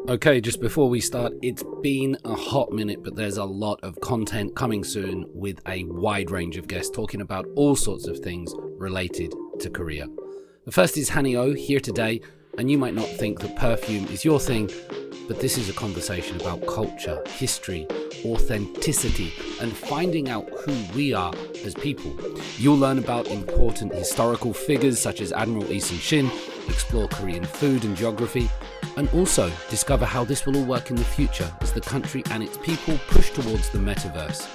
Okay, just before we start, it's been a hot minute, but there's a lot of content coming soon with a wide range of guests talking about all sorts of things related to Korea. The first is Hani here today, and you might not think that perfume is your thing, but this is a conversation about culture, history, authenticity, and finding out who we are as people. You'll learn about important historical figures such as Admiral Lee Sun-shin, explore Korean food and geography, and also discover how this will all work in the future as the country and its people push towards the metaverse.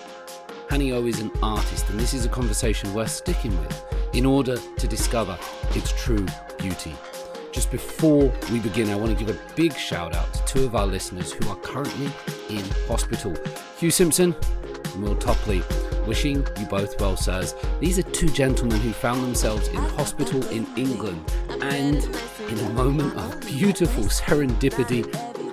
Heo is an artist, and this is a conversation worth sticking with in order to discover its true beauty. Just before we begin, I want to give a big shout out to two of our listeners who are currently in hospital. Hugh Simpson and Will Topley. Wishing you both well, sirs. These are two gentlemen who found themselves in hospital in England and, in a moment of beautiful serendipity,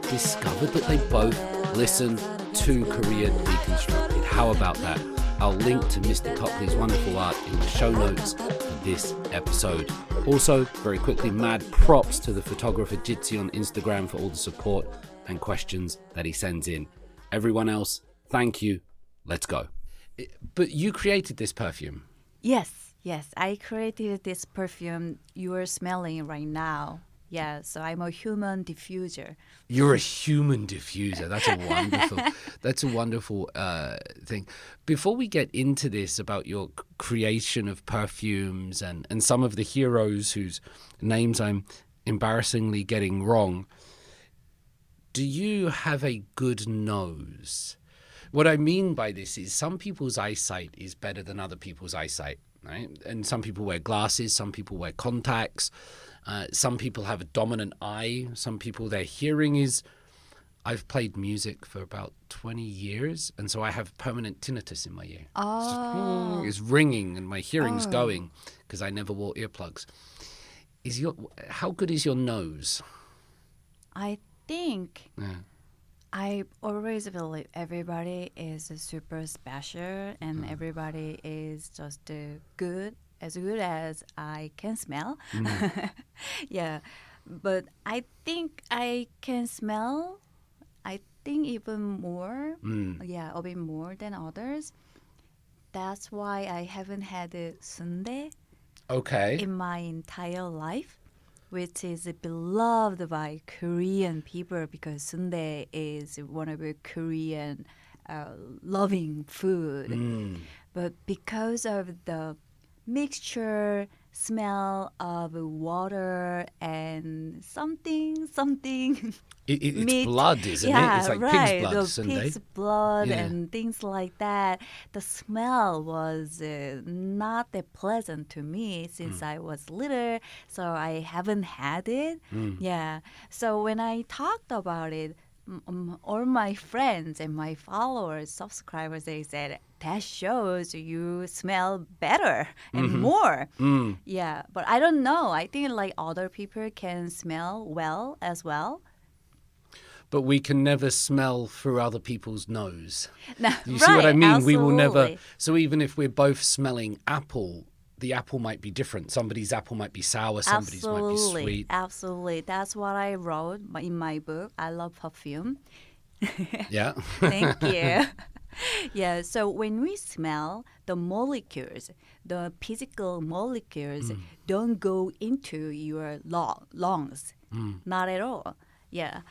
discovered that they both listen to Korea Deconstructed. How about that? I'll link to Mr. Topley's wonderful art in the show notes for this episode. Also, very quickly, mad props to the photographer Jitsi on Instagram for all the support and questions that he sends in. Everyone else, thank you. Let's go. But you created this perfume. Yes. I created this perfume you are smelling right now. Yeah, so I'm a human diffuser. You're a human diffuser. That's a wonderful thing. Before we get into this about your creation of perfumes and some of the heroes whose names I'm embarrassingly getting wrong, do you have a good nose? What I mean by this is some people's eyesight is better than other people's eyesight, right? And some people wear glasses, some people wear contacts, some people have a dominant eye, some people, their hearing is... I've played music for about 20 years, and so I have permanent tinnitus in my ear. Oh. It's ringing and my hearing's going because I never wore earplugs. How good is your nose? I think... Yeah. I always believe everybody is super special and everybody is just good as I can smell. Yeah, but I think I can smell, even more, a bit more than others. That's why I haven't had a sundae in my entire life, which is beloved by Korean people because sundae is one of the Korean loving food. But because of the mixture smell of water and something It's meat. blood, isn't it? It's like right. pig's blood, the sundae. pig's blood and things like that. The smell was not that pleasant to me since I was little, so I haven't had it. Yeah. So when I talked about it, all my friends and my followers, subscribers, they said, that shows you smell better and more. Yeah, but I don't know. I think like other people can smell well as well. But we can never smell through other people's nose. No, You see what I mean? Absolutely. We will never. So even if we're both smelling apple, the apple might be different. Somebody's apple might be sour, somebody's might be sweet. Absolutely. That's what I wrote in my book. I love perfume. Yeah. Thank you. Yeah, so when we smell, the molecules, the physical molecules don't go into your lungs. Not at all. Yeah.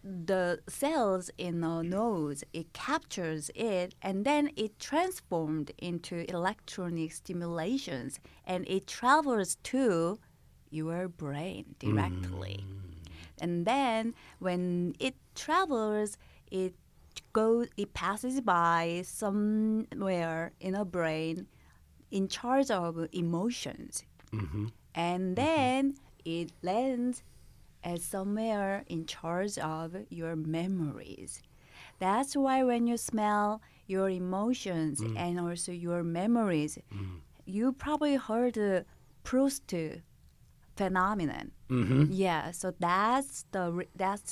The cells in the nose, it captures it and then it transformed into electronic stimulations and it travels to your brain directly. And then when it travels, it passes by somewhere in a brain in charge of emotions. And then it lands as somewhere in charge of your memories. That's why when you smell your emotions and also your memories, you probably heard the Proust phenomenon. Yeah, so that's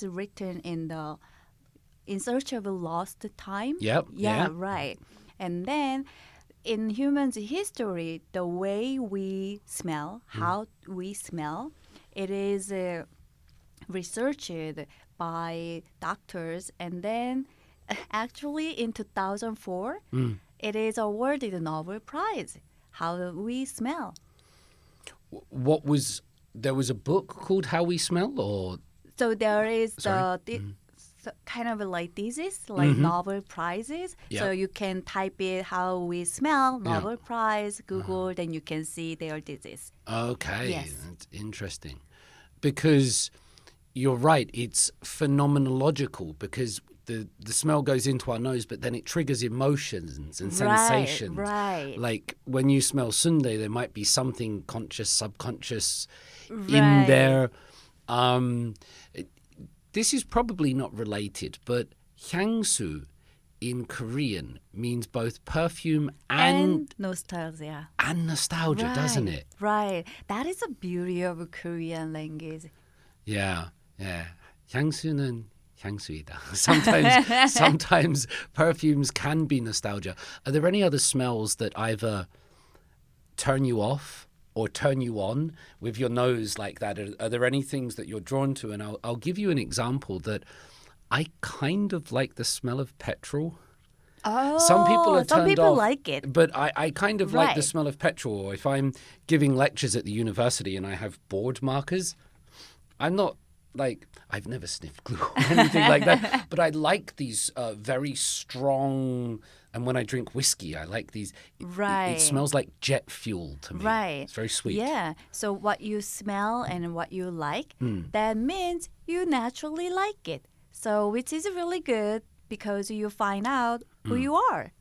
written in the In Search of a Lost Time. Yep. Yeah, right. And then in humans' history, the way we smell, how we smell, it is researched by doctors, and then actually in 2004, it is awarded a Nobel Prize. How we smell. There was a book called How We Smell, or So there is sorry? kind of like thesis, like Nobel Prizes. Yep. So you can type it how we smell, Yeah. Nobel Prize, Google, then you can see their thesis. Okay, Yes. that's interesting. Because you're right, it's phenomenological because the smell goes into our nose, but then it triggers emotions and sensations. Right. Like when you smell sundae, there might be something conscious, subconscious in Right. there. This is probably not related, but 향수 in Korean means both perfume and nostalgia. nostalgia, doesn't it? Right. That is the beauty of Korean language. Yeah. 향수는 향수이다. Sometimes perfumes can be nostalgia. Are there any other smells that either turn you off or turn you on with your nose like that? Are there any things that you're drawn to? And I'll give you an example that I kind of like the smell of petrol. Oh, Some people are turned off, like it. but I kind of like the Right. smell of petrol. If I'm giving lectures at the university and I have board markers, I'm not like, I've never sniffed glue or anything like that, but I like these very strong, and when I drink whiskey, I like these. Right. It smells like jet fuel to me. Right. It's very sweet. Yeah. So what you smell and what you like, Hmm. that means you naturally like it. So which is really good because you find out who Hmm. you are.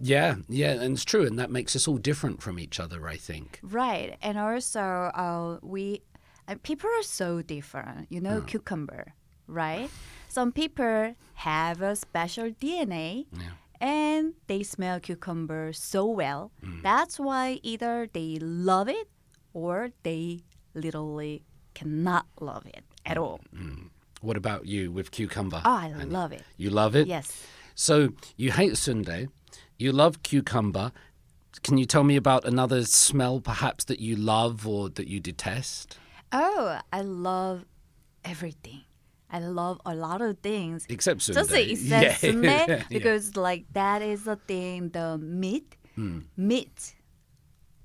Yeah, and it's true, and that makes us all different from each other, I think. Right. And also people are so different. You know, cucumber, right? Some people have a special DNA Yeah. and they smell cucumber so well. That's why either they love it or they literally cannot love it at all. What about you with cucumber? Oh, I love it. You love it? Yes. So you hate sundae, you love cucumber. Can you tell me about another smell perhaps that you love or that you detest? Oh, I love everything. I love a lot of things. Except Just sundae. except sundae, Yeah. because like that is the thing, the meat,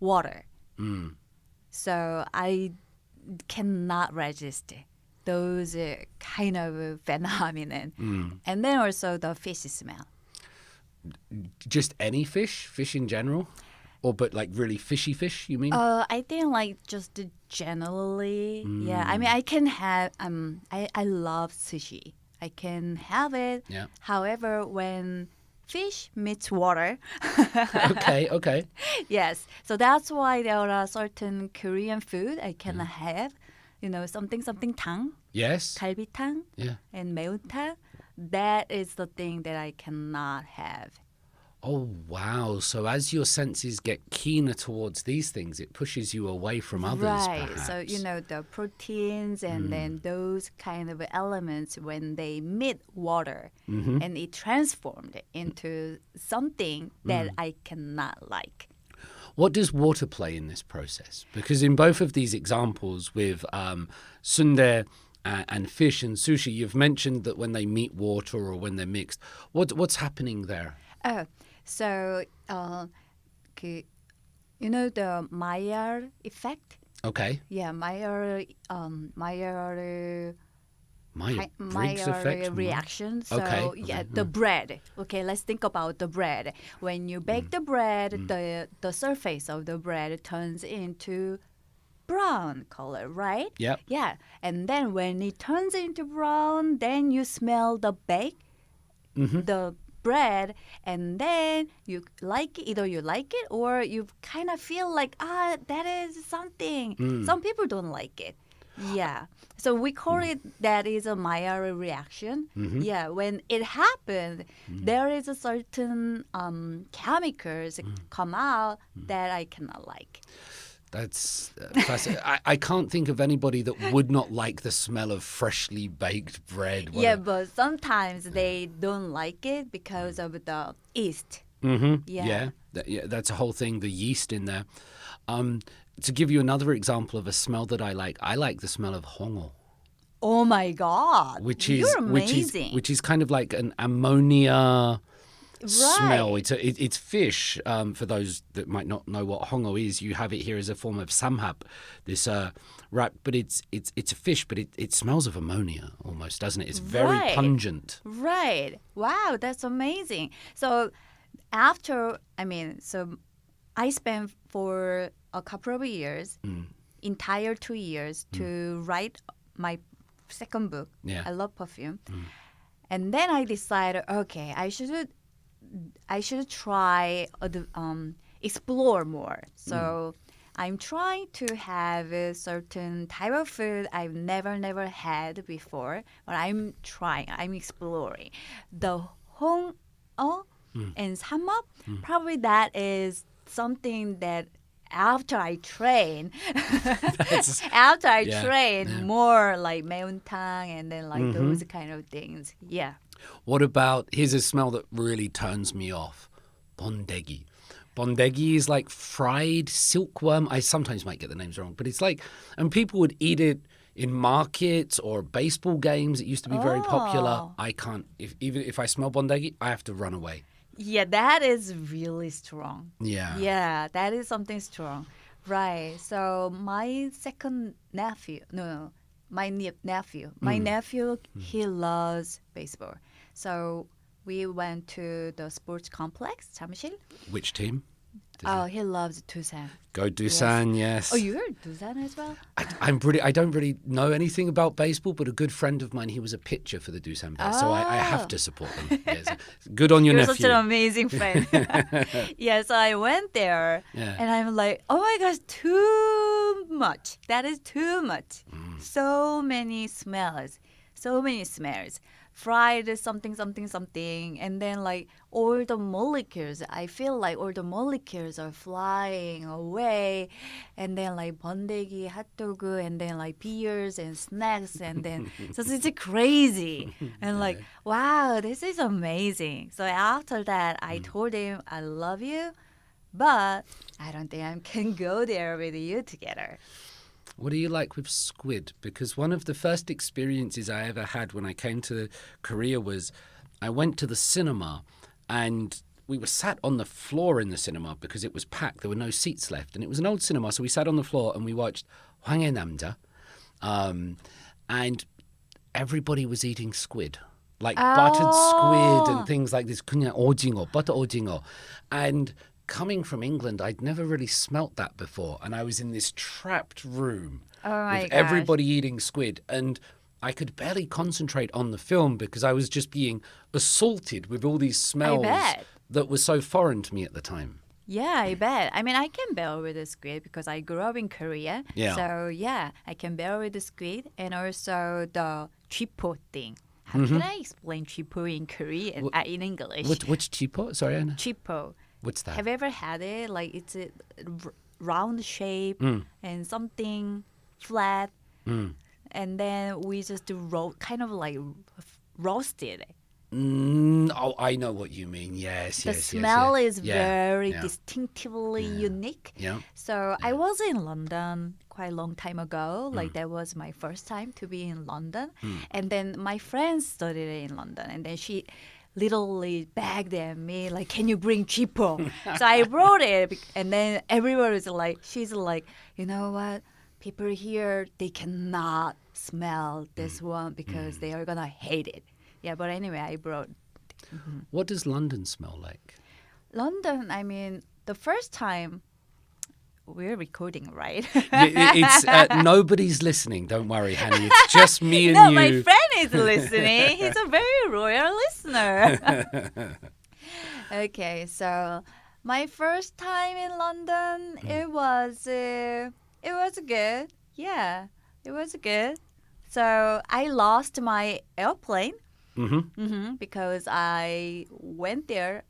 water. So I cannot resist those kind of phenomenon. And then also the fish smell. Just any fish? Fish in general? Or but like really fishy fish, you mean? I think like just generally, yeah. I mean, I can have I love sushi. I can have it. Yeah. However, when fish meets water, Okay. yes. So that's why there are certain Korean food I can have. You know, something tang, Yes. 갈비탕, Yeah. and 매운탕. That is the thing that I cannot have. Oh, wow. So as your senses get keener towards these things, it pushes you away from others, Right. perhaps. So, you know, the proteins and then those kind of elements, when they meet water and it transformed into something that I cannot like. What does water play in this process? Because in both of these examples with sundae and fish and sushi, you've mentioned that when they meet water or when they're mixed, what's happening there? Oh, so, you know the Maillard effect? Okay. Yeah, Maillard Briggs effect? reaction. So Okay, yeah, okay, the bread. Okay, let's think about the bread. When you bake the bread, the surface of the bread turns into brown color, right? Yep. Yeah, and then when it turns into brown, then you smell the bake, the bread, and then you like it. Either you like it or you kind of feel like that is something. Some people don't like it. Yeah. So we call it that is a Maillard reaction. Yeah. When it happened, there is a certain chemicals come out that I cannot like. That's fascinating. I can't think of anybody that would not like the smell of freshly baked bread. Yeah, but sometimes they don't like it because of the yeast. Mm-hmm. Yeah. Yeah, that's a whole thing, the yeast in there. to give you another example of a smell that I like the smell of hongo. Oh my God. You're amazing. Which is kind of like an ammonia smell. Right. It's fish. For those that might not know what hongo is, you have it here as a form of samhap, this wrap. But it's a fish, but it smells of ammonia almost, doesn't it? It's very pungent. Right. Wow, that's amazing. So I spent for a couple of years, entire 2 years, to write my second book. Yeah. I love perfume. And then I decided, okay, I should try explore more. So I'm trying to have a certain type of food I've never had before, but I'm exploring. The hong and samap, probably that is something that after I train, more like meontang and then like those kind of things. Yeah. What about, here's a smell that really turns me off. Bondegi. Bondegi is like fried silkworm. I sometimes might get the names wrong, but it's like, and people would eat it in markets or baseball games. It used to be very popular. I can't, even if I smell bondegi, I have to run away. Yeah, that is really strong. Yeah. Yeah, that is something strong. Right. So my nephew, he loves baseball. So we went to the sports complex, 잠실. Which team? Oh, he loves Doosan. Go Doosan, yes. Oh, you're Doosan as well? I don't really know anything about baseball, but a good friend of mine, he was a pitcher for the Doosan Bears, so I have to support them. Yes. Good on your You're nephew. such an amazing friend. Yeah, so I went there, and I'm like, oh my gosh, too much. That is too much. So many smells. Fried something, and then like all the molecules. I feel like all the molecules are flying away, and then like bondegi, hotdog, and then like beers and snacks, and then so it's crazy. And like, wow, this is amazing. So after that, I told him I love you, but I don't think I can go there with you together. What do you like with squid? Because one of the first experiences I ever had when I came to Korea was I went to the cinema and we were sat on the floor in the cinema because it was packed. There were no seats left. And it was an old cinema, so we sat on the floor and we watched Hwanghae Namja. And everybody was eating squid. Like buttered squid and things like this. 그냥 오징어, butter 오징어. And coming from England, I'd never really smelt that before. And I was in this trapped room with everybody eating squid. And I could barely concentrate on the film because I was just being assaulted with all these smells that were so foreign to me at the time. Yeah, I bet. I mean, I can bear with the squid because I grew up in Korea. Yeah. So, yeah, I can bear with the squid and also the chipo thing. How can I explain chipo in Korean, in English? Which chipo? Sorry, Anna. Chipo. What's that? Have you ever had it? Like it's a round shape and something flat, and then we just kind of like roasted it. I know what you mean. Yes, the smell is very distinctively unique. Yeah. So I was in London quite a long time ago. Like that was my first time to be in London, and then my friend studied in London, and then she literally begged at me, like, can you bring chipo? So I brought it, and then everyone was like, she's like, you know what? People here, they cannot smell this one because they are going to hate it. Yeah, but anyway, I brought. What does London smell like? London, I mean, the first time, we're recording, right? It's nobody's listening. Don't worry, Hani. It's just me and no, you. No, my friend is listening. He's a very loyal listener. Okay, so my first time in London, it was good. Yeah, it was good. So I lost my airplane because I went there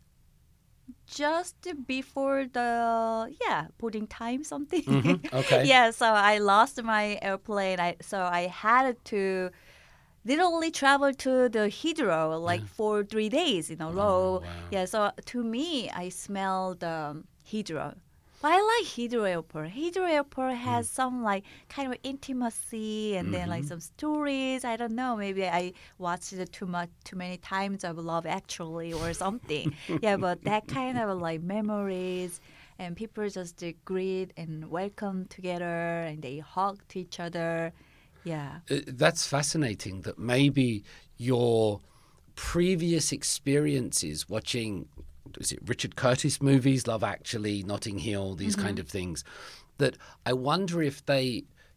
just before the boarding time something. Okay. Yeah, so I lost my airplane. So I had to literally travel to the Heathrow like for 3 days in a row. Wow. Yeah, so to me I smelled Heathrow. But I like Heathrow Airport. Heathrow Airport has some like kind of intimacy and then like some stories. I don't know. Maybe I watched it too many times of Love Actually or something. Yeah, but that kind of like memories and people just greet and welcome together and they hug to each other. Yeah. That's fascinating that maybe your previous experiences watching, is it Richard Curtis movies, Love Actually, Notting Hill, these kind of things, that I wonder if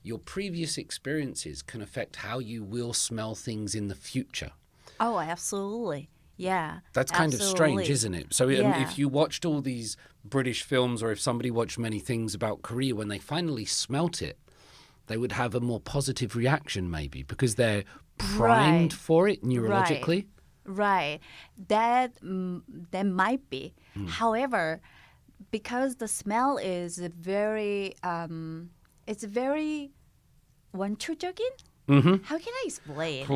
your previous experiences can affect how you will smell things in the future. Oh, absolutely. Yeah. That's kind of strange, absolutely. isn't it? So if you watched all these British films or if somebody watched many things about Korea, when they finally smelt it, they would have a more positive reaction maybe because they're primed for it neurologically. Right. That might be. However, because the smell is very it's very 원초적인? How can I explain?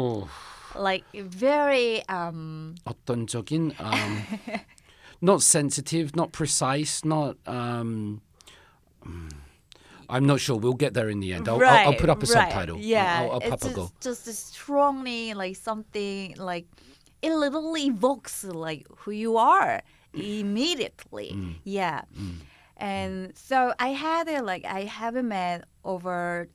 Like very 어떤적인 not sensitive, not precise, not I'm not sure. We'll get there in the end. I'll put up a subtitle. Yeah, I'll pop a go. Just strongly like something like it literally evokes like who you are immediately. Yeah, and so I haven't met over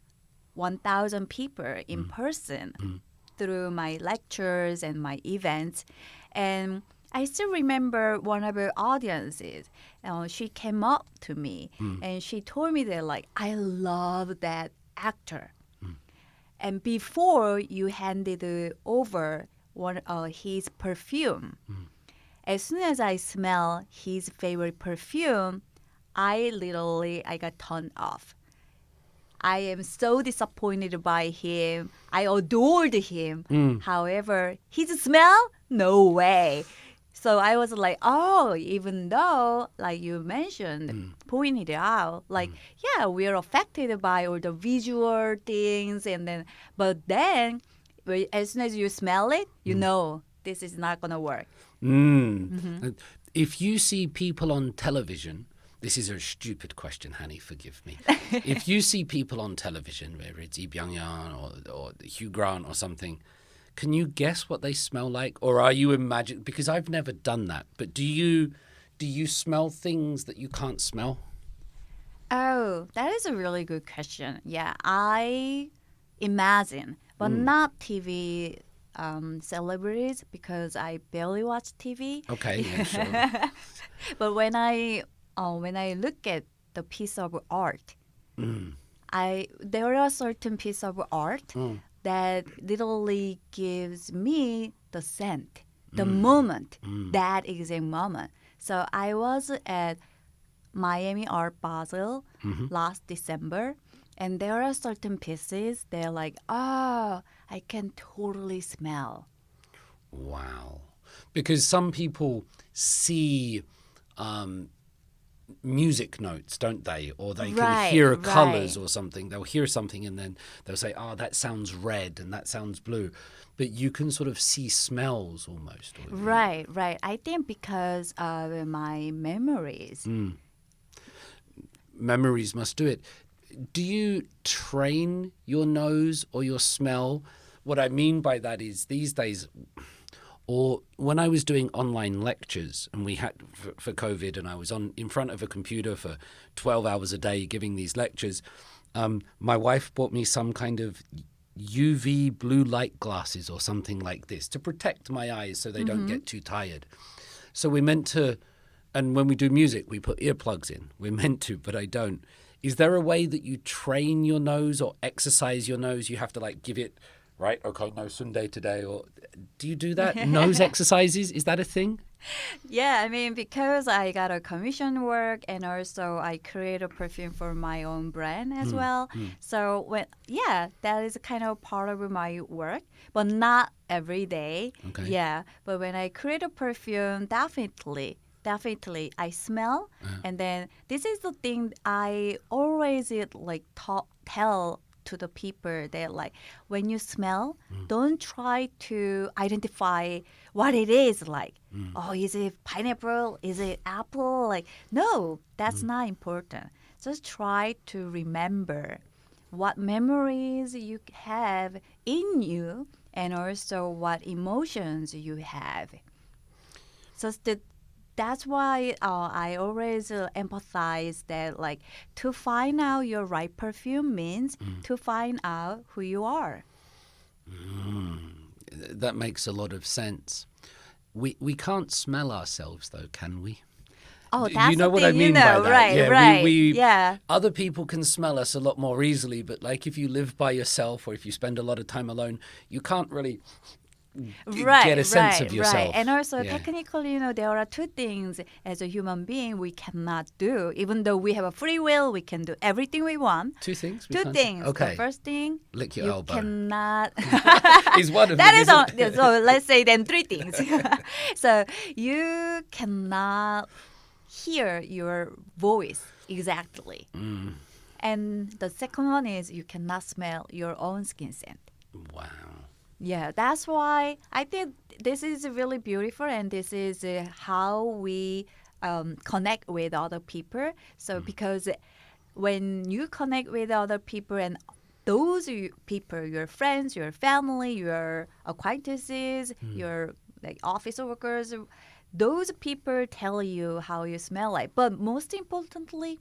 1,000 people in person through my lectures and my events, and I still remember one of her audiences. She came up to me and she told me that like I love that actor. And before you handed over his perfume, as soon as I smell his favorite perfume, I got turned off. I am so disappointed by him. I adored him. However, his smell, no way. So I was like, oh, even though, like you mentioned, pointed out, like, yeah, we are affected by all the visual things, but then, as soon as you smell it, you know this is not gonna work. If you see people on television, this is a stupid question, Hani, forgive me. If you see people on television, whether it's Lee Byung-yeon or Hugh Grant or something, can you guess what they smell like? Or are you imagining? Because I've never done that. But do you smell things that you can't smell? Oh, that is a really good question. Yeah, I imagine, but not TV celebrities because I barely watch TV. Okay, yeah, sure. But when I look at the piece of art, there are certain piece of art that literally gives me the scent, the moment, that exact moment. So I was at Miami Art Basel last December, and there are certain pieces they're like, oh, I can totally smell. Wow. Because some people see music notes, don't they? Or they can hear colors or something. They'll hear something and then they'll say, oh, that sounds red and that sounds blue. But you can sort of see smells almost. Right. I think because of my memories. Memories must do it. Do you train your nose or your smell? What I mean by that is these days, or when I was doing online lectures and we had for COVID and I was in front of a computer for 12 hours a day giving these lectures, my wife bought me some kind of UV blue light glasses or something like this to protect my eyes so they don't get too tired. So we're meant to, and when we do music, we put earplugs in. We're meant to, but I don't. Is there a way that you train your nose or exercise your nose? You have to like give it, right? Okay, no Sunday today. Or do you do that? Nose exercises? Is that a thing? Yeah, I mean, because I got a commission work and also I create a perfume for my own brand as well. So that is kind of part of my work, but not every day. Okay. Yeah, but when I create a perfume, definitely I smell, and then this is the thing I always tell to the people that like when you smell, don't try to identify what it is like. Oh, is it pineapple? Is it apple? Like, no, that's not important. Just try to remember what memories you have in you and also what emotions you have. So that's why I always empathize that like to find out your right perfume means to find out who you are. That makes a lot of sense. We can't smell ourselves though, can we? Oh, that's you know the what thing, I mean by that? right, Yeah, right. we Yeah. other people can smell us a lot more easily, but like if you live by yourself or if you spend a lot of time alone, you can't really get a sense of yourself. Right. And also, Yeah. technically, there are two things as a human being we cannot do. Even though we have a free will, we can do everything we want. Two things? Two things. Okay. The first thing, Lick your you elbow. cannot. Is one of That them, is isn't it? so let's say then three things. So you cannot hear your voice exactly. And the second one is you cannot smell your own skin scent. Wow. Yeah, that's why I think this is really beautiful, and this is how we connect with other people. So because when you connect with other people and those people, your friends, your family, your acquaintances, your like office workers, those people tell you how you smell like. But most importantly,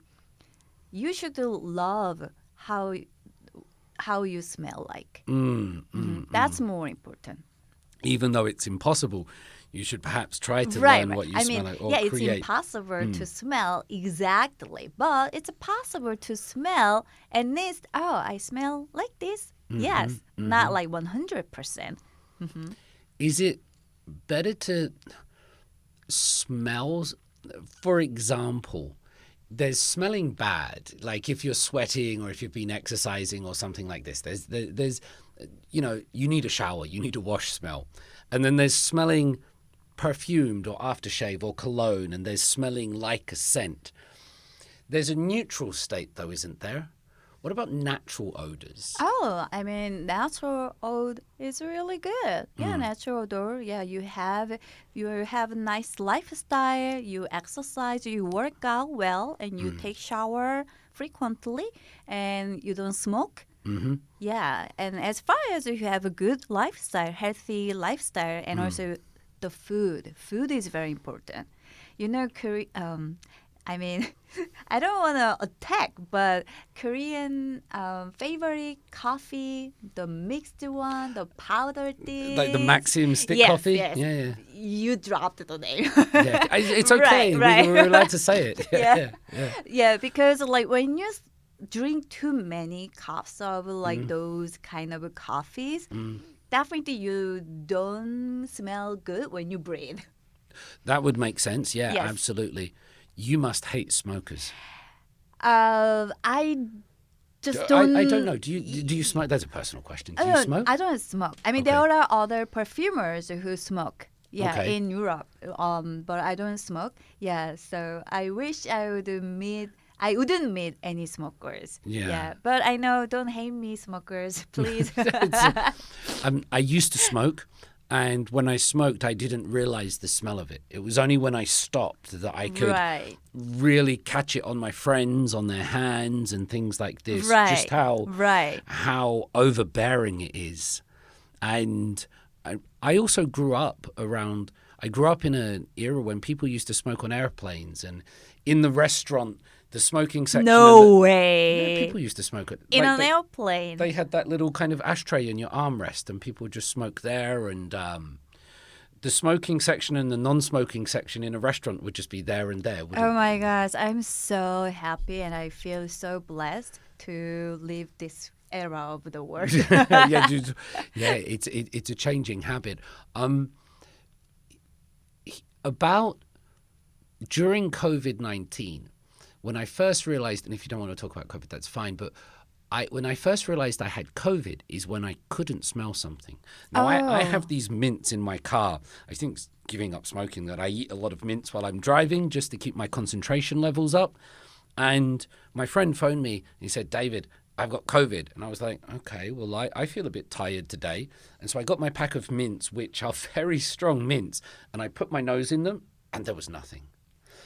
you should love how you smell like. That's more important. Even though it's impossible, you should perhaps try to Right. learn what you I smell mean, like or yeah, create. it's impossible to smell exactly, but it's possible to smell at least, oh, I smell like this. Yes, not like 100%. Is it better to smell, for example, there's smelling bad, like if you're sweating or if you've been exercising or something like this. There's you need a shower, you need a wash smell. And then there's smelling perfumed or aftershave or cologne, and there's smelling like a scent. There's a neutral state, though, isn't there? What about natural odors? Oh, I mean, natural odor is really good. Yeah, natural odor. Yeah, you have a nice lifestyle. You exercise, you work out well, and you take shower frequently, and you don't smoke. Yeah, and as far as you have a good lifestyle, healthy lifestyle, and also the food is very important. I mean, I don't want to attack, but Korean favorite coffee, the mixed one, the powder thing. Like the Maxim stick Yes, coffee? yes. Yeah. You dropped the name. Yeah. It's okay. Right. We're allowed to say it. Yeah. Yeah. Yeah, because like when you drink too many cups of like those kind of coffees, definitely you don't smell good when you breathe. That would make sense. Yeah, Yes. absolutely. You must hate smokers. I just don't. I don't know. Do you smoke? That's a personal question. Do you smoke? I don't smoke. I mean, Okay. there are other perfumers who smoke. Yeah, Okay. in Europe. But I don't smoke. Yeah, so I wish I wouldn't meet any smokers. Yeah. But I know, don't hate me, smokers, please. I used to smoke, and when I smoked, I didn't realize the smell of it. It was only when I stopped that I could Right. really catch it on my friends, on their hands, and things like this. Right. Just Right. how overbearing it is. And I also grew up in an era when people used to smoke on airplanes, and in the restaurant, the smoking section. No way. Yeah, people used to smoke it. In Like, an airplane. they had that little kind of ashtray in your armrest, and people would just smoke there. And the smoking section and the non-smoking section in a restaurant would just be there and there. Oh my gosh, I'm so happy and I feel so blessed to live this era of the world. It's a changing habit. About during COVID-19, when I first realized, and if you don't want to talk about COVID, that's fine, but when I first realized I had COVID is when I couldn't smell something. Now, I have these mints in my car. I think it's giving up smoking that I eat a lot of mints while I'm driving just to keep my concentration levels up. And my friend phoned me and he said, David, I've got COVID. And I was like, okay, well, I feel a bit tired today. And so I got my pack of mints, which are very strong mints, and I put my nose in them, and there was nothing.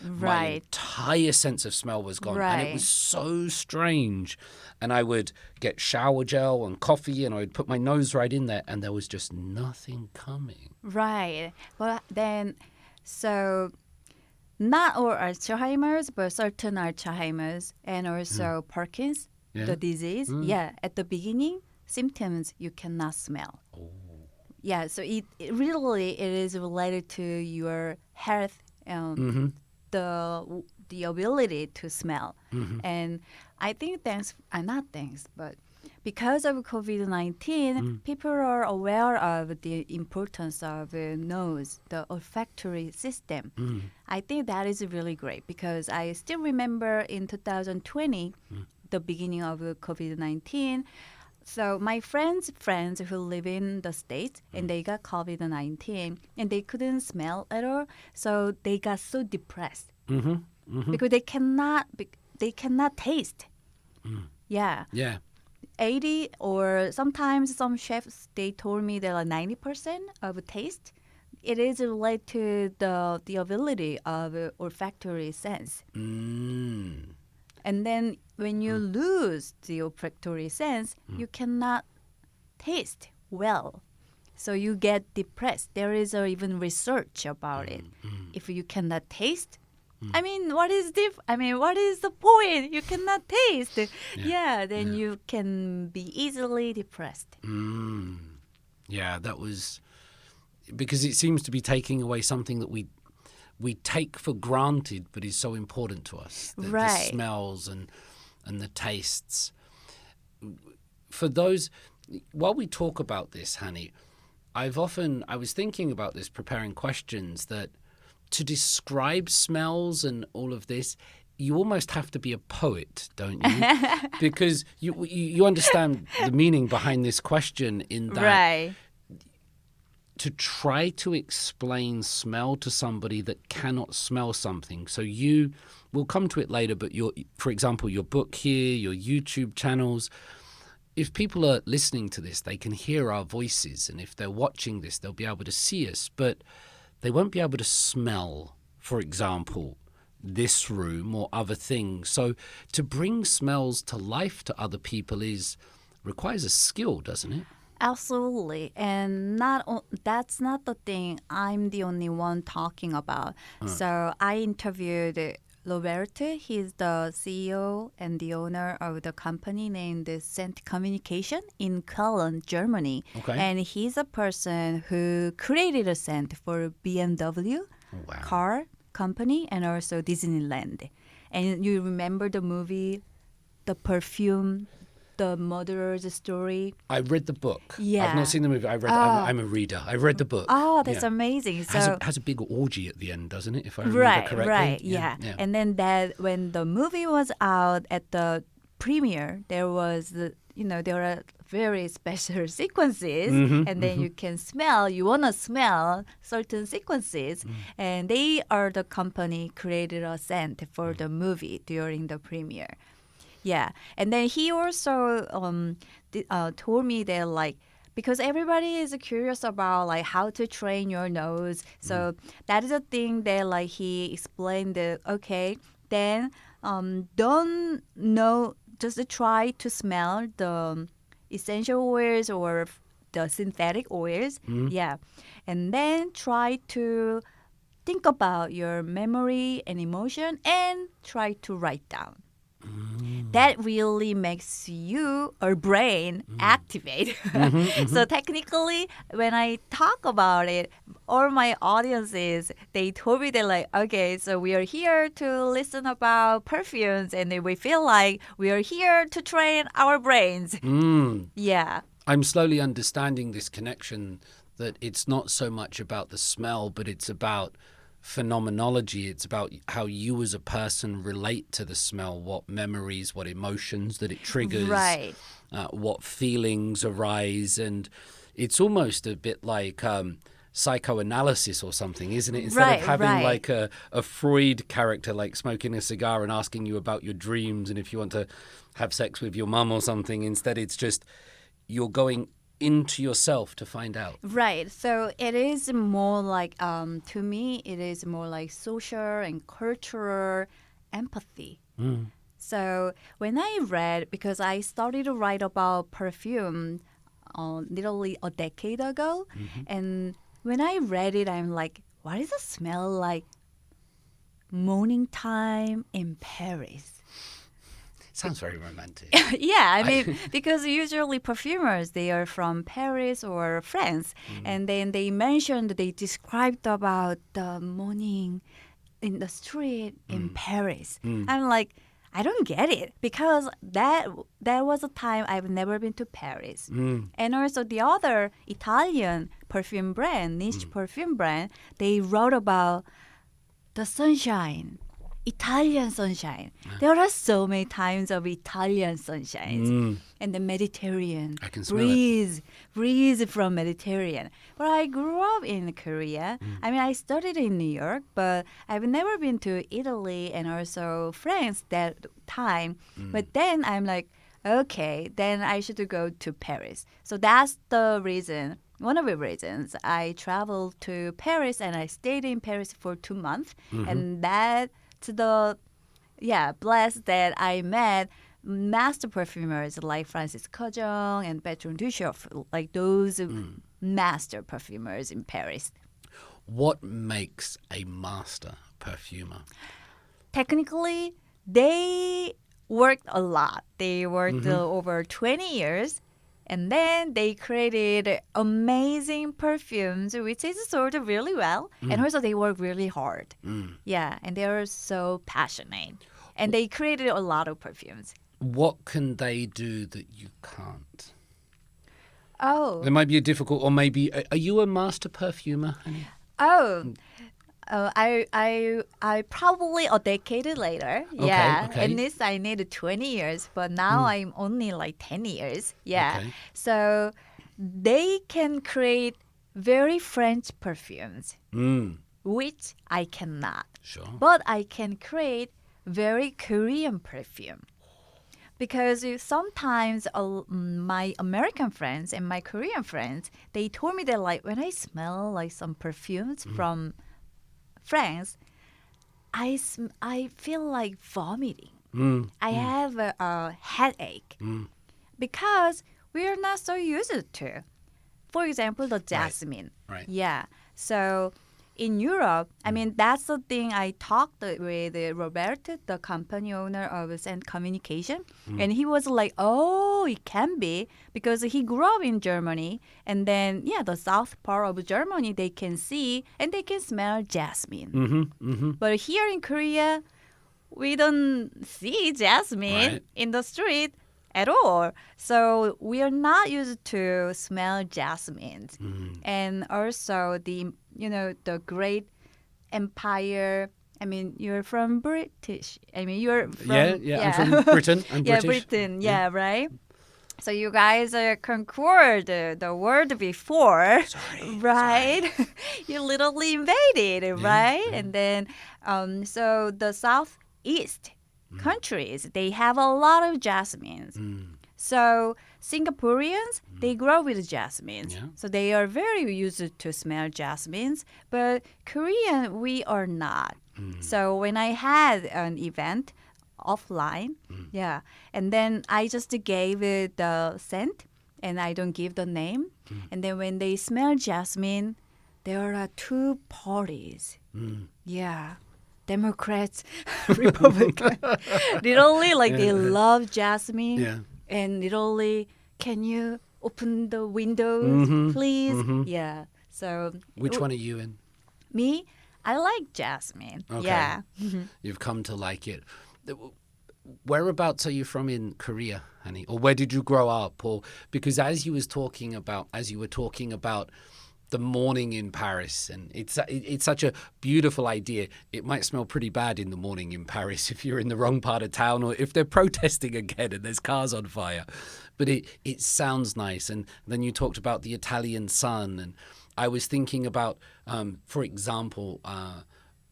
My Right. entire sense of smell was gone. And it was Right. so strange. And I would get shower gel and coffee, and I would put my nose right in there, and there was just nothing coming. Right. Well, then, so not all Alzheimer's, but certain Alzheimer's and also Parkinson's, Yeah. the disease. Yeah. At the beginning, symptoms you cannot smell. Oh. Yeah. So it really it is related to your health and the ability to smell. And I think but because of COVID-19, people are aware of the importance of nose, the olfactory system. I think that is really great because I still remember in 2020, the beginning of COVID-19. So my friends who live in the States and they got COVID-19 and they couldn't smell at all. So they got so depressed because they cannot taste. Yeah. Yeah. 80 or sometimes some chefs, they told me they're like 90% of taste. It is related to the ability of olfactory sense. And then when you lose the olfactory sense, you cannot taste well. So you get depressed. There is even research about it. If you cannot taste, I mean, what is the point? You cannot taste. Yeah, then you can be easily depressed. Yeah, that was because it seems to be taking away something that we take for granted, but is so important to us. The smells and the tastes. For those, while we talk about this, Hani, I was thinking about this, preparing questions, that to describe smells and all of this, you almost have to be a poet, don't you? Because you understand the meaning behind this question in that to try to explain smell to somebody that cannot smell something. So we'll come to it later, but for example, your book here, your YouTube channels, if people are listening to this, they can hear our voices. And if they're watching this, they'll be able to see us, but they won't be able to smell, for example, this room or other things. So to bring smells to life to other people requires a skill, doesn't it? Absolutely. And that's not the thing I'm the only one talking about. So I interviewed Roberto. He's the CEO and the owner of the company named Scent Communication in Cologne, Germany. Okay. And he's a person who created a scent for BMW car company and also Disneyland. And you remember the movie, The Perfume, the murderer's story? I read the book. Yeah. I've not seen the movie. I'm a reader. I read the book. Oh, that's amazing. So has a big orgy at the end, doesn't it? If I remember correctly. Right, yeah. And then when the movie was out at the premiere, there are very special sequences, and then you want to smell certain sequences, and they are the company created a scent for the movie during the premiere. Yeah, and then he also told me that because everybody is curious about how to train your nose, so that is a thing that he explained that then don't know, just try to smell the essential oils or the synthetic oils, and then try to think about your memory and emotion and try to write down. That really makes your brain activate. So technically, when I talk about it, all my audiences, they told me they're so we are here to listen about perfumes, and we feel like we are here to train our brains. Yeah. I'm slowly understanding this connection, that it's not so much about the smell, but it's about phenomenology. It's about how you as a person relate to the smell, what memories, what emotions that it triggers, what feelings arise. And it's almost a bit like psychoanalysis or something, isn't it? Instead of having like a Freud character like smoking a cigar and asking you about your dreams and if you want to have sex with your mum or something, instead it's just you're going into yourself to find out. Right. So it is more like, to me, it is more like social and cultural empathy. So when I read, because I started to write about perfume literally a decade ago, and when I read it, I'm like, what does it smell like? Morning time in Paris. Sounds very romantic. Yeah, I mean, because usually perfumers, they are from Paris or France. And then they described about the morning in the street in Paris. I'm like, I don't get it, because that was a time I've never been to Paris. And also the other Italian perfume brand, niche perfume brand, they wrote about the sunshine. Italian sunshine. There are so many times of Italian sunshines and the Mediterranean. I can smell breeze from Mediterranean. But I grew up in Korea. I mean, I studied in New York, but I've never been to Italy and also France that time. But then I'm like, okay, then I should go to Paris. So that's the reason. One of the reasons I traveled to Paris and I stayed in Paris for 2 months, and that. Blessed that I met master perfumers like Francis Sejong and Bertrand Duchoff, like those master perfumers in Paris. What makes a master perfumer? Technically, they worked a lot. They worked over 20 years. And then they created amazing perfumes, which is sold really well. And also they work really hard. Yeah, and they are so passionate. And they created a lot of perfumes. What can they do that you can't? Oh. There might be a difficult, or maybe, are you a master perfumer, Hani? I probably a decade later. Yeah. Okay. At least I needed 20 years, but now I'm only like 10 years. Yeah. Okay. So they can create very French perfumes, which I cannot. Sure. But I can create very Korean perfume. Because sometimes my American friends and my Korean friends, they told me that like when I smell like some perfumes from France, I feel like vomiting. I have a headache because we are not so used to. For example, the jasmine. Right. Yeah. So in Europe, I mean, that's the thing I talked with Roberto, the company owner of Scent Communication. And he was like, oh, it can be, because he grew up in Germany. And then, the south part of Germany, they can see and they can smell jasmine. But here in Korea, we don't see jasmine in the street at all. So we are not used to smell jasmines. And also the great empire. I mean, you're from British. I mean, you're from... I'm from Britain. I'm British. Britain. Yeah, right? So you guys conquered the world before, right? You literally invaded, right? Yeah. And then, so the southeast countries, they have a lot of jasmines. So Singaporeans, they grow with jasmines. Yeah. So they are very used to smell jasmines. But Korean, we are not. So when I had an event offline, and then I just gave it the scent, and I don't give the name. And then when they smell jasmine, there are two parties. Yeah. Democrats, Republican. Literally, like they love jasmine. Yeah. And literally, can you open the windows, please? Yeah. So which one are you in? Me? I like jasmine. Okay. Yeah. You've come to like it. Whereabouts are you from in Korea, Hani? Or where did you grow up? Or because as you were talking about the morning in Paris, and it's such a beautiful idea. It might smell pretty bad in the morning in Paris if you're in the wrong part of town, or if they're protesting again and there's cars on fire. But it sounds nice. And then you talked about the Italian sun, and I was thinking about, for example,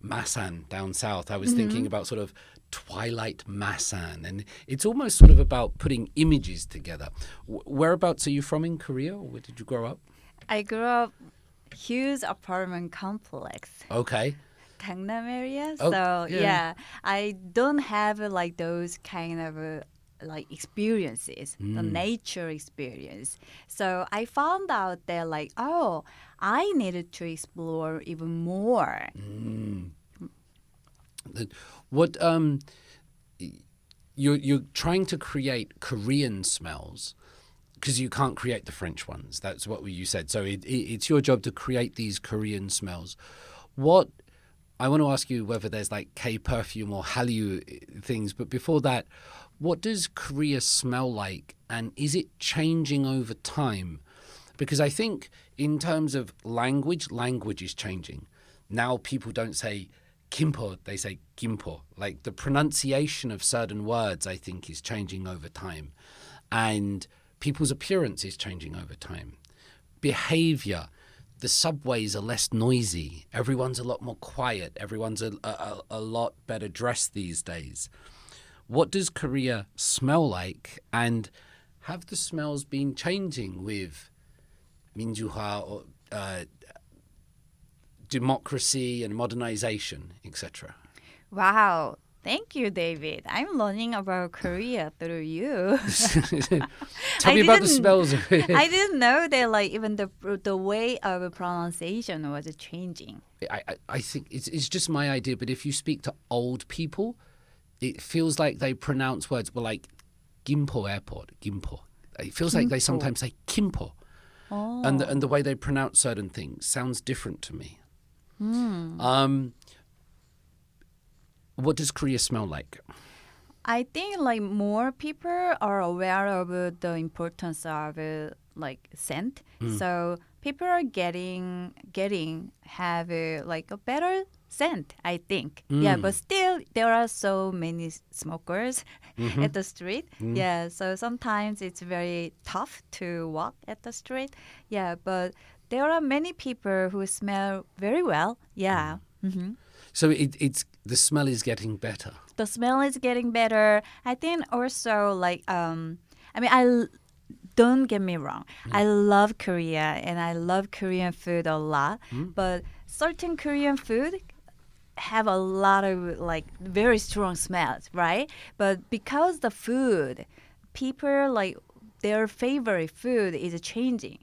Masan down south. I was thinking about sort of Twilight Masan, and it's almost sort of about putting images together. Whereabouts are you from in Korea, or where did you grow up? I grew up huge apartment complex. Okay. Gangnam area. Oh, So yeah. I don't have like those kind of like experiences, the nature experience. So I found out that like, oh, I needed to explore even more. What you're trying to create Korean smells because you can't create the French ones. That's what you said. So it's your job to create these Korean smells. What I want to ask you whether there's like K perfume or Hallyu things, but before that, what does Korea smell like, and is it changing over time? Because I think in terms of language is changing. Now people don't say kimpo, they say gimpo. Like the pronunciation of certain words, I think, is changing over time. And people's appearance is changing over time. Behavior, the subways are less noisy. Everyone's a lot more quiet. Everyone's a lot better dressed these days. What does Korea smell like? And have the smells been changing with 민주화 or democracy and modernization, etc.? Wow. Thank you, David. I'm learning about Korea through you. Tell me about the smells. I didn't know that like even the way of pronunciation was changing. I think it's just my idea, but if you speak to old people, it feels like they pronounce words like Gimpo Airport, Gimpo. It feels like they sometimes say Kimpo. Oh. And the way they pronounce certain things sounds different to me. What does Korea smell like? I think like more people are aware of the importance of like scent. So people are getting have like a better scent, I think. Yeah, but still there are so many smokers at the street. Yeah, so sometimes it's very tough to walk at the street. Yeah, but there are many people who smell very well. Yeah. So it's the smell is getting better. The smell is getting better. I think also like don't get me wrong. I love Korea and I love Korean food a lot, but certain Korean food have a lot of like very strong smells, right? But because the food, people like their favorite food is changing.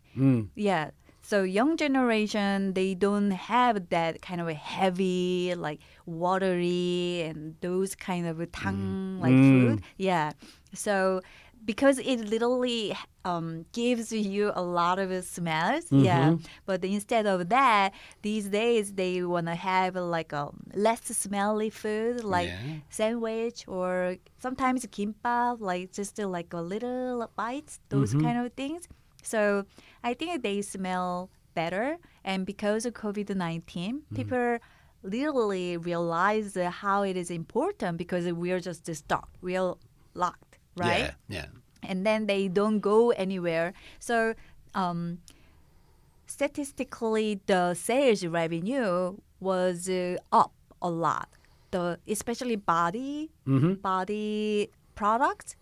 Yeah. So young generation, they don't have that kind of a heavy, like watery and those kind of tang like food. Yeah. So because it literally gives you a lot of smells. Yeah. But instead of that, these days they want to have like a less smelly food, like sandwich or sometimes kimbap, like just like a little bites, those kind of things. So I think they smell better. And because of COVID-19, people literally realize how it is important because we are just stuck, we are locked, right? Yeah. And then they don't go anywhere. So statistically, the sales revenue was up a lot. Especially body products,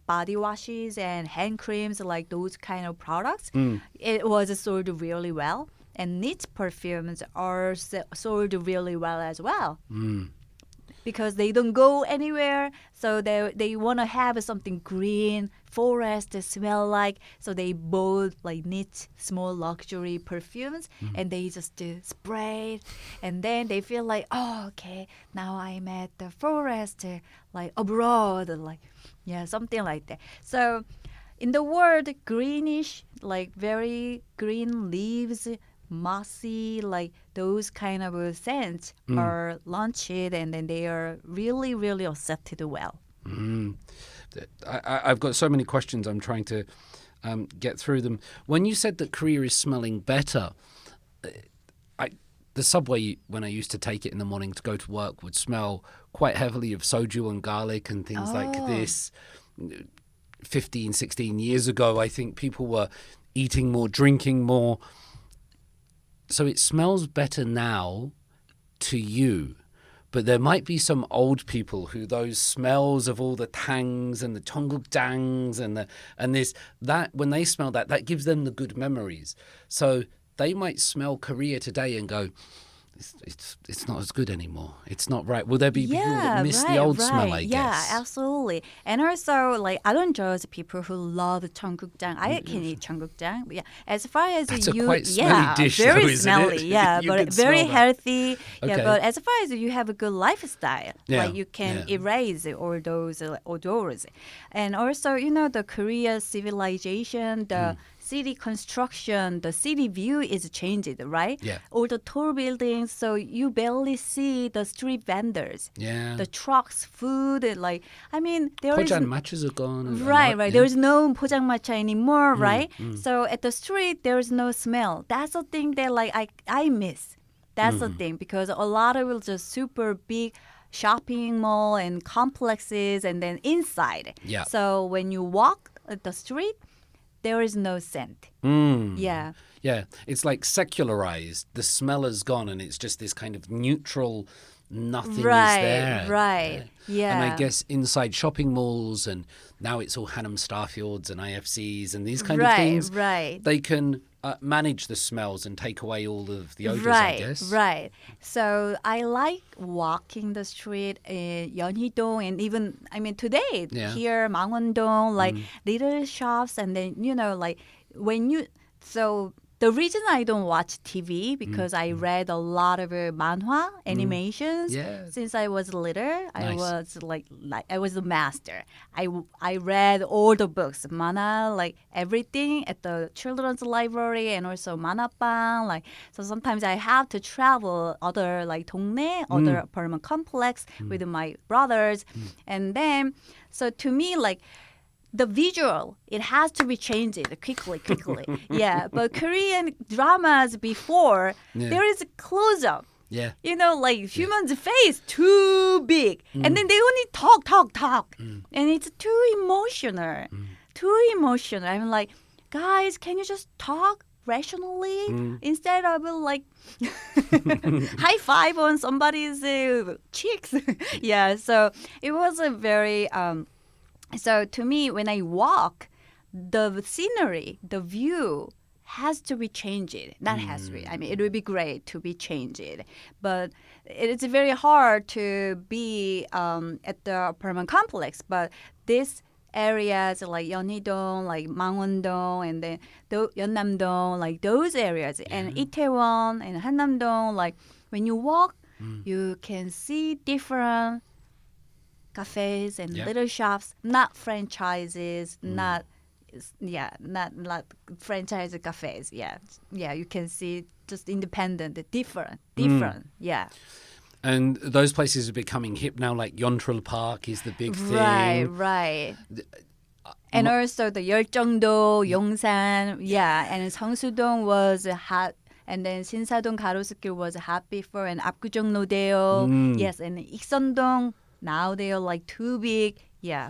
body washes and hand creams, like those kind of products, it was sold really well. And niche perfumes are sold really well as well. Because they don't go anywhere, so they want to have something green, forest smell like, so they bought like niche small luxury perfumes and they just spray it, and then they feel like, oh, okay, now I'm at the forest, like abroad, like something like that. So in the word greenish, like very green leaves, mossy, like those kind of scents are launched, and then they are really, really accepted well. I've got so many questions. I'm trying to get through them. When you said that Korea is smelling better, the subway, when I used to take it in the morning to go to work, would smell quite heavily of soju and garlic and things like this. 15, 16 years ago, I think people were eating more, drinking more. So it smells better now to you. But there might be some old people who those smells of all the tangs and the cheonggukjangs that when they smell that gives them the good memories. So they might smell Korea today and go, it's not as good anymore. It's not right. Will there be people that miss the old smell, I guess? Yeah, absolutely. And also, like, I don't judge people who love cheonggukjang. I can eat cheonggukjang. But yeah, as far as That's a quite smelly dish, very though, isn't smelly, it? yeah, You but can very smell that. healthy. Okay. Yeah, but as far as you have a good lifestyle, Yeah, like you can yeah. erase all those odors. And also, you know, the Korea civilization, the city construction, the city view is changed, right? Yeah. All the tall buildings, so you barely see the street vendors. Yeah. The trucks, food, and like, I mean, there is Pojan matches are gone. right. Yeah. There is no 포장마차 anymore, right? So at the street, there is no smell. That's the thing that like I miss. That's the thing, because a lot of just super big shopping mall and complexes, and then inside. Yeah. So when you walk at the street, there is no scent. Yeah. Yeah, it's like secularized. The smell is gone, and it's just this kind of neutral. Nothing is there. Right. Yeah. And I guess inside shopping malls, and now it's all Hanam Starfields and IFCs and these kind of things. Right. They can manage the smells and take away all of the odors, I guess. Right. So I like walking the street in Yeonhee-dong, and even, I mean, today here, Mangwon-dong, like little shops, and then, you know, like when you, so the reason I don't watch TV because I read a lot of manhwa animations since I was little. Nice. I was like I was a master. I read all the books, mana, like everything at the children's library, and also manapang. Like, so sometimes I have to travel other like 동네, other apartment complex with my brothers, and then so to me like. The visual, it has to be changed quickly. Yeah, but Korean dramas before, there is a close-up. Yeah. You know, like human's face too big. And then they only talk. And it's too emotional. I'm like, guys, can you just talk rationally instead of like high five on somebody's cheeks? Yeah, so it was a very... So to me, when I walk, the scenery, the view has to be changed. Not has to be. I mean, it would be great to be changed. But it's very hard to be at the apartment complex. But these areas like Yeonhee-dong, like Mangwon-dong, and then Yeonnam-dong, like those areas, and Itaewon and Hannam-dong, like when you walk, you can see different cafes and little shops, not franchises, not franchise cafes. Yeah, you can see just independent, different. Yeah. And those places are becoming hip now, like Yontrul Park is the big thing. Right. And also the 열정도, Yongsan, and Seongsu-dong was hot. And then Sinsadong 가로수길 was hot before, and Apgujeong Rodeo, yes, and Ikseondong. Now they are like too big. Yeah.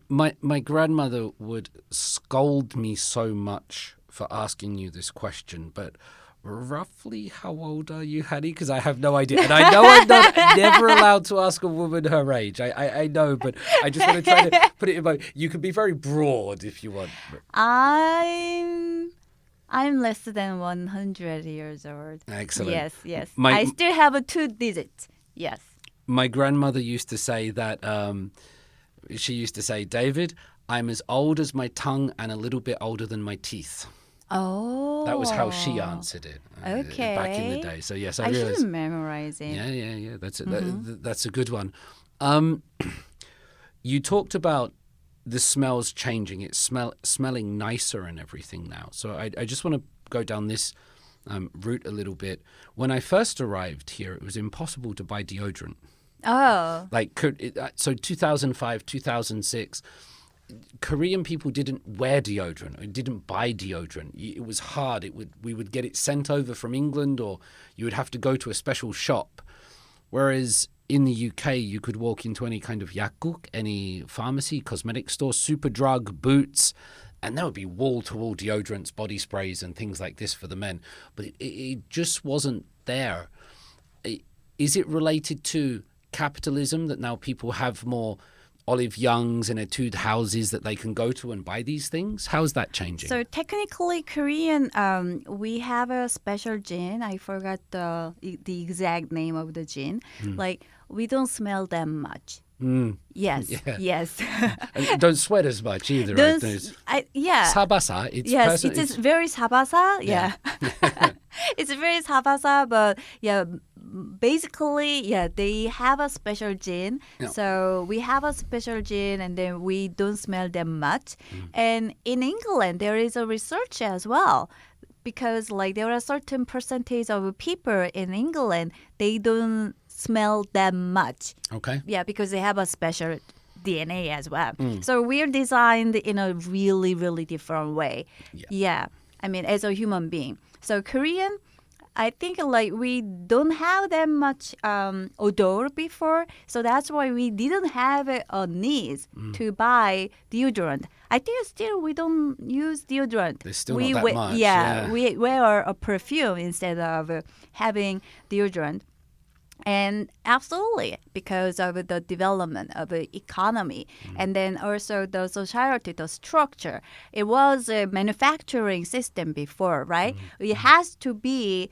My grandmother would scold me so much for asking you this question, but roughly how old are you, Hani? Because I have no idea. And I know I'm never allowed to ask a woman her age. I know, but I just want to try to put it in my... You can be very broad if you want. I'm less than 100 years old. Excellent. Yes. I still have a 2 digits. Yes. My grandmother used to say that, she used to say, David, I'm as old as my tongue and a little bit older than my teeth. Oh. That was how she answered it Okay. back in the day. So, yes, I I realized. should memorize it. Yeah. That's a good one. You talked about the smells changing. It's smelling nicer and everything now. So I just want to go down this route a little bit. When I first arrived here, it was impossible to buy deodorant. Oh. So 2005, 2006, Korean people didn't wear deodorant or didn't buy deodorant. It was hard. We would get it sent over from England, or you would have to go to a special shop. Whereas in the UK, you could walk into any kind of yakguk, any pharmacy, cosmetic store, Superdrug, Boots, And there would be wall-to-wall deodorants, body sprays, and things like this for the men. But it just wasn't there. Is it related to capitalism that now people have more Olive Youngs and Etude houses that they can go to and buy these things? How is that changing? So technically, Korean, we have a special gin. I forgot the exact name of the gin. Like, we don't smell that much. Yes, Yeah. yes. And don't sweat as much either. Don't Right? yeah. Sabasa. It's Yes, it is very sabasa. Yeah. It's very sabasa, but yeah, basically, yeah, they have a special gin. Yeah. So we have a special gin, and then we don't smell them much. And in England, there is a research as well. Because like there are certain percentage of people in England, they don't smell that much. Okay. Yeah, because they have a special DNA as well. So we're designed in a really, really different way. Yeah. I mean, as a human being. So Korean, I think like we don't have that much odor before. So that's why we didn't have a need to buy deodorant. I think still we don't use deodorant. There's still we not that much. Yeah, we wear a perfume instead of having deodorant. And absolutely, because of the development of the economy and then also the society, the structure. It was a manufacturing system before, right? It has to be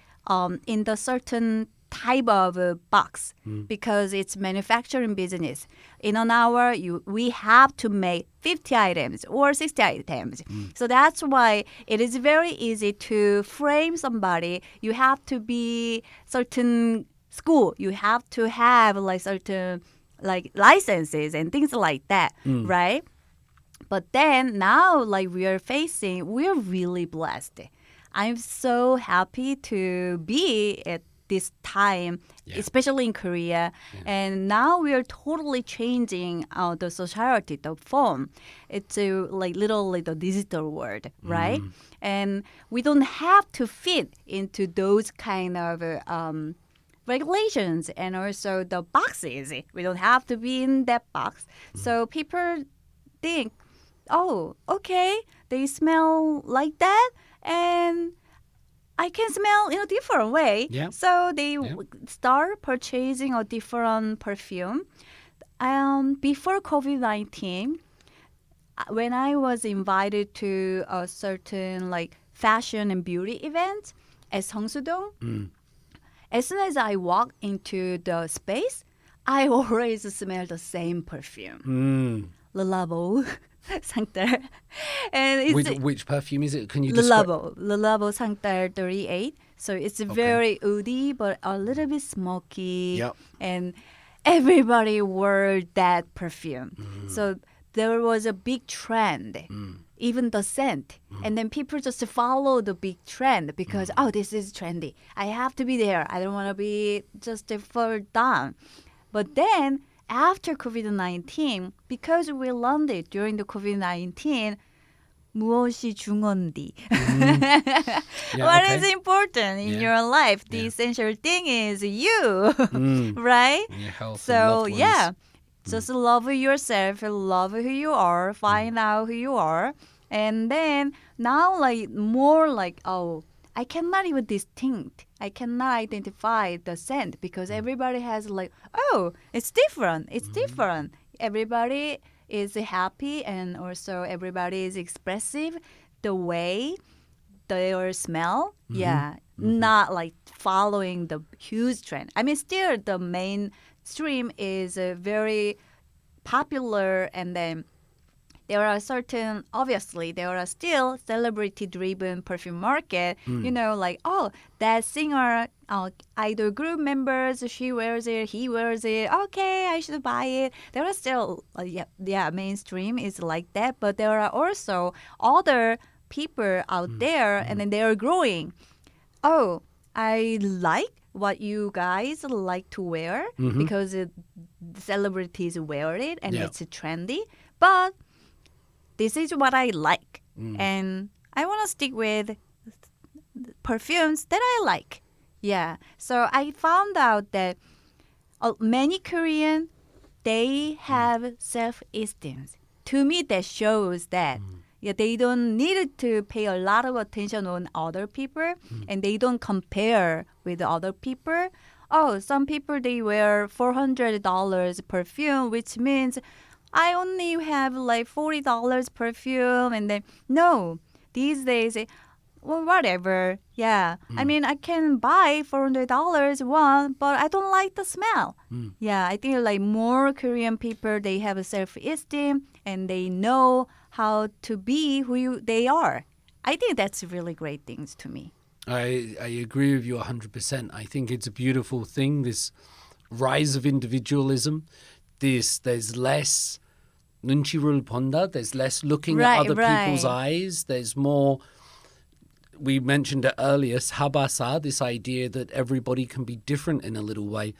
in the certain type of box because it's manufacturing business. In an hour, we have to make 50 items or 60 items. So that's why it is very easy to frame somebody. You have to be certain school. You have to have like certain like licenses and things like that, right? But then now, like we're really blessed. I'm so happy to be at this time, especially in Korea. And now we are totally changing the society, the form. It's like literally the digital world, right? And we don't have to fit into those kind of regulations and also the boxes. We don't have to be in that box. So people think, oh, okay, they smell like that, and I can smell in a different way. Yeah. So they start purchasing a different perfume. Before COVID-19, when I was invited to a certain like fashion and beauty event at Seongsu-dong, as soon as I walk into the space, I always smell the same perfume. Le Labo Sancter. And it's Which perfume is it? Can you describe? Le Labo Sancter 38. So it's very woody but a little bit smoky. Yep. And everybody wore that perfume. So there was a big trend. Even the scent. And then people just follow the big trend because, oh, this is trendy. I have to be there. I don't want to be just further down. But then after COVID-19, because we learned it during the COVID-19, 무엇이 중요한디? What is important in your life? The essential thing is you, right? Your health So, and loved ones. just love yourself, love who you are, find out who you are. And then now like more like, oh, I cannot even distinct. I cannot identify the scent because everybody has like, oh, it's different. It's different. Everybody is happy and also everybody is expressive the way their smell. Not like following the huge trend. I mean, still the mainstream is very popular and then there are obviously, there are still celebrity-driven perfume market. You know, like, oh, that singer, idol group members, she wears it, he wears it. Okay, I should buy it. There are still, mainstream is like that. But there are also other people out there, and then they are growing. Oh, I like what you guys like to wear because celebrities wear it and it's trendy. But this is what I like. And I want to stick with perfumes that I like. Yeah. So I found out that many Korean, they have self-esteem. To me, that shows that, Yeah, they don't need to pay a lot of attention on other people, and they don't compare with other people. Oh, some people they wear $400 perfume, which means I only have like $40 perfume, and then no, these days, well, whatever. Yeah, I mean, I can buy $400 one, but I don't like the smell. Yeah, I think like more Korean people they have a self-esteem and they know how to be they are. I think that's really great things to me. I agree with you 100%. I think it's a beautiful thing, this rise of individualism. There's less 눈치를 본다, there's less looking at other people's eyes. There's more, we mentioned it earlier, sabasa, this idea that everybody can be different in a little way.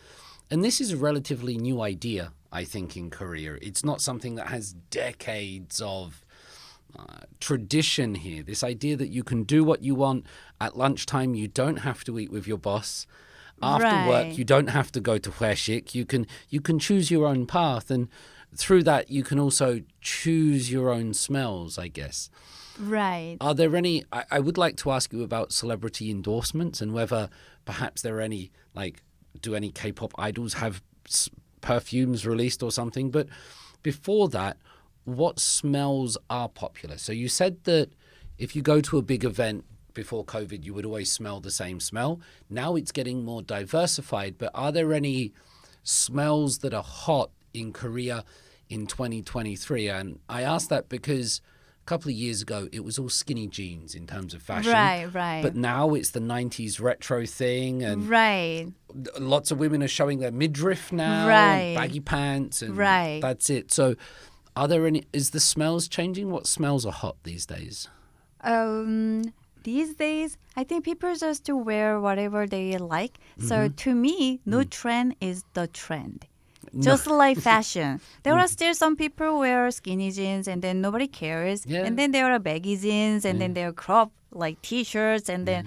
And this is a relatively new idea, I think, in Korea. It's not something that has decades of tradition here. This idea that you can do what you want at lunchtime, you don't have to eat with your boss. After work, you don't have to go to 회식. You can choose your own path, and through that, you can also choose your own smells, I guess. Right. Are there any? I would like to ask you about celebrity endorsements and whether perhaps there are any, like, do any K-pop idols have perfumes released or something? But before that, what smells are popular? So you said that if you go to a big event before COVID, you would always smell the same smell. Now it's getting more diversified, but are there any smells that are hot in Korea in 2023? And I ask that because a couple of years ago, it was all skinny jeans in terms of fashion. Right. But now it's the 90s retro thing. And lots of women are showing their midriff now. And baggy pants. And that's it. So are there any, is the smells changing? What smells are hot these days? These days, I think people just to wear whatever they like. So to me, no trend is the trend. Just like fashion. There are still some people wear skinny jeans and then nobody cares. Yeah. And then there are baggy jeans and then there are crop like t-shirts. And then,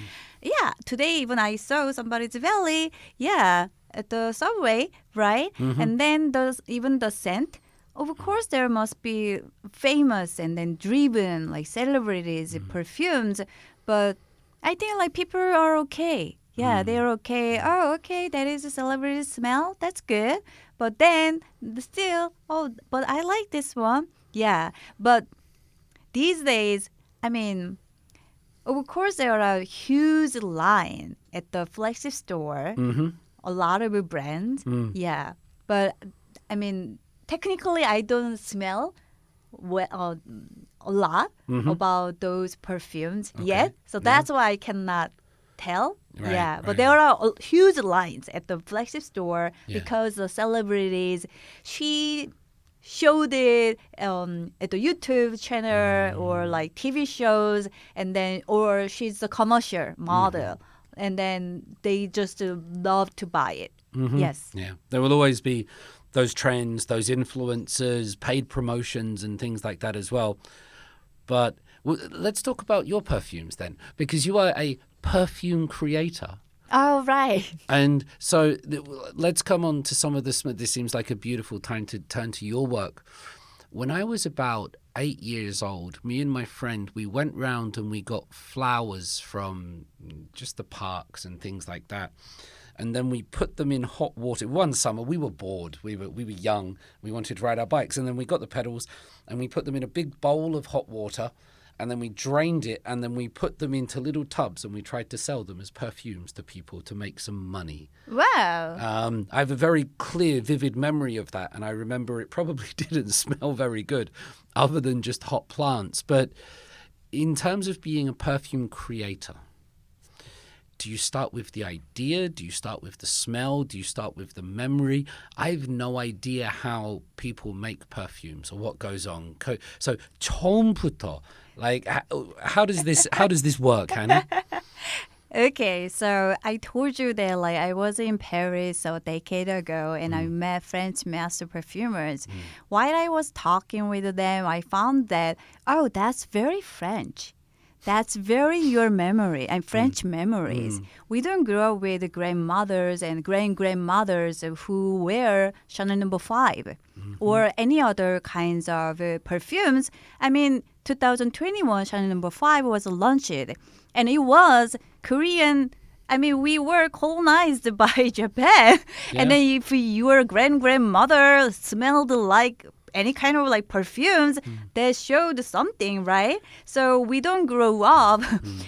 today even I saw somebody's belly, at the subway, right? And then even the scent. Of course, there must be famous and then driven like celebrities, perfumes. But I think like people are okay. Yeah, they're okay. Oh, okay, that is a celebrity smell. That's good. But then still, but I like this one. Yeah, but these days, I mean, of course, there are a huge line at the flagship store. A lot of brands. Yeah, but I mean, technically, I don't smell a lot about those perfumes yet. So that's why I cannot tell. But there are huge lines at the flagship store because the celebrities, she showed it at the YouTube channel or like TV shows, and then or she's a commercial model, and then they just love to buy it. Yes. Yeah, there will always be those trends, those influencers, paid promotions, and things like that as well. But let's talk about your perfumes then, because you are a perfume creator. Oh, right. And so let's come on to some of this. This seems like a beautiful time to turn to your work. When I was about 8 years old, me and my friend, we went round and we got flowers from just the parks and things like that. And then we put them in hot water. One summer, we were bored. We were young. We wanted to ride our bikes. And then we got the pedals and we put them in a big bowl of hot water. And then we drained it, and then we put them into little tubs, and we tried to sell them as perfumes to people to make some money. Wow. I have a very clear, vivid memory of that, and I remember it probably didn't smell very good, other than just hot plants. But in terms of being a perfume creator, do you start with the idea? Do you start with the smell? Do you start with the memory? I have no idea how people make perfumes or what goes on. So 처음부터, like, how does this work, Hannah? Okay, so I told you that like I was in Paris a decade ago and I met French master perfumers. While I was talking with them, I found that, that's very French. That's very your memory and French memories. We don't grow up with the grandmothers and grandmothers who wear Chanel number 5 or any other kinds of perfumes. I mean, 2021 Chanel number 5 was launched, and it was Korean. I mean, we were colonized by Japan, and then if your grandmother smelled like any kind of like perfumes, that showed something, right? So we don't grow up,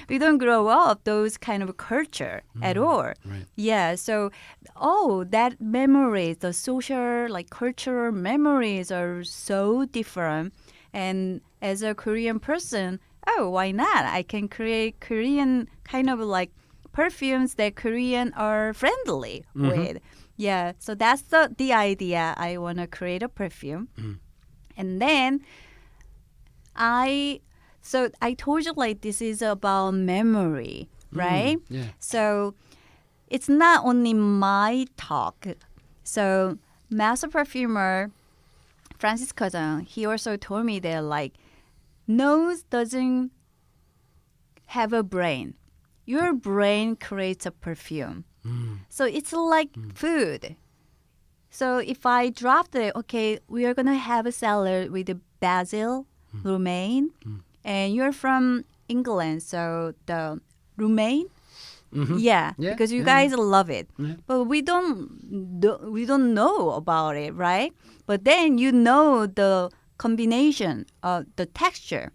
we don't grow up those kind of culture at all. Right. Yeah. So, that memories, the social, like cultural memories are so different. And as a Korean person, why not? I can create Korean kind of like perfumes that Korean are friendly with. Yeah, so that's the idea. I want to create a perfume. And then I told you like this is about memory, right? Yeah. So it's not only my talk. So master perfumer Francis Kazan, he also told me that like nose doesn't have a brain. Your brain creates a perfume. So it's like food. So if I dropped it, okay, we are going to have a salad with the basil, romaine, and you're from England, so the romaine, yeah, because you guys love it. But we don't know about it, right? But then you know the combination of the texture.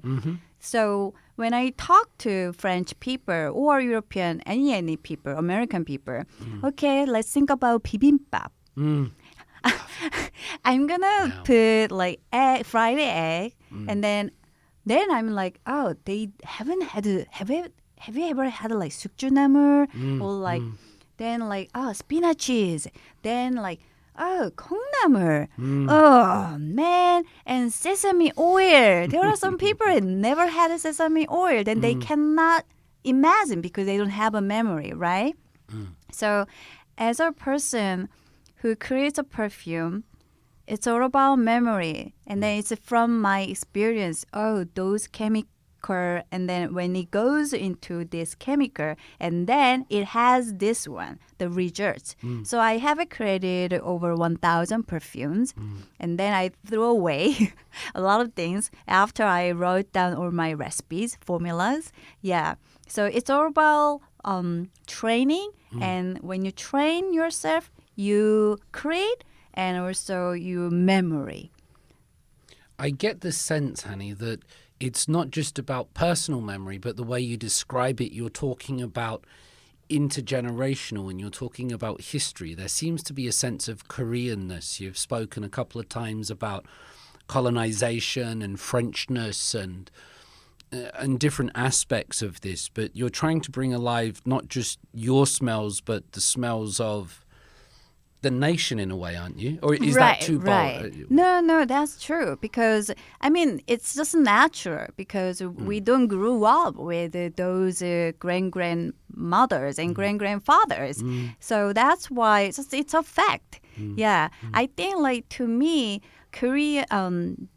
So when I talk to French people or European, any people, American people, okay, let's think about bibimbap. I'm gonna put like fried egg, and then I'm like, oh, they haven't had have you ever had like sukjunnamu or like then like spinaches, then like 콩나물, oh man, and sesame oil. There are some people that never had a sesame oil, then they cannot imagine because they don't have a memory, right? So as a person who creates a perfume, it's all about memory. And then it's from my experience, those chemical, and then when it goes into this chemical, and then it has this one, the results. So I have created over 1,000 perfumes, and then I threw away a lot of things after I wrote down all my recipes, formulas. Yeah. So it's all about training, and when you train yourself, you create, and also your memory. I get the sense, Hani, that it's not just about personal memory, but the way you describe it, you're talking about intergenerational and you're talking about history. There seems to be a sense of Koreanness. You've spoken a couple of times about colonization and Frenchness and different aspects of this, but you're trying to bring alive not just your smells, but the smells of the nation in a way, aren't you? Or is that too bold? Right. No, that's true. Because, I mean, it's just natural because we don't grow up with those grandmothers and grandfathers. So that's why it's a fact. Yeah. I think, like, to me, Korea,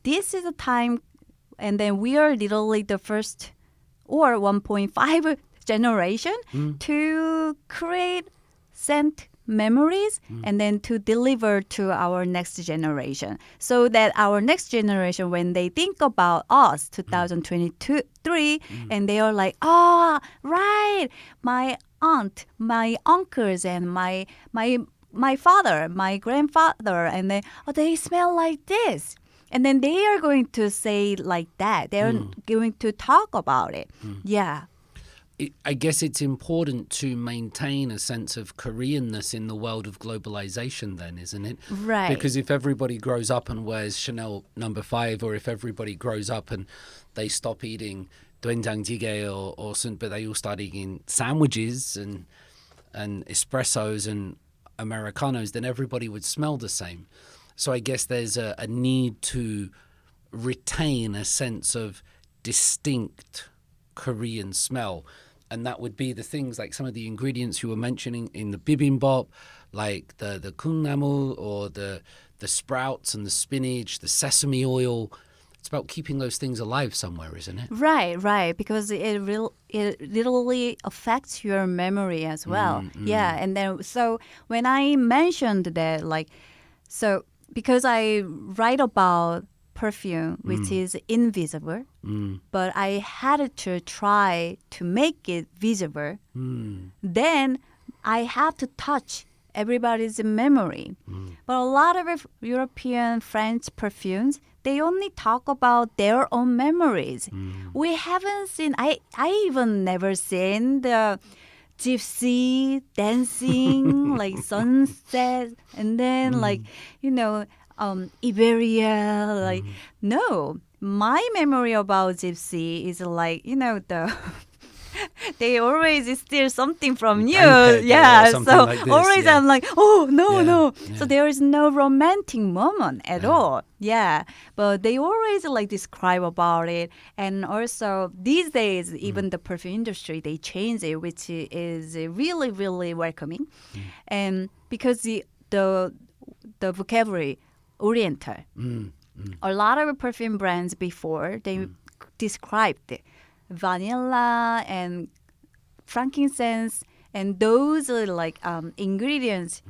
this is a time, and then we are literally the first or 1.5 generation to create scent memories and then to deliver to our next generation, so that our next generation, when they think about us 2023 and they are like, right, my aunt, my uncles, and my father, my grandfather, and they smell like this, and then they are going to say like that, they're going to talk about it. Yeah. I guess it's important to maintain a sense of Koreanness in the world of globalization then, isn't it? Right. Because if everybody grows up and wears Chanel number 5, or if everybody grows up and they stop eating doenjangjjigae or something, but they all start eating sandwiches and espressos and Americanos, then everybody would smell the same. So I guess there's a need to retain a sense of distinct Korean smell. And that would be the things like some of the ingredients you were mentioning in the bibimbap, like the 콩나물 or the sprouts and the spinach, the sesame oil, It's about keeping those things alive somewhere, isn't it? Right, because it literally affects your memory as well. Yeah, and then so when I mentioned that, like, so because I write about perfume, which is invisible, but I had to try to make it visible. Then I have to touch everybody's memory. But a lot of European, French perfumes, they only talk about their own memories. We haven't seen, I even never seen the gypsy dancing, like sunset, and then like, Iberia, like, no. My memory about gypsy is like, the they always steal something from you. Yeah, so like this, always I'm like, oh, no, no. Yeah. So there is no romantic moment at all. Yeah, but they always like describe about it. And also these days, even the perfume industry, they change it, which is really, really welcoming. And because the vocabulary, Oriental, a lot of perfume brands before, they described it. Vanilla and frankincense and those are like ingredients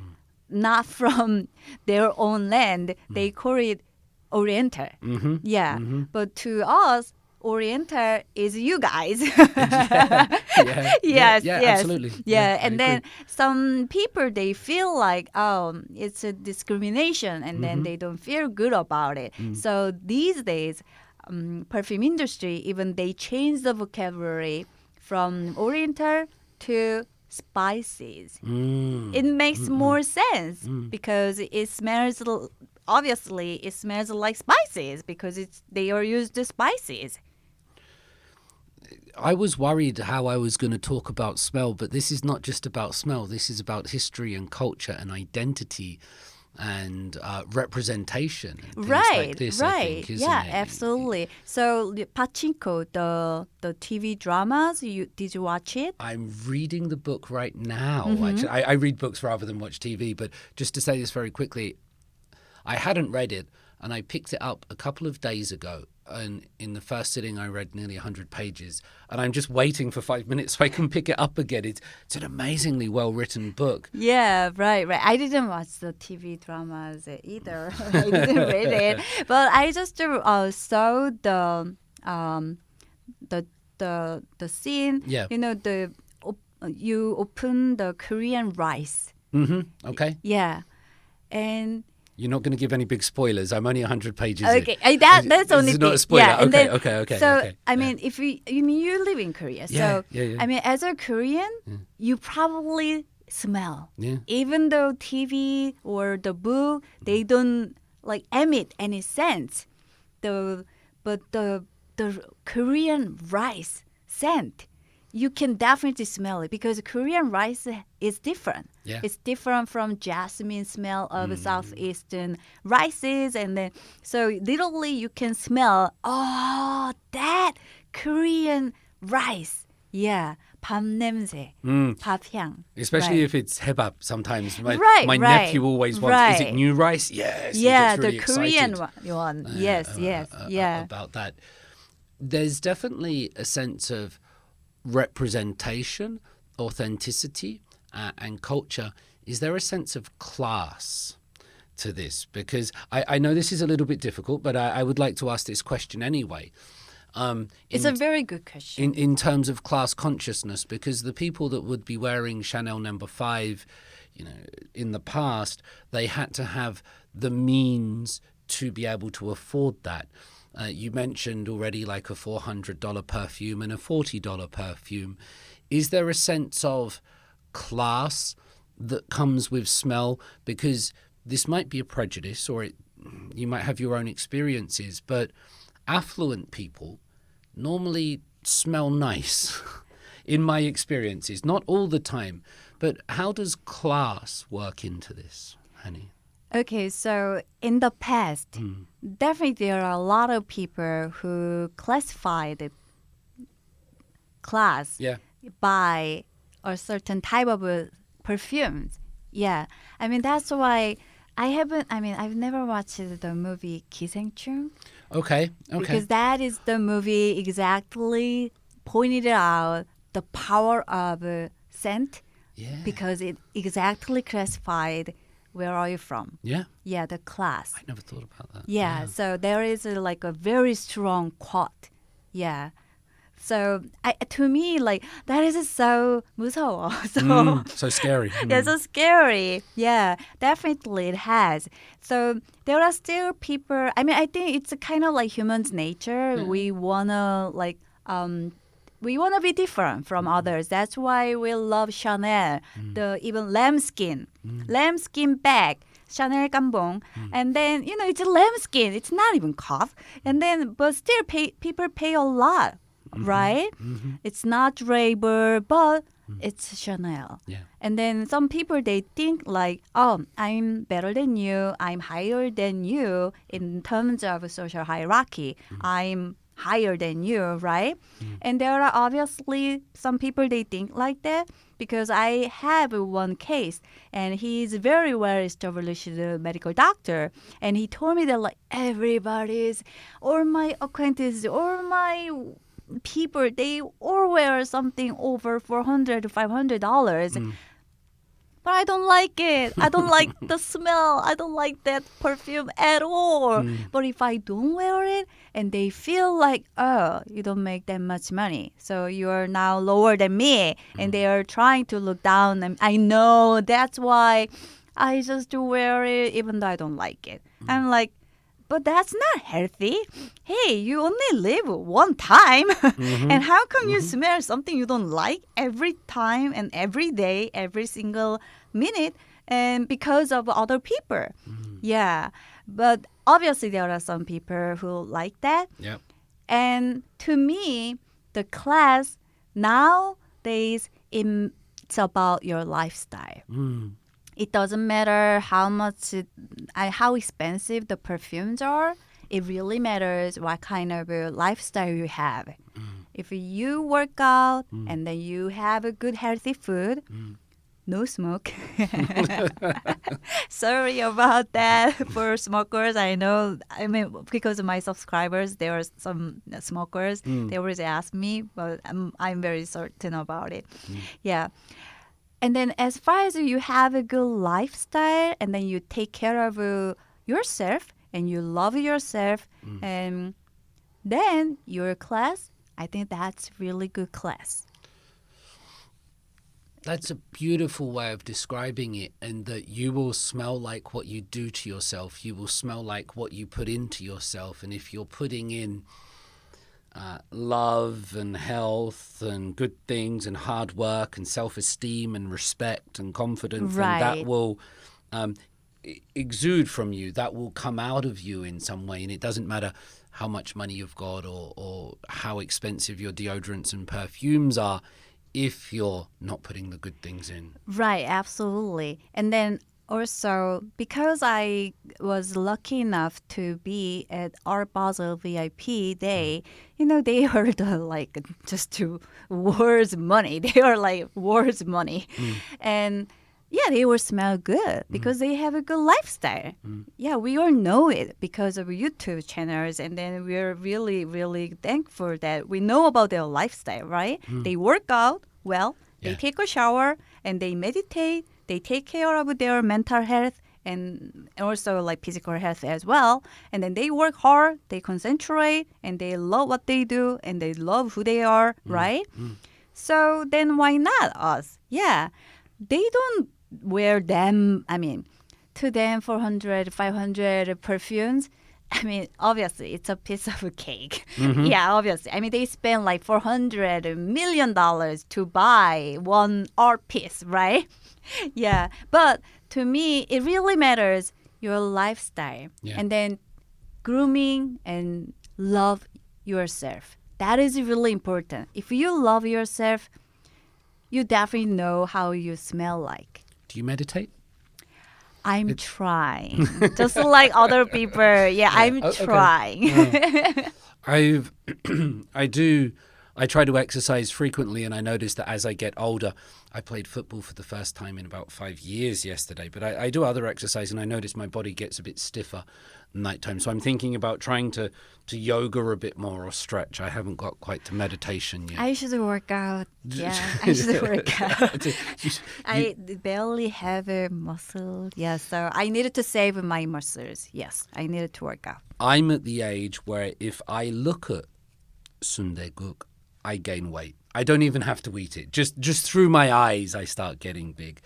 not from their own land. They call it Oriental. But to us, Oriental is you guys. Yes. Absolutely. And then some people, they feel like, it's a discrimination, and then they don't feel good about it. So these days, perfume industry, even they change the vocabulary from Oriental to spices. It makes more sense because it smells. Obviously, it smells like spices because they are used to spices. I was worried how I was going to talk about smell, but this is not just about smell. This is about history and culture and identity and representation and things like this, I think, isn't it? Absolutely. So Pachinko, the TV dramas, did you watch it? I'm reading the book right now. Actually, I read books rather than watch TV, but just to say this very quickly, I hadn't read it, and I picked it up a couple of days ago. And in the first sitting, I read nearly 100 pages. And I'm just waiting for 5 minutes so I can pick it up again. It's an amazingly well-written book. Yeah, right. I didn't watch the TV dramas either. I didn't read it. But I just saw the scene. Yeah. You open the Korean rice. Okay. Yeah. And you're not going to give any big spoilers. I'm only 100 pages okay, in. that's only It's not a spoiler. Yeah, Okay. So, I mean, if you live in Korea. Yeah, So, I mean, as a Korean, you probably smell. Yeah. Even though TV or the book, they don't like emit any scent. But the Korean rice scent, you can definitely smell it because Korean rice is different. Yeah. It's different from jasmine smell of southeastern rices, and then so literally you can smell that Korean rice. Yeah, 밥 냄새, 밥 향. Especially if it's hebab sometimes. My Right. nephew always wants, is it new rice? Yes. Yeah, he gets really the Korean excited, one. Yes. Yeah. about that. There's definitely a sense of representation, authenticity, and culture. Is there a sense of class to this? Because I know this is a little bit difficult, but I would like to ask this question anyway. It's a very good question. In terms of class consciousness, because the people that would be wearing Chanel No. 5, in the past, they had to have the means to be able to afford that. You mentioned already like a $400 perfume and a $40 perfume. Is there a sense of class that comes with smell? Because this might be a prejudice, or you might have your own experiences, but affluent people normally smell nice in my experiences. Not all the time, but how does class work into this, Hani? Okay, so in the past, definitely there are a lot of people who classify the class by a certain type of perfumes. Yeah, I mean, that's why I haven't. I mean, I've never watched the movie Sejong. Okay. Because that is the movie exactly pointed out the power of scent. Yeah. Because it exactly classified where are you from. Yeah. Yeah, the class. I never thought about that. Yeah, so there is like a very strong quote. Yeah. So to me, like that is so 무서워. So scary. Yeah, so scary. Yeah, definitely it has. So there are still people. I mean, I think it's kind of like human's nature. We wanna we wanna be different from others. That's why we love Chanel, the even lambskin bag. Chanel gambong, and then it's a lambskin. It's not even cloth, and then but still people pay a lot, right? It's not Draper, but it's Chanel. Yeah. And then some people they think like, oh, I'm better than you. I'm higher than you in terms of social hierarchy. I'm higher than you, right? And there are obviously some people they think like that because I have one case and he's very well established medical doctor and he told me that like everybody's or my acquaintances or my people they all wear something over $400 to $500. But I don't like it. I don't like the smell. I don't like that perfume at all. But if I don't wear it and they feel like, oh, you don't make that much money. So you are now lower than me. And they are trying to look down. And I know that's why I just wear it even though I don't like it. I'm like, but that's not healthy. Hey, you only live one time. And how come you smell something you don't like every time and every day, every single minute, and because of other people? Yeah. But obviously there are some people who like that. Yep. And to me, the class nowadays, it's about your lifestyle. It doesn't matter how much, how expensive the perfumes are. It really matters what kind of a lifestyle you have. If you work out and then you have a good healthy food, no smoke. Sorry about that for smokers. I know, I mean, because of my subscribers, there are some smokers. They always ask me, but I'm very certain about it. Yeah. And then as far as you have a good lifestyle and then you take care of yourself and you love yourself and then your class, I think that's really good class. That's a beautiful way of describing it, and that you will smell like what you do to yourself. You will smell like what you put into yourself. And if you're putting in love and health and good things and hard work and self-esteem and respect and confidence, Right. and that will exude from you. That will come out of you in some way. And it doesn't matter how much money you've got or how expensive your deodorants and perfumes are if you're not putting the good things in. Right, absolutely. And then also, because I was lucky enough to be at Art Basel VIP day, they are like just to worth money. They are like worth money. And yeah, they will smell good because they have a good lifestyle. Yeah, we all know it because of YouTube channels. And then we're really, really thankful that we know about their lifestyle, right? They work out well, they take a shower, and they meditate. They take care of their mental health and also like physical health as well. And then they work hard, they concentrate, and they love what they do, and they love who they are, right? So then why not us? Yeah, they don't wear them, to them 400, 500 perfumes. Obviously, it's a piece of a cake. Yeah, obviously. They spend like $400 million to buy one art piece, right? Yeah, but to me, it really matters your lifestyle. Yeah. And then grooming and love yourself. That is really important. If you love yourself, you definitely know how you smell like. Do you meditate? I'm trying. Just like other people. Yeah, I'm okay. trying. I do I try to exercise frequently, and I notice that as I get older, I played football for the first time in about 5 years yesterday, but I do other exercise, and I notice my body gets a bit stiffer nighttime. So I'm thinking about trying to yoga a bit more or stretch. I haven't got quite to meditation yet. I should work out. Yeah, I should work out. I barely have a muscle. Yeah, so I needed to save my muscles. Yes, I needed to work out. I'm at the age where if I look at sundaeguk, I gain weight. I don't even have to eat it. Just through my eyes, I start getting big.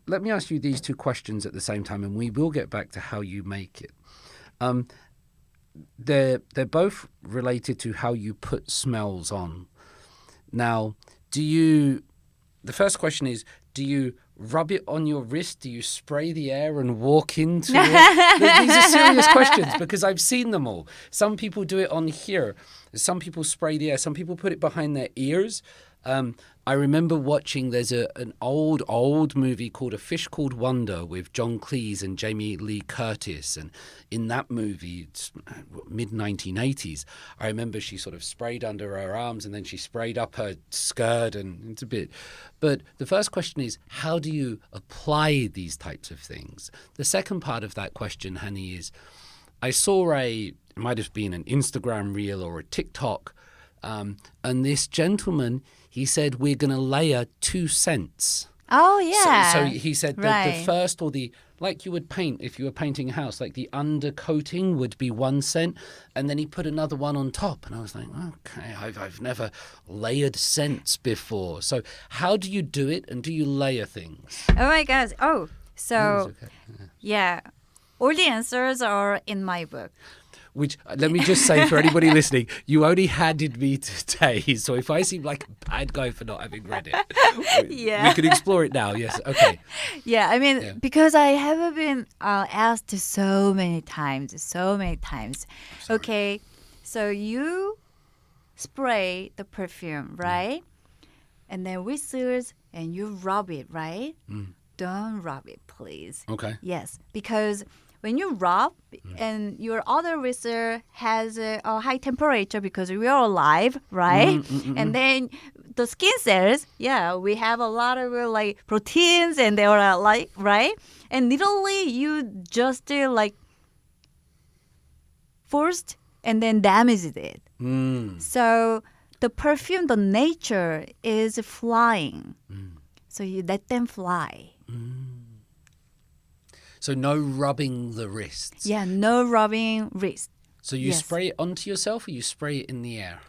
Let me ask you these two questions at the same time, and we will get back to how you make it. They're both related to how you put smells on. Now, the first question is, do you rub it on your wrist? Do you spray the air and walk into it? These are serious questions because I've seen them all. Some people do it on here. Some people spray the air. Some people put it behind their ears. I remember watching, there's an old movie called A Fish Called Wonder with John Cleese and Jamie Lee Curtis. And in that movie, it's mid-1980s, I remember she sort of sprayed under her arms and then she sprayed up her skirt, and it's a bit. But the first question is, how do you apply these types of things? The second part of that question, Hani, is I saw it might have been an Instagram reel or a TikTok, and this gentleman, he said, we're going to layer 2 scents. Oh, yeah. So he said that the first, or like you would paint, if you were painting a house, like the undercoating would be 1 scent, and then he put another one on top. And I was like, okay, I've never layered scents before. So how do you do it, and do you layer things? Oh, my gosh. Oh, so, Okay. yeah. All the answers are in my book. Which, let me just say for anybody listening, you only handed me today. So if I seem like a bad guy for not having read it, we could explore it now. Yes, okay. Yeah, I mean, because I have been asked so many times. Okay, so you spray the perfume, right? And then whistles and you rub it, right? Don't rub it, please. Okay. Yes, because when you rub and your other whistle has a high temperature because we are alive, right? And then the skin cells, we have a lot of like proteins and they are like, right? And literally you just forced and then damaged it. So the perfume, the nature is flying. So you let them fly. So no rubbing the wrists. Yeah, no rubbing wrist. So you spray it onto yourself, or you spray it in the air?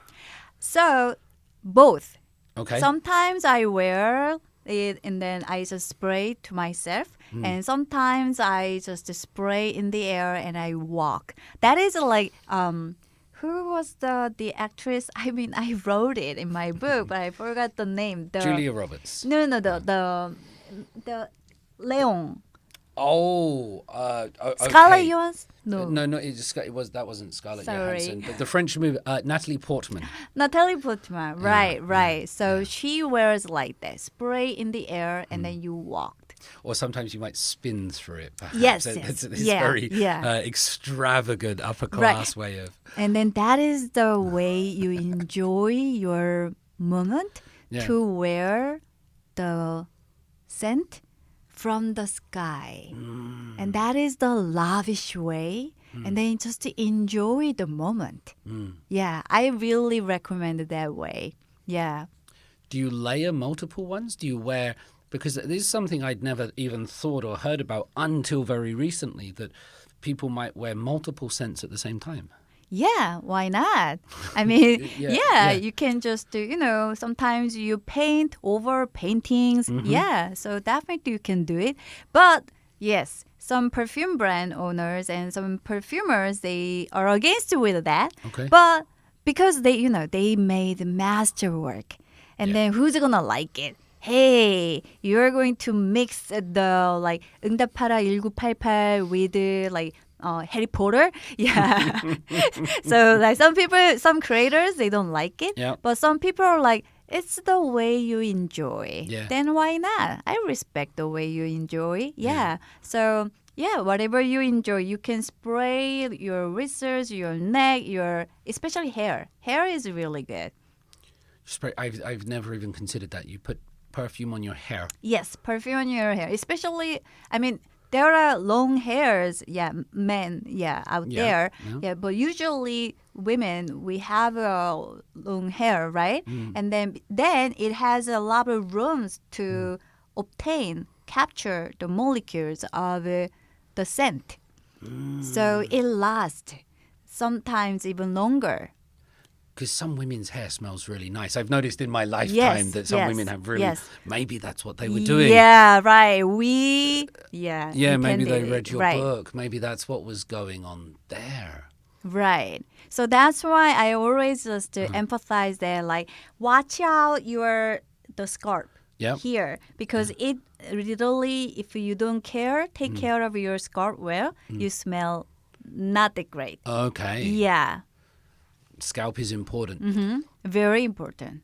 So both. Okay. Sometimes I wear it and then I just spray to myself. And sometimes I just spray in the air and I walk. That is like, who was the actress? I mean, I wrote it in my book, but I forgot the name. Julia Roberts. No, the Leon. Okay. Scarlett Johansson? No. No, that wasn't Scarlett Sorry. Johansson. But the French movie, Natalie Portman. Natalie Portman, right. So she wears like that, spray in the air, and then you walked. Or sometimes you might spin through it, perhaps. Yes. It's very extravagant, upper class way of. And then that is the way you enjoy your moment to wear the scent from the sky. And that is the lavish way. And then just to enjoy the moment. Yeah, I really recommend that way. Yeah. Do you layer multiple ones? Do you wear... Because this is something I'd never even thought or heard about until very recently, that people might wear multiple scents at the same time. Yeah, why not? I mean, you can just do, sometimes you paint over paintings. Yeah, so definitely you can do it. But yes, some perfume brand owners and some perfumers, they are against with that. Okay. But because they made masterwork. And then who's going to like it? Hey, you're going to mix the 응답하라 1988 with Harry Potter. Yeah. So some creators, they don't like it. Yeah. But some people are like, It's the way you enjoy. Yeah. Then why not? I respect the way you enjoy. Yeah. Yeah. So yeah, whatever you enjoy, you can spray your wrists, your neck, your especially hair. Hair is really good. Spray. I've never even considered that. You put perfume on your hair. Yes, perfume on your hair. Especially, I mean, there are long hairs, men, out Yeah, there. yeah. Yeah, but usually women, we have long hair, right? And then it has a lot of rooms to capture the molecules of the scent. So it lasts sometimes even longer. Because some women's hair smells really nice. I've noticed in my lifetime Yes, that some yes, women have really. yes. Maybe that's what they were doing. Yeah, right. Yeah, maybe they intended read your right. book. Maybe that's what was going on there. Right. So that's why I always just emphasize that, like, watch out the scarf Yep. here, because it literally, if you don't take care of your scarf well, you smell not that great. Okay. Yeah. Scalp is important. Very important.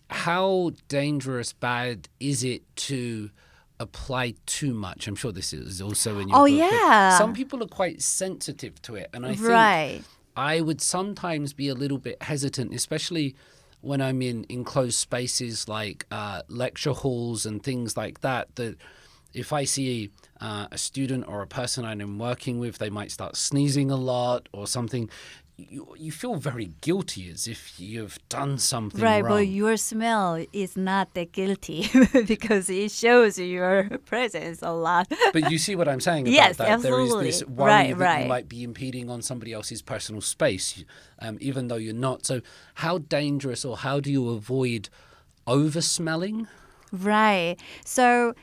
How dangerous, bad is it to apply too much? I'm sure this is also in your Oh, book. but yeah. some people are quite sensitive to it. And I think Right. I would sometimes be a little bit hesitant, especially when I'm in enclosed spaces like lecture halls and things like that, that if I see a student or a person I'm working with, they might start sneezing a lot or something. You feel very guilty as if you've done something Right, wrong. but your smell is not that guilty because it shows your presence a lot. But you see what I'm saying about Yes, that? absolutely. There is this worry Right, that right. you might be impeding on somebody else's personal space, even though you're not. So how dangerous, or how do you avoid over-smelling? Right. So,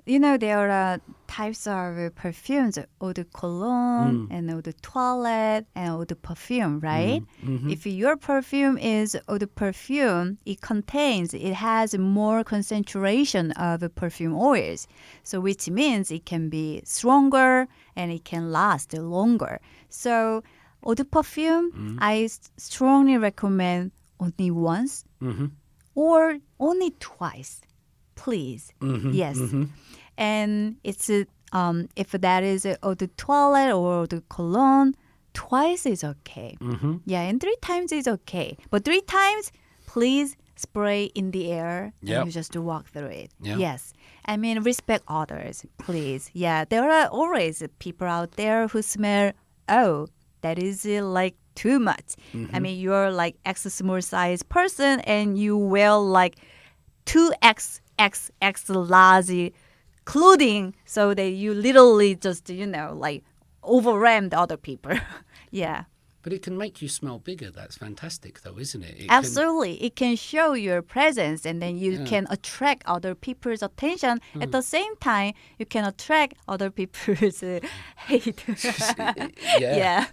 there are types of perfumes, eau de cologne and eau de toilette and eau de perfume, right? If your perfume is eau de perfume, it has more concentration of perfume oils. So which means it can be stronger and it can last longer. So eau de perfume, I strongly recommend only once or only twice. Please. Yes. And it's if that is eau de toilette or eau de cologne, twice is okay. Yeah, and 3 times is okay. But 3 times, please spray in the air Yep. and you just walk through it. Yeah. Yes. I mean, respect others, please. Yeah, there are always people out there who smell, that is like too much. I mean, you're like X small size person and you wear like 2XXX large clothing so that you literally just, like overwhelmed other people. Yeah. But it can make you smell bigger. That's fantastic, though, isn't it? Absolutely. It can show your presence and then you can attract other people's attention. At the same time, you can attract other people's hate. Yeah.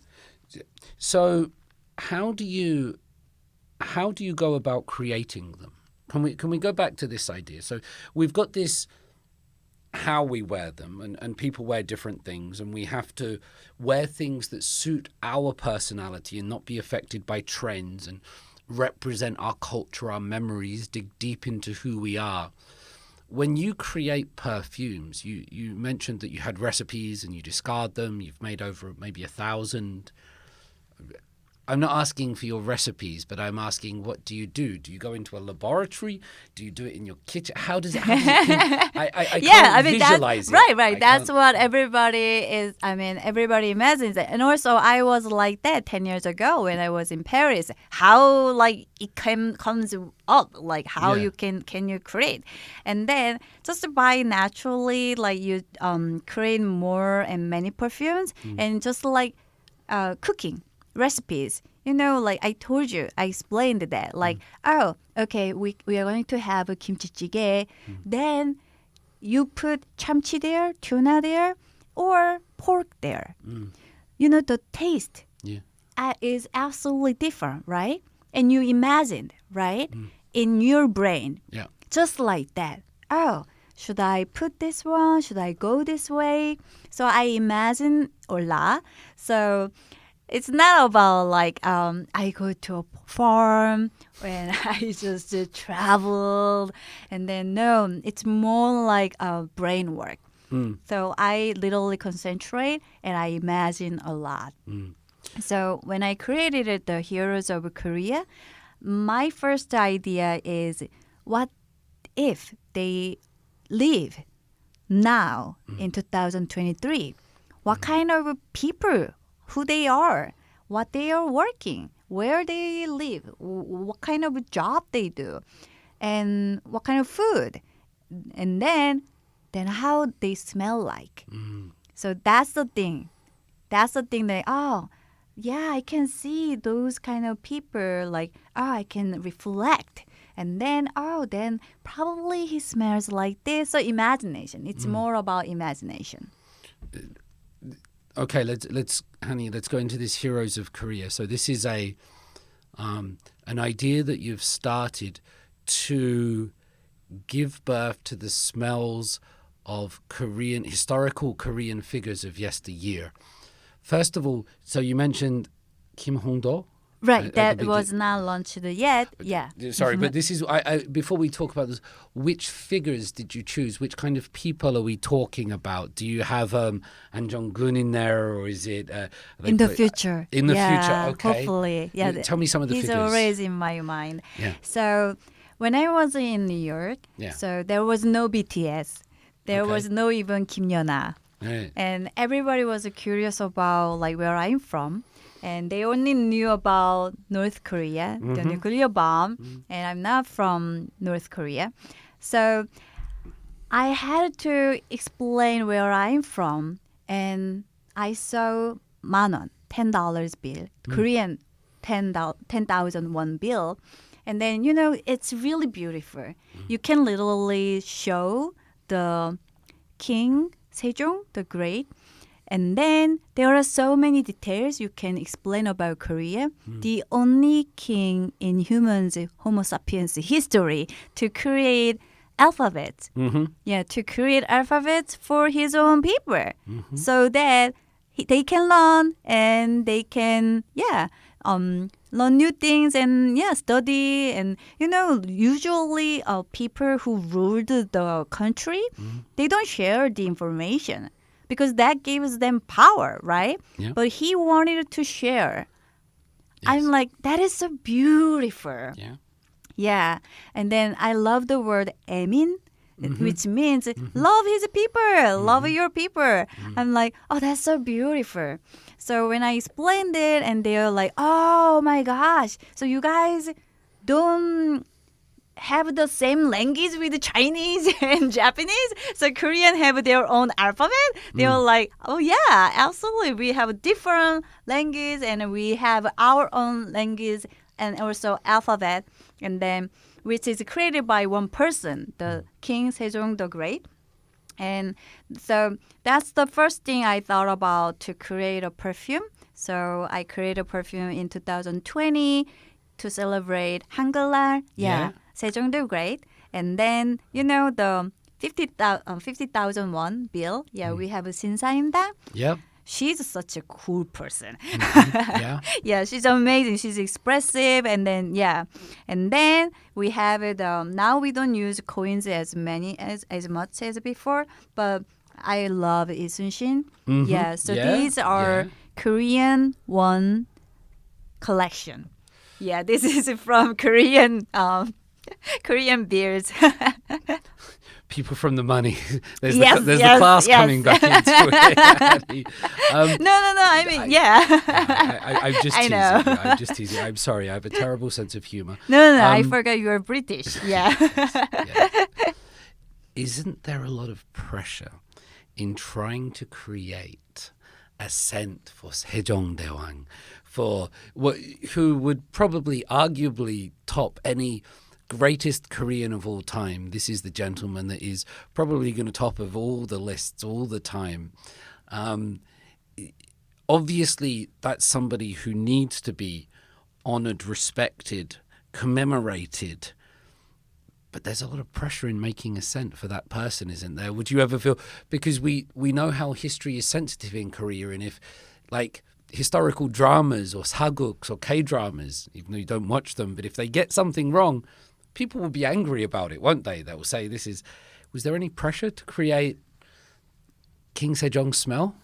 So how do you go about creating them? Can we go back to this idea? So we've got this how we wear them, and people wear different things, and we have to wear things that suit our personality and not be affected by trends and represent our culture, our memories, dig deep into who we are. When you create perfumes, you mentioned that you had recipes and you discard them. You've made over maybe 1,000. I'm not asking for your recipes, but I'm asking, what do you do? Do you go into a laboratory? Do you do it in your kitchen? How does it I can't visualize it. Right. That's what everybody imagines it. And also, I was like that 10 years ago when I was in Paris. How, like, it comes up, like, how you can you create? And then, just by naturally, like, you create more and many perfumes, and just like cooking recipes, like I told you, I explained that, like, okay, we are going to have a kimchi jjigae. Then you put chamchi there, tuna there, or pork there. The taste is absolutely different, right? And you imagine, right, in your brain, just like that. Should I put this one? Should I go this way? So I imagine a lot. So it's not about like I go to a farm and I just travel, and then no, it's more like brain work. So I literally concentrate and I imagine a lot. So when I created the Heroes of Korea, my first idea is, what if they live now in 2023? What kind of people, who they are, what they are working, where they live, what kind of job they do, and what kind of food, and then how they smell like. So that's the thing. That's the thing that, oh, yeah, I can see those kind of people, like, oh, I can reflect. And then, oh, then probably he smells like this. So imagination. It's more about imagination. Okay, let's Hani, let's go into this Heroes of Korea. So this is an idea that you've started to give birth to the smells of historical Korean figures of yesteryear. First of all, so you mentioned Kim Hong-do. Right, that was not launched yet. Yeah. Sorry, but this is before we talk about this. Which figures did you choose? Which kind of people are we talking about? Do you have An Jong-gun in there, or is it in the future? In the future, okay. Hopefully, yeah. Tell me some of the figures. He's always in my mind. Yeah. So when I was in New York, so there was no BTS. There was no even Kim Yeona. Right. And everybody was curious about like where I'm from. And they only knew about North Korea, the nuclear bomb, and I'm not from North Korea. So I had to explain where I'm from, and I saw 만원, $10 bill, Korean 10,000 won bill. And then, it's really beautiful. You can literally show the King Sejong the Great. And then there are so many details you can explain about Korea. The only king in humans, Homo sapiens history, to create alphabets. Yeah, to create alphabets for his own people, so that they can learn and they can, learn new things and study. And usually people who ruled the country, they don't share the information, because that gives them power, right? Yeah. But he wanted to share. Yes. I'm like, that is so beautiful. Yeah. Yeah. And then I love the word 애민, which means love his people, love your people. I'm like, oh, that's so beautiful. So when I explained it, and they're like, oh my gosh, so you guys don't have the same language with Chinese and Japanese, so Korean have their own alphabet. They were like, oh yeah, absolutely, we have different language and we have our own language and also alphabet, and then which is created by one person, the King Sejong the Great. And so that's the first thing I thought about to create a perfume. So I created a perfume in 2020 to celebrate Hangul날. Yeah. Sejong the Great. And then, the 50,000 won bill. Yeah, we have Shin Saimdang. Yep. She's such a cool person. Yeah. Yeah, she's amazing. She's expressive. And then, And then we have it. Now we don't use coins as much as before. But I love Lee Sun-shin. Yeah, so these are Korean won collection. Yeah, this is from Korean beers. People from the money. There's Yes, the yes, class yes. coming back into it. No. I mean, I'm just I teasing know. you. I'm just teasing. I'm sorry. I have a terrible sense of humor. No. I forgot you are British. Yeah. Yeah. Isn't there a lot of pressure in trying to create a scent for Sejong Daewang, for who would probably arguably top any greatest Korean of all time? This is the gentleman that is probably going to top of all the lists all the time. Obviously, that's somebody who needs to be honored, respected, commemorated. But there's a lot of pressure in making a scent for that person, isn't there? Would you ever feel, because we know how history is sensitive in Korea, and if, like, historical dramas or saguks or K-dramas, even though you don't watch them, but if they get something wrong, people will be angry about it, won't they? They will say, was there any pressure to create King Sejong's smell?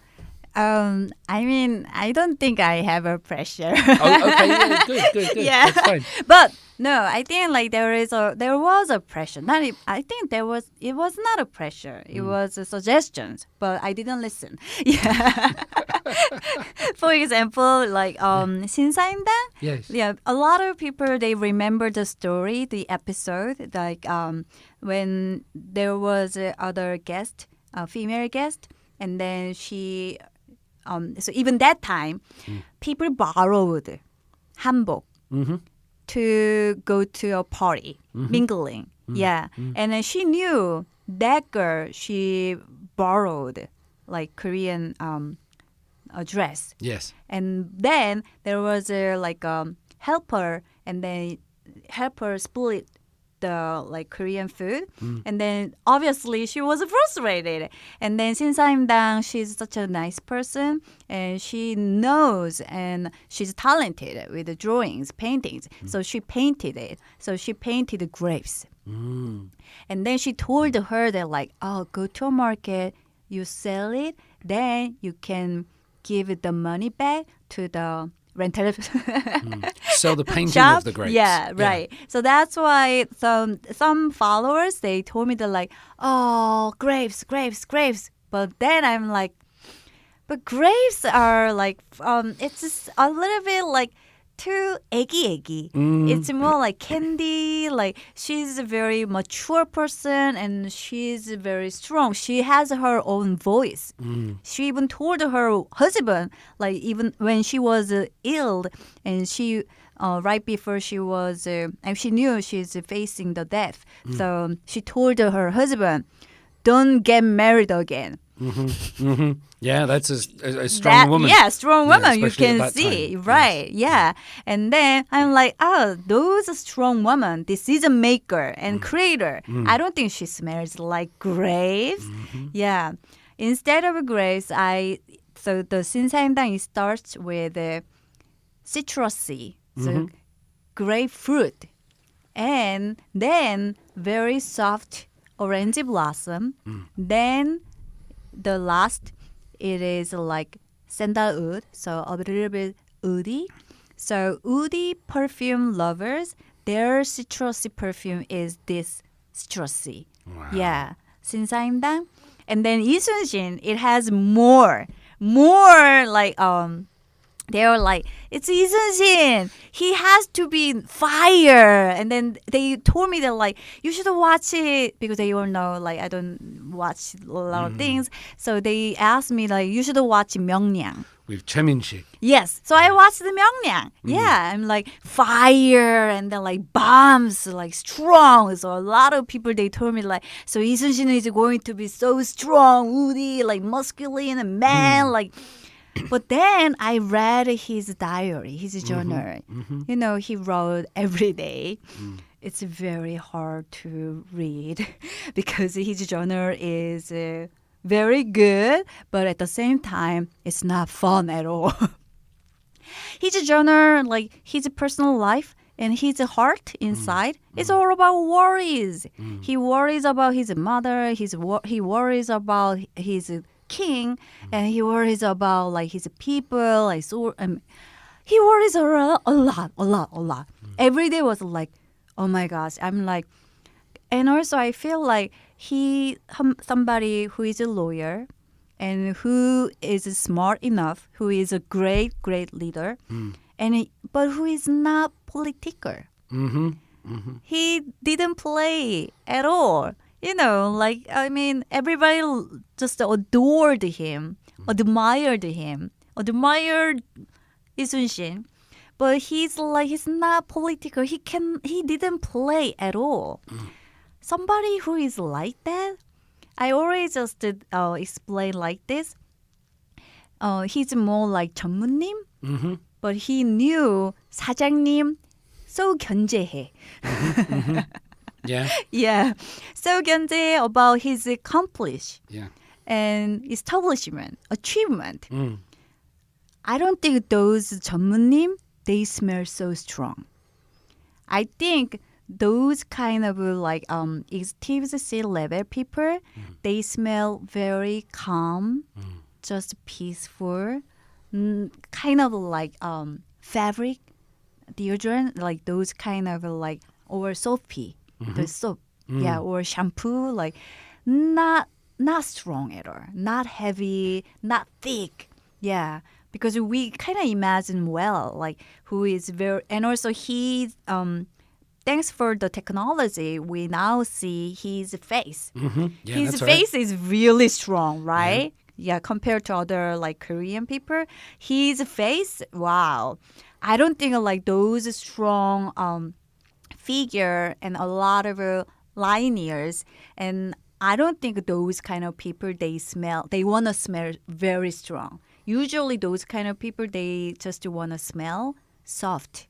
I mean, I don't think I have a pressure. Oh, okay, yeah, good. Yeah. That's fine. But no, I think like there was a pressure. I think it was not a pressure. It was a suggestions, but I didn't listen. Yeah. For example, like Shin Saimdang. Yes. Yeah, a lot of people they remember the story, the episode, like when there was a other guest, a female guest, and then she. So even that time, people borrowed hanbok to go to a party, mingling. Yeah, and then she knew that girl. She borrowed like Korean a dress. Yes. And then there was a helper, and then helper split the like Korean food, and then obviously she was frustrated. And then Shin Saimdang, she's such a nice person, and she knows and she's talented with the drawings, paintings. So she painted it. So she painted grapes, and then she told her that like, oh, go to a market, you sell it, then you can give the money back to the rental Sell the painting shop. of the grapes. Yeah, right. So that's why some followers they told me they're like, oh, grapes. But then I'm like, but grapes are like it's just a little bit like too eggy. It's more like candy. Like she's a very mature person and she's very strong. She has her own voice. She even told her husband, like even when she was ill and she right before she was, and she knew she's facing the death. So she told her husband, don't get married again. Yeah, that's a strong woman. Yeah, strong woman. Yeah, you can see, time. right? Yes. Yeah, and then I'm like, oh, those strong woman, decision maker and creator. I don't think she smells like grapes. Yeah, instead of grapes, so the Shin Saimdang starts with citrusy, so grapefruit, and then very soft orange blossom. Then the last, it is like sandalwood, so a little bit woody. So woody perfume lovers, their citrusy perfume is this citrusy. Wow. Yeah, Shin Saimdang. And then Lee Sun-shin, it has more like they were like, it's Lee Sun-shin. He has to be fire. And then they told me that like, you should watch it because they all know like I don't watch a lot of things. So they asked me like, you should watch Myeongyang. With Chaemin-sik. Yes. So I watched the Myeongyang. Yeah. I'm like fire and then like bombs, like strong. So a lot of people, they told me like, so Lee Sun-shin is going to be so strong, woody, like masculine and man, like. But then I read his diary, his journal. You know, he wrote every day. It's very hard to read because his journal is very good, but at the same time, it's not fun at all. His journal, like his personal life and his heart inside, is all about worries. He worries about his mother. He worries about his king, and he worries about like his people. He worries a lot. Every day was like, oh my gosh, I'm like, and also I feel like somebody who is a lawyer and who is smart enough, who is a great leader, but who is not political. He didn't play at all. You know, like, I mean, everybody just admired him, admired Lee Sun-shin. But he's not political. He didn't play at all. Somebody who is like that, I always just explain like this. He's more like 전무님, but he knew 사장님 so 견제해. Yeah. Yeah. So 견제 about his Yeah. and establishment, achievement. I don't think those 전무님, they smell so strong. I think those kind of like executive C-level people, they smell very calm, just peaceful, kind of like fabric deodorant, like those kind of like, or soapy, the soap, yeah, or shampoo, like not strong at all, not heavy, not thick, yeah. Because we kind of imagine well, like who is very, and also he, thanks for the technology, we now see his face. Yeah, His that's face right. is really strong, right? Yeah, compared to other like Korean people, his face, wow. I don't think like those strong figure and a lot of linears, and I don't think those kind of people they want to smell very strong. Usually those kind of people they just want to smell soft.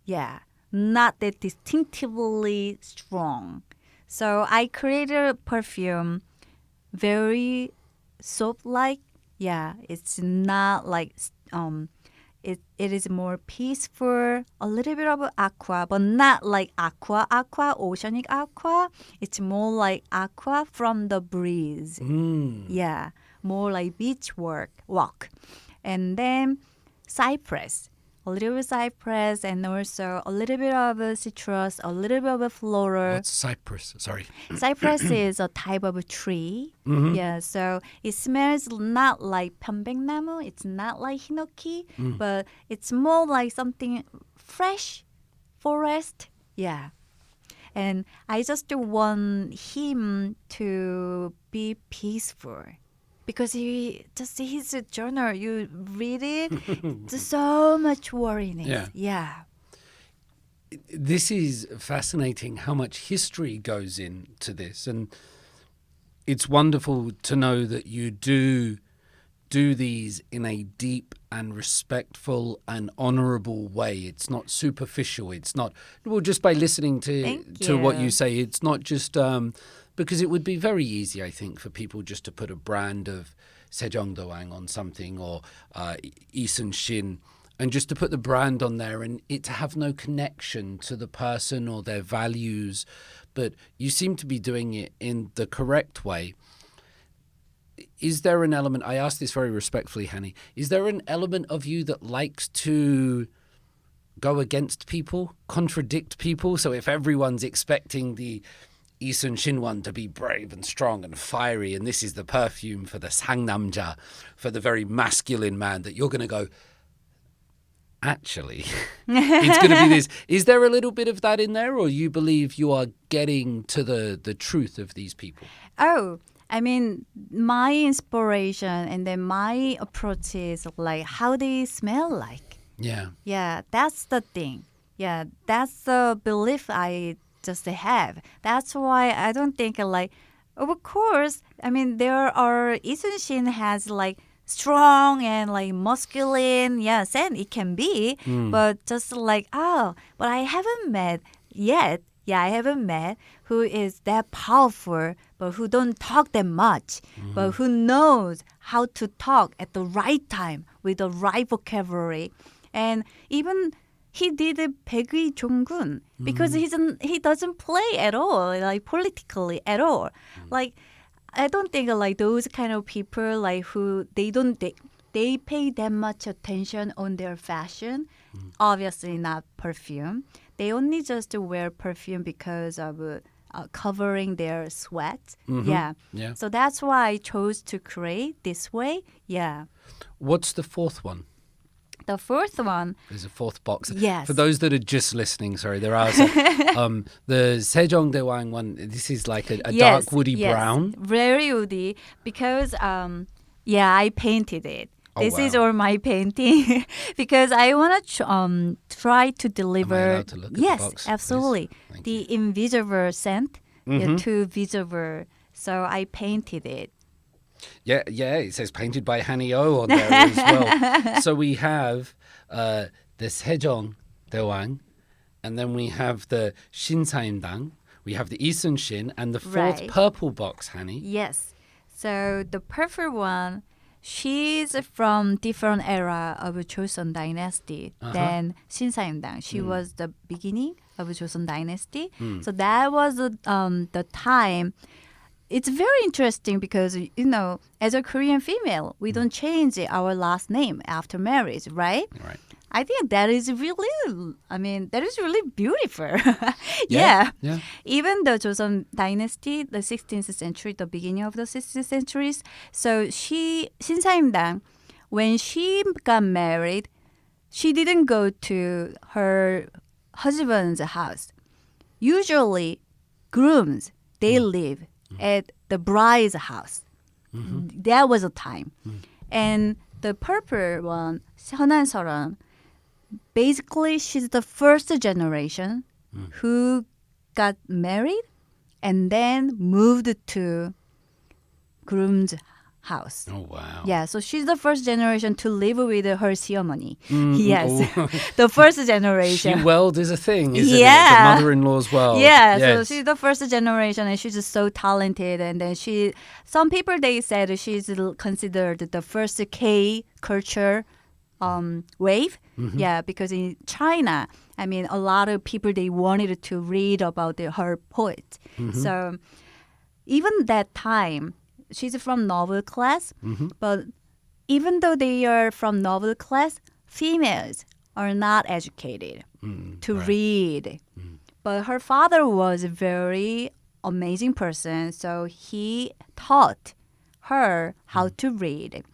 Yeah, not that distinctively strong. So I created a perfume very soap-like. Yeah, it's not like it is more peaceful, a little bit of aqua, but not like aqua, oceanic aqua. It's more like aqua from the breeze. Yeah, more like beach walk. And then cypress, a little bit cypress, and also a little bit of citrus, a little bit of a floral. What's cypress? Sorry. Cypress is a type of a tree. Yeah, so it smells not like 편백나무, it's not like hinoki, but it's more like something fresh, forest. Yeah. And I just want him to be peaceful. Because his journal, you read it, there's so much worry in it. Yeah. Yeah. This is fascinating how much history goes into this, and it's wonderful to know that you do these in a deep and respectful and honorable way. It's not superficial. It's not, well, just by listening to what you say, it's not just because it would be very easy, I think, for people just to put a brand of Sejong Doang on something, or Lee Sun-shin, and just to put the brand on there and it to have no connection to the person or their values. But you seem to be doing it in the correct way. Is there an element, I ask this very respectfully, Hani, is there an element of you that likes to go against people, contradict people? So if everyone's expecting the Lee Sun-shin one to be brave and strong and fiery, and this is the perfume for the 상남자, for the very masculine man, that you're going to go, actually, it's going to be this. Is there a little bit of that in there, or you believe you are getting to the truth of these people? Oh, I mean, my inspiration and then my approach is like how they smell like. Yeah. Yeah, that's the thing. Yeah, that's the belief I just have. That's why I don't think like, of course, I mean, there are, Lee Sun-shin has like strong and like masculine, yes, and it can be, but just like, but I haven't met yet. Yeah, I haven't met who is that powerful, but who don't talk that much, but who knows how to talk at the right time with the right vocabulary. And even he did Baekwi Jonggun because he doesn't play at all, like politically at all. Like, I don't think like those kind of people like who they pay that much attention on their fashion. Obviously not perfume. They only just wear perfume because of covering their sweat. Yeah. So that's why I chose to create this way. Yeah. What's the fourth one? The fourth one. There's a fourth box. Yes. For those that are just listening, sorry, there are some, the Sejong Daewang one. This is like a dark woody brown. Very woody because I painted it. This is all my painting because I want to try to deliver. Am I allowed to look at the box, absolutely. Thank The you. invisible scent to visible. So I painted it. Yeah, it says painted by Heo on there as well. So we have the Sejong Daewang, and then we have the Shin Saimdang, we have the Lee Sun-shin, and the fourth Right. purple box, Hani. Yes. So the purple one she's from different era of Joseon dynasty than Shin Saimdang. She was the beginning of Joseon dynasty. So that was the time. It's very interesting because, as a Korean female, we don't change our last name after marriage, right? Right. I think that is really beautiful. Yeah. Even the Joseon dynasty, the 16th century, the beginning of the 16th centuries. So Shin Saimdang, when she got married, she didn't go to her husband's house. Usually, grooms, they live at the bride's house. That was a time. And the purple one, Heo Nanseolheon, basically she's the first generation who got married and then moved to groom's house. Oh, wow. Yeah, so she's the first generation to live with her ceremony. Yes, Oh. the first generation. She world is a thing, isn't Yeah. it? The mother-in-law's world. Yeah, so Yes. she's the first generation and she's just so talented. And then some people, they said she's considered the first K culture wave. Yeah, because in China, a lot of people, they wanted to read about her poet. So even that time, she's from noble class, but even though they are from noble class, females are not educated to read. But her father was a very amazing person, so he taught her how to read.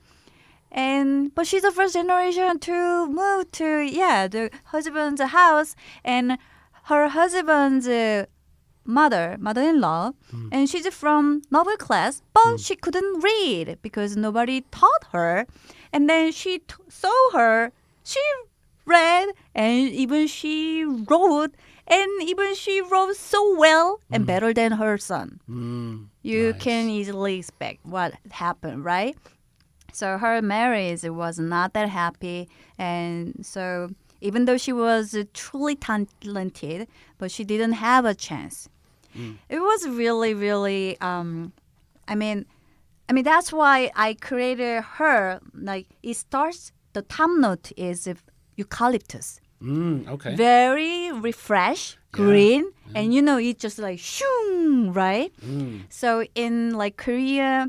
But she's the first generation to move to the husband's house, and her husband's mother-in-law, and she's from noble class, but she couldn't read because nobody taught her. And then she saw her, she read, and even she wrote so well and better than her son. You Nice. can easily expect what happened, right? So her marriage was not that happy, and so even though she was truly talented, but she didn't have a chance. It was really, really, that's why I created her. Like, it starts, the top note is eucalyptus. Okay. Very refresh, green, and it's just like shoom, right? So in like Korea,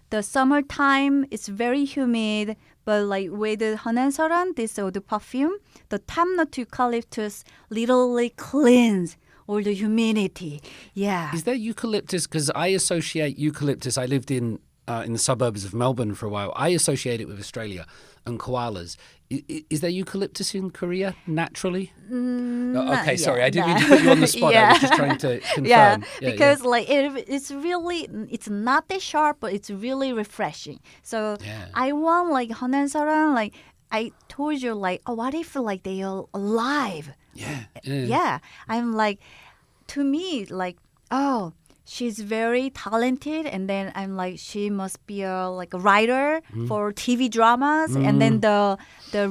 the summertime, it's very humid, but like with the Heo Nanseolheon, the perfume, the top note eucalyptus literally cleans all the humidity. Yeah. Is there eucalyptus? Because I associate eucalyptus. I lived in the suburbs of Melbourne for a while. I associate it with Australia and koalas. Is there eucalyptus in Korea naturally? Okay, sorry, I didn't mean to put you on the spot. I was just trying to confirm. Because like it's not that sharp, but it's really refreshing. So I want like Heo Nanseolheon, like I told you, like, oh, what if like they are alive? Yeah. I'm like, to me, like, oh, she's very talented, and then I'm like, she must be a writer for TV dramas, and then the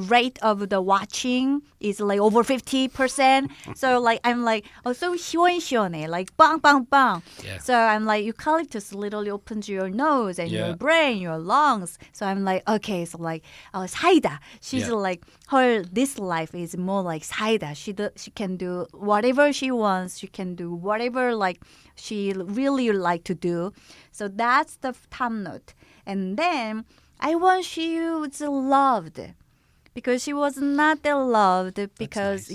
rate of the watching is like over 50%. So like I'm like, oh, so 시원시원해, like bang bang bang. So I'm like, eucalyptus literally opens your nose and your brain, your lungs. So I'm like, okay, so like 사이다. She's like, this life is more like 사이다. She can do whatever she wants. She can do whatever like she really like to do. So that's the top note. And then I want she was loved, because she was not that loved because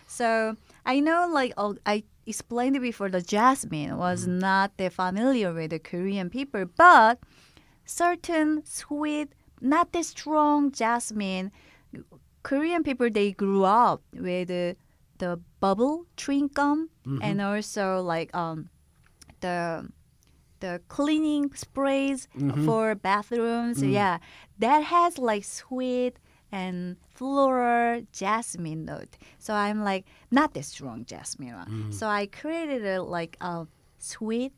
So I know, like, I explained before, the jasmine was not that familiar with the Korean people, but certain sweet, not that strong jasmine, Korean people, they grew up with the bubble chewing gum, and also like the cleaning sprays for bathrooms. Yeah, that has like sweet and floral jasmine note. So I'm like, not that strong jasmine one. So I created like a sweet,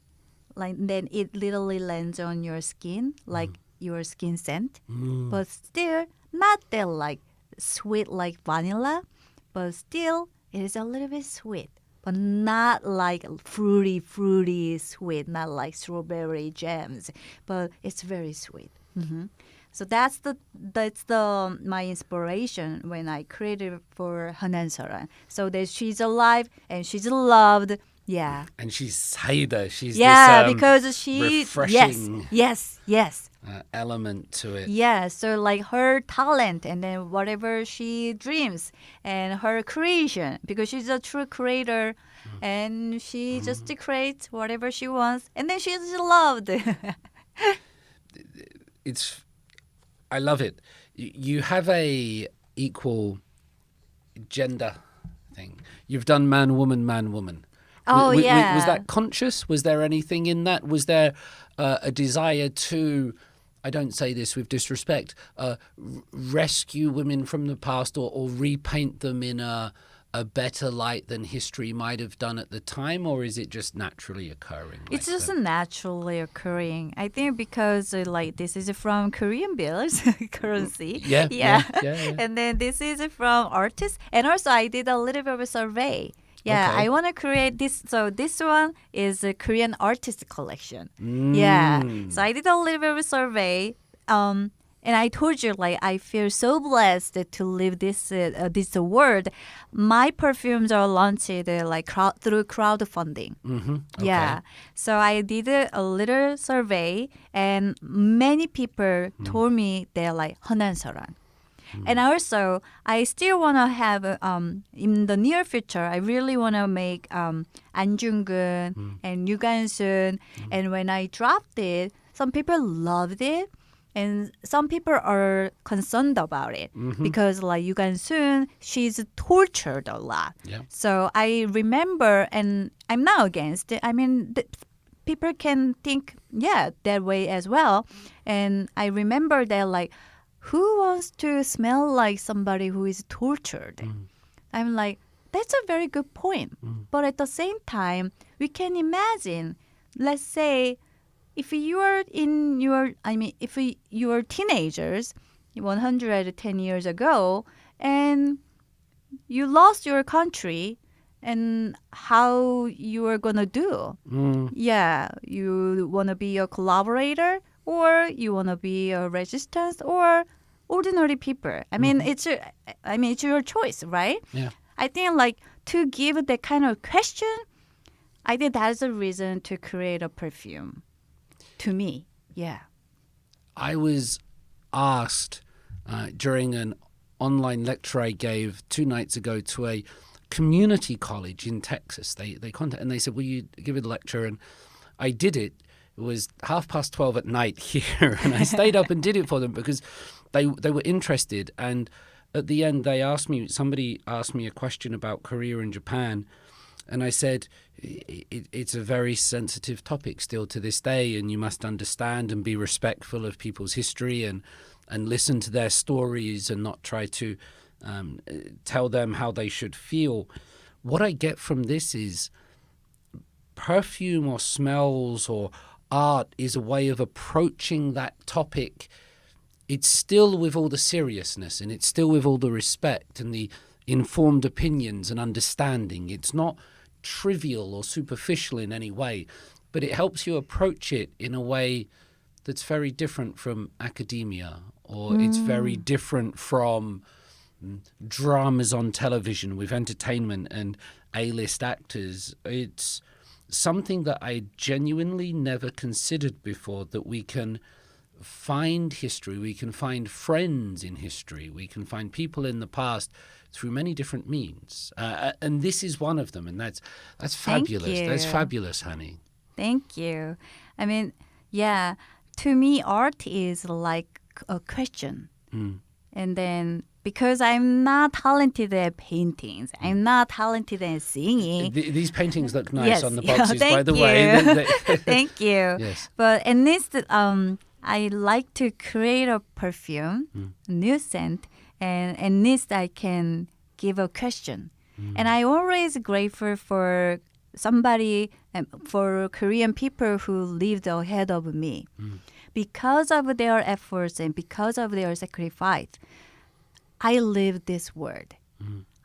like then it literally lands on your skin, like your skin scent, but still not that like sweet like vanilla, but still it is a little bit sweet, but not like fruity sweet, not like strawberry jams, but it's very sweet. So that's my inspiration when I created for Heo Nanseolheon. So that she's alive and she's loved. Yeah. And she's Saida. She's this because she refreshing yes. element to it. Yeah, so like her talent and then whatever she dreams and her creation, because she's a true creator and she just creates whatever she wants and then she's loved. I love it. You have a equal gender thing. You've done man, woman. Oh, yeah. Was that conscious? Was there anything in that? Was there a desire to, I don't say this with disrespect, rescue women from the past or repaint them in a better light than history might have done at the time? Or is it just naturally occurring? It's just naturally occurring. I think because like this is from Korean bills, currency. Yeah. And then this is from artists. And also I did a little bit of a survey. Yeah, Okay. I want to create this. So this one is a Korean artist collection. Yeah. So I did a little bit of a survey. And I told you, like, I feel so blessed to live this world. My perfumes are launched through crowdfunding. Okay. Yeah. So I did a little survey, and many people told me they're like Heo Nanseolheon. And also, I still want to have, in the near future, I really want to make An Jung-geun and Yoo Gan-sun. And when I dropped it, some people loved it. And some people are concerned about it because like Yoo Gan-sun, she's tortured a lot. Yeah. So I remember, and I'm not against it. I mean, people can think, that way as well. And I remember that like, who wants to smell like somebody who is tortured? I'm like, that's a very good point. But at the same time, we can imagine, let's say, if you are teenagers 110 years ago and you lost your country and how you are going to do. Yeah, you want to be a collaborator or you want to be a resistance or ordinary people. I mean, it's your choice, right? Yeah. I think like to give that kind of question, I think that's a reason to create a perfume. To me, yeah. I was asked during an online lecture I gave 2 nights ago to a community college in Texas. They contacted and they said, "Will you give a lecture?" And I did it. It was 12:30 at night here, and I stayed up and did it for them because they were interested. And at the end, somebody asked me a question about Korea and Japan. And I said, it's a very sensitive topic still to this day, and you must understand and be respectful of people's history and listen to their stories and not try to tell them how they should feel. What I get from this is perfume or smells or art is a way of approaching that topic. It's still with all the seriousness and it's still with all the respect and the informed opinions and understanding. It's not trivial or superficial in any way, but it helps you approach it in a way that's very different from academia, or it's very different from dramas on television with entertainment and A-list actors. It's something that I genuinely never considered before, that we can find history, we can find friends in history, we can find people in the past through many different means, and this is one of them, and that's fabulous. Thank you. That's fabulous, Hani. Thank you. I mean, yeah, to me, art is like a question, and then because I'm not talented at paintings, I'm not talented at singing. These paintings look nice Yes. on the boxes, Thank by the you. way. Thank you. Yes. But at least I like to create a perfume, new scent, and at least I can give a question. And I always grateful for somebody, for Korean people who lived ahead of me. Because of their efforts and because of their sacrifice, I live this world.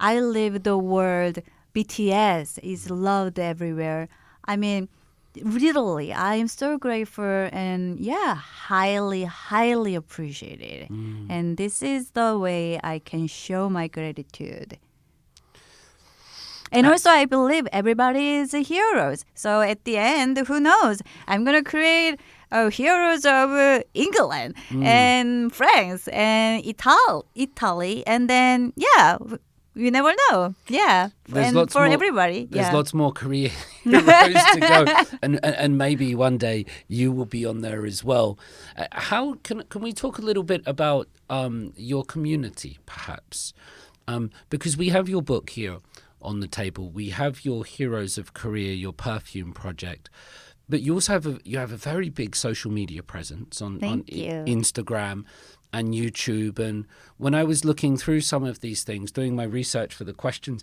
I live the world BTS is loved everywhere. I mean, literally, I am so grateful and highly, highly appreciated. And this is the way I can show my gratitude. And also, I believe everybody is heroes. So at the end, who knows? I'm going to create heroes of England and France and Italy. And then, you never know. Yeah. There's and lots for more, everybody. There's lots more Korean heroes to go. And maybe one day you will be on there as well. How can we talk a little bit about your community, perhaps? Because we have your book here on the table. We have your Heroes of Korea, your perfume project. But you also have a very big social media presence on Instagram and YouTube. And when I was looking through some of these things, doing my research for the questions,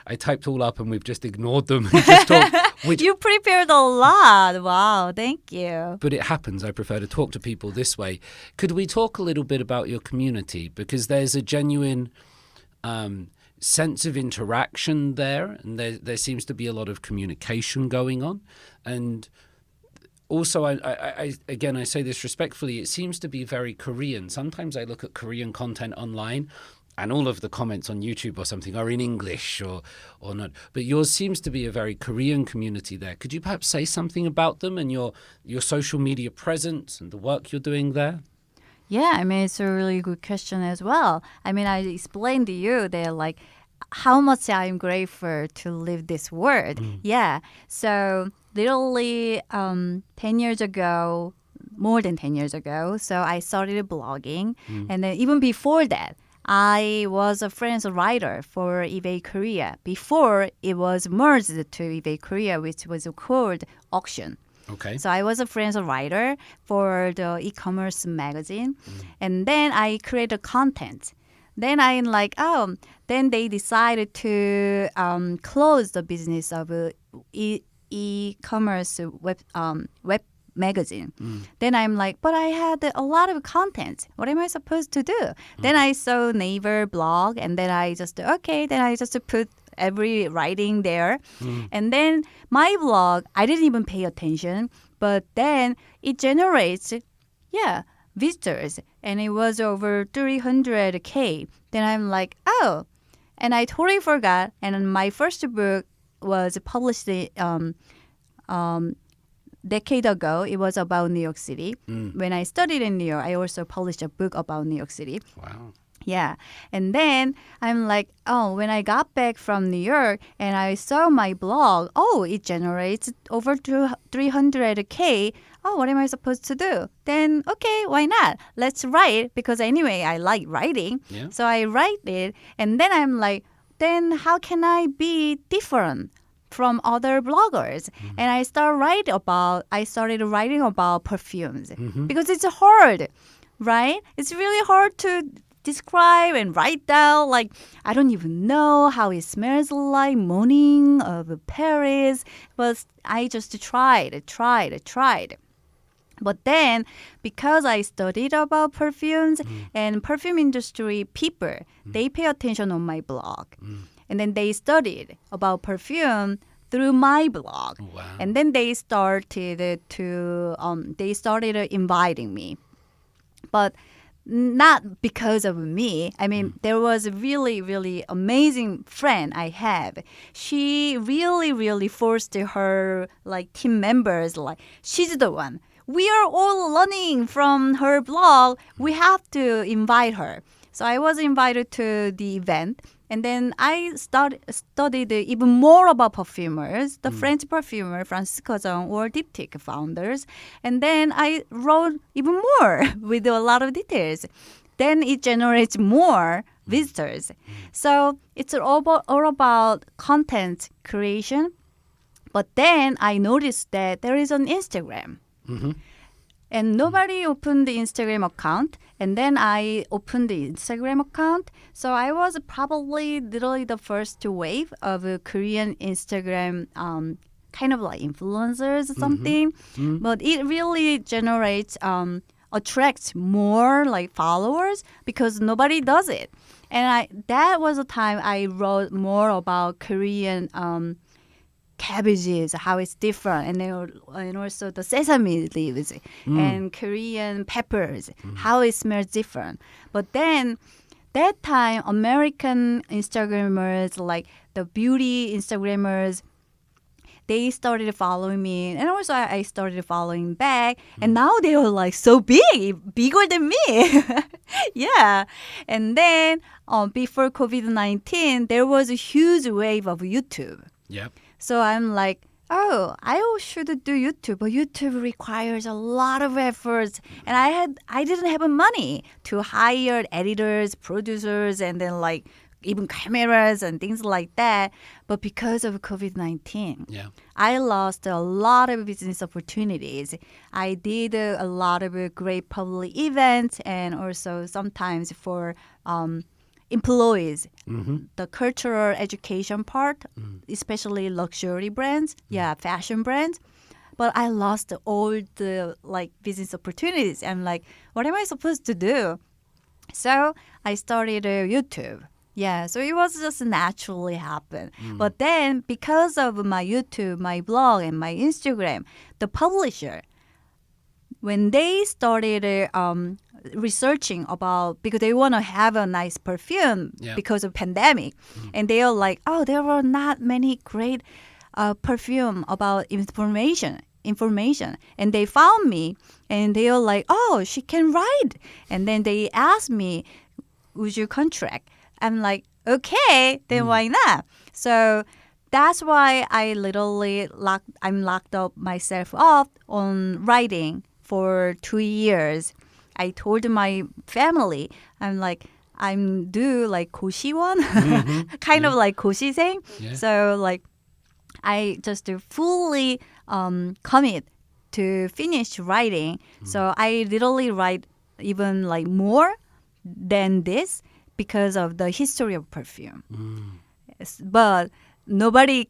I typed all up and we've just ignored them. And just talked, you prepared a lot. Wow, thank you. But it happens. I prefer to talk to people this way. Could we talk a little bit about your community? Because there's a genuine sense of interaction there, and there seems to be a lot of communication going on. And also, I again, I say this respectfully, it seems to be very Korean. Sometimes I look at Korean content online and all of the comments on YouTube or something are in English or not. But yours seems to be a very Korean community there. Could you perhaps say something about them and your social media presence and the work you're doing there? Yeah, I mean, it's a really good question as well. I mean, I explained to you that, like, how much I'm grateful to live this world. Yeah. So literally 10 years ago, more than 10 years ago, so I started blogging. And then even before that, I was a freelance writer for eBay Korea before it was merged to eBay Korea, which was called Auction. Okay. So I was a freelance writer for the e-commerce magazine. And then I created content. Then I'm like, then they decided to close the business of e-commerce web magazine. Then I'm like, but I had a lot of content. What am I supposed to do? Then I saw Naver blog, and then I just put every writing there. And then my blog, I didn't even pay attention, but then it generates, visitors. And it was over 300K. Then I'm like, and I totally forgot. And my first book was published decade ago. It was about New York City. When I studied in New York, I also published a book about New York City. Wow. Yeah. And then I'm like, when I got back from New York and I saw my blog, it generates over 300K. What am I supposed to do? Then, okay, why not? Let's write, because anyway, I like writing. Yeah. So I write it. And then I'm like, then how can I be different from other bloggers? And I started writing about perfumes because it's hard, right? It's really hard to describe and write down. Like, I don't even know how it smells like morning of Paris, but I just tried. But then, because I studied about perfumes and perfume industry people, they pay attention on my blog. And then they studied about perfume through my blog. Wow. And then they started inviting me. But not because of me. I mean, there was a really, really amazing friend I have. She really, really forced her team members, she's the one. We are all learning from her blog. We have to invite her. So I was invited to the event. And then I studied even more about perfumers, the French perfumer, Francisco Zhang, or Diptyque founders. And then I wrote even more with a lot of details. Then it generates more visitors. So it's all about content creation. But then I noticed that there is an Instagram. And nobody opened the Instagram account. And then I opened the Instagram account. So I was probably literally the first wave of a Korean Instagram kind of like influencers or something. But it really generates attract more like followers because nobody does it. And that was the time I wrote more about Korean cabbages, how it's different, and also the sesame leaves and Korean peppers, how it smells different. But then that time, American Instagrammers, like the beauty Instagrammers, they started following me, and also I started following back, and now they are like so big, bigger than me. Yeah. And then before COVID-19, there was a huge wave of YouTube. Yep. So I'm like, oh, I should do YouTube, but YouTube requires a lot of efforts, and I didn't have money to hire editors, producers, and then like even cameras and things like that. But because of COVID-19, I lost a lot of business opportunities. I did a lot of great public events, and also sometimes for employees, the cultural education part, especially luxury brands, fashion brands. But I lost all the like business opportunities. I'm like, what am I supposed to do? So I started YouTube. Yeah, so it was just naturally happen. But then because of my YouTube, my blog, and my Instagram, the publisher, when they started researching about, because they want to have a nice perfume because of pandemic, and they are like, oh, there were not many great perfume about information, and they found me, and they are like, oh, she can write, and then they asked me, would you contract? I'm like, okay, then why not? So that's why I literally locked up myself up on writing for 2 years. I told my family, I'm like, I'm due like 고시원, kind of like 고시생. So like, I just fully commit to finish writing. So I literally write even like more than this because of the history of perfume. But nobody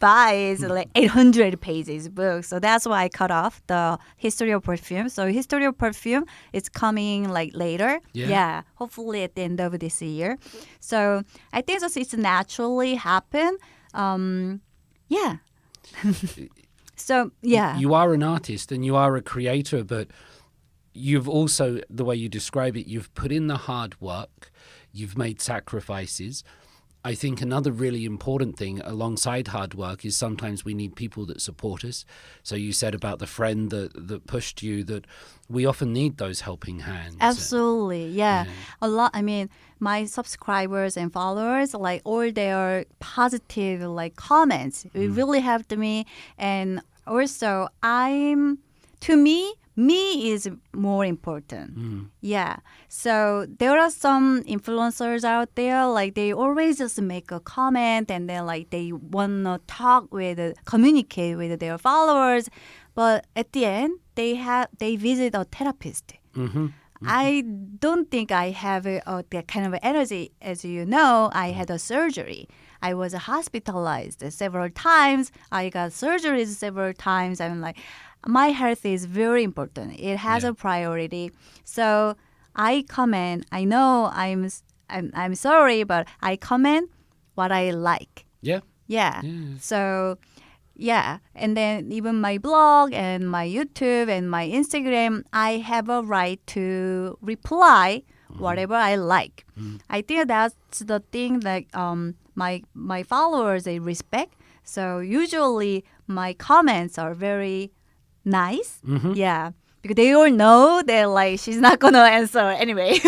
buys like 800 pages book. So that's why I cut off the history of perfume. So history of perfume is coming like later. Yeah. Hopefully at the end of this year. So I think it's naturally happen. Yeah. So, yeah. You are an artist and you are a creator, but you've also, the way you describe it, you've put in the hard work. You've made sacrifices. I think another really important thing alongside hard work is sometimes we need people that support us. So you said about the friend that pushed you, that we often need those helping hands. Absolutely, yeah. A lot. I mean, my subscribers and followers, like all their positive like comments, it really helped me. And also, to me is more important. Yeah. So there are some influencers out there, like they always just make a comment and then like they want to communicate with their followers. But at the end, they visit a therapist. I don't think I have that kind of energy. As you know, I had a surgery. I was hospitalized several times. I got surgeries several times. I'm like, my health is very important. It has a priority. So I comment. I know I'm sorry, but I comment what I like. Yeah. So yeah. And then even my blog and my YouTube and my Instagram, I have a right to reply whatever I like. I think that's the thing that my followers, they respect. So usually my comments are very nice. Yeah. Because they all know that like she's not going to answer anyway.